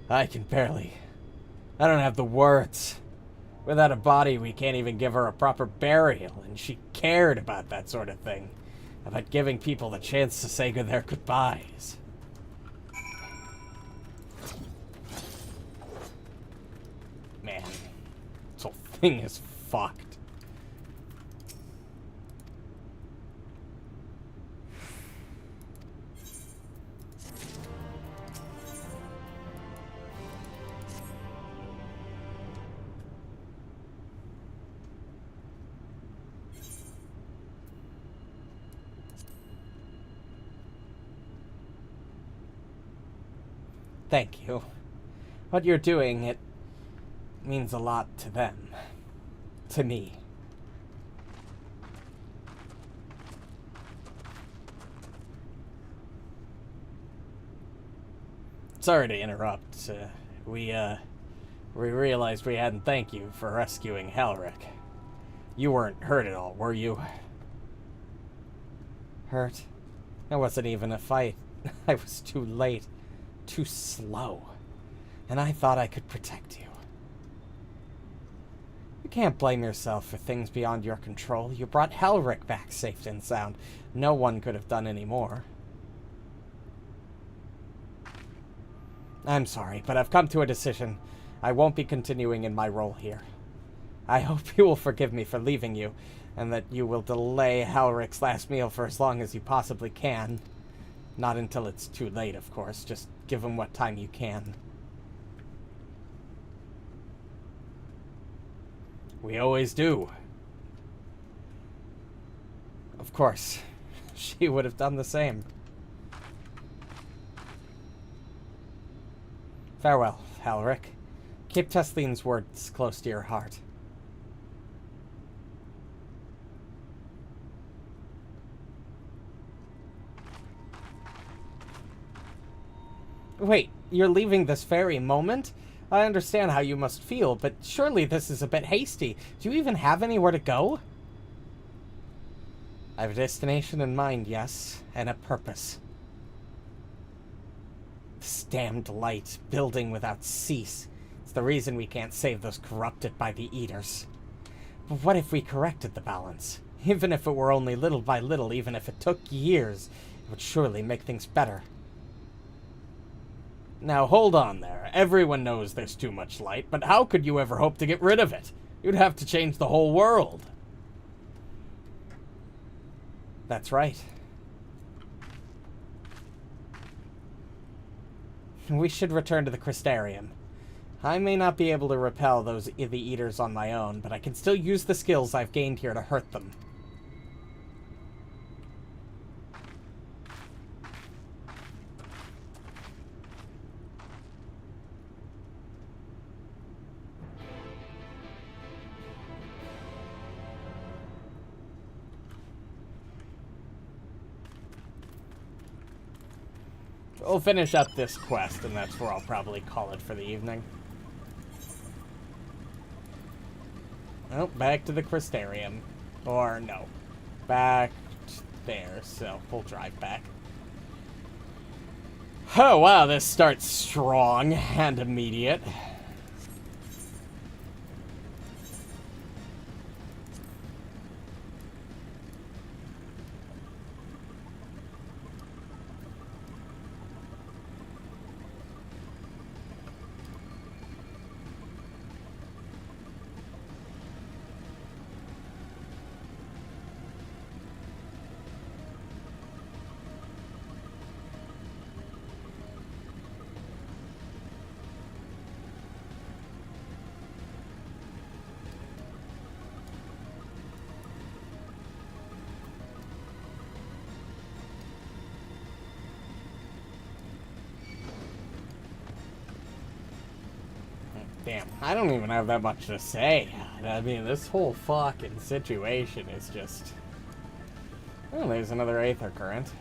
I can barely... I don't have the words. Without a body, we can't even give her a proper burial, and she cared about that sort of thing. About giving people the chance to say their goodbyes. Man, this whole thing is fucked. Thank you. What you're doing, it means a lot to them. To me. Sorry to interrupt. We realized we hadn't thanked you for rescuing Halric. You weren't hurt at all, were you? Hurt? It wasn't even a fight. I was too late. Too slow. And I thought I could protect you. You can't blame yourself for things beyond your control. You brought Halric back safe and sound. No one could have done any more. I'm sorry, but I've come to a decision. I won't be continuing in my role here. I hope you will forgive me for leaving you, and that you will delay Halric's last meal for as long as you possibly can. Not until it's too late, of course. Just give him what time you can. We always do. Of course. She would have done the same. Farewell, Halric. Keep Teslene's words close to your heart. Wait, you're leaving this very moment? I understand how you must feel, but surely this is a bit hasty. Do you even have anywhere to go? I have a destination in mind, yes, and a purpose. This damned light, building without cease. It's the reason we can't save those corrupted by the Eaters. But what if we corrected the balance? Even if it were only little by little, even if it took years, it would surely make things better. Now, hold on there. Everyone knows there's too much light, but how could you ever hope to get rid of it? You'd have to change the whole world. That's right. We should return to the Crystarium. I may not be able to repel the Eaters on my own, but I can still use the skills I've gained here to hurt them. We'll finish up this quest, and that's where I'll probably call it for the evening. Oh, back to the Crystarium. Or, no. Back there, so we'll drive back. Oh, wow, this starts strong and immediate. Damn, I don't even have that much to say. I mean, this whole fucking situation is just... Oh, there's another Aether Current.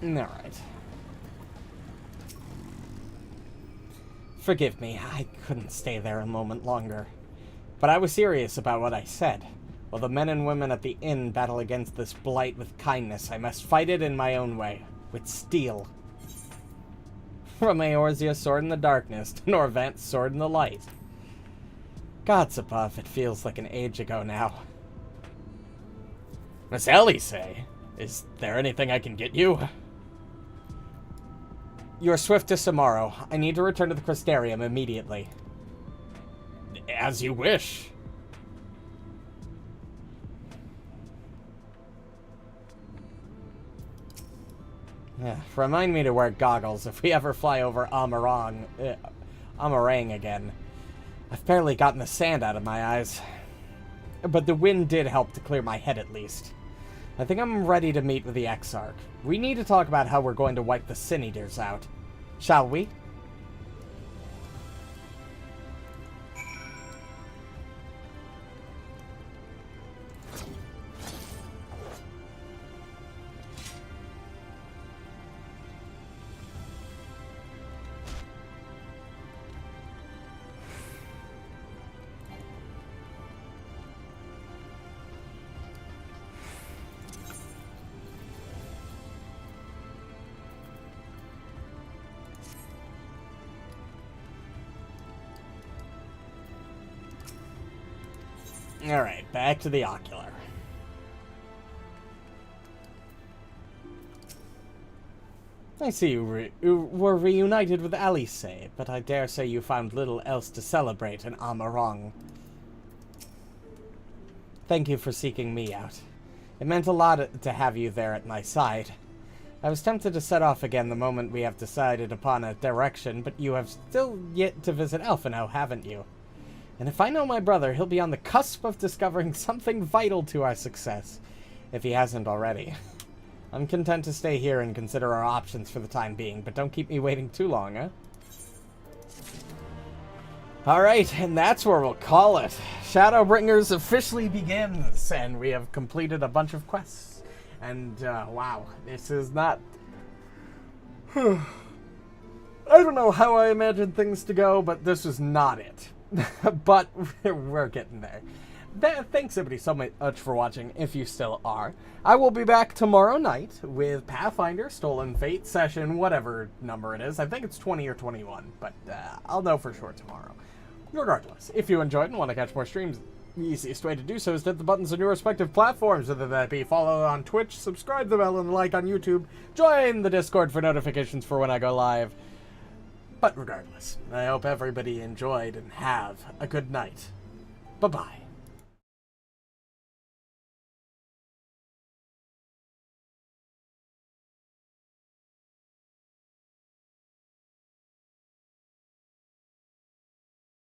Alright. Forgive me, I couldn't stay there a moment longer. But I was serious about what I said. While the men and women at the inn battle against this blight with kindness, I must fight it in my own way, with steel. From Eorzea's sword in the darkness to Norvant's sword in the light. Gods above, it feels like an age ago now. Miss Elise, is there anything I can get you? You're swiftest tomorrow. I need to return to the Crystarium immediately. As you wish. Yeah, remind me to wear goggles if we ever fly over Amarang again. I've barely gotten the sand out of my eyes. But the wind did help to clear my head at least. I think I'm ready to meet with the Exarch. We need to talk about how we're going to wipe the Sin-Eaters out. Shall we? Alright, back to the ocular. I see you were reunited with Alice, but I dare say you found little else to celebrate in Amarang. Thank you for seeking me out. It meant a lot to have you there at my side. I was tempted to set off again the moment we have decided upon a direction, but you have still yet to visit Elfino, haven't you? And if I know my brother, he'll be on the cusp of discovering something vital to our success, if he hasn't already. I'm content to stay here and consider our options for the time being, but don't keep me waiting too long, huh? Alright, and that's where we'll call it. Shadowbringers officially begins, and we have completed a bunch of quests. And, wow, this is not... I don't know how I imagined things to go, but this is not it. But we're getting there. Thanks everybody so much for watching, if you still are. I will be back tomorrow night with Pathfinder, Stolen Fate, Session, whatever number it is. I think it's 20 or 21, but I'll know for sure tomorrow. Regardless, if you enjoyed and want to catch more streams, the easiest way to do so is to hit the buttons on your respective platforms, whether that be follow on Twitch, subscribe the bell, and like on YouTube, join the Discord for notifications for when I go live. But regardless, I hope everybody enjoyed and have a good night. Bye-bye.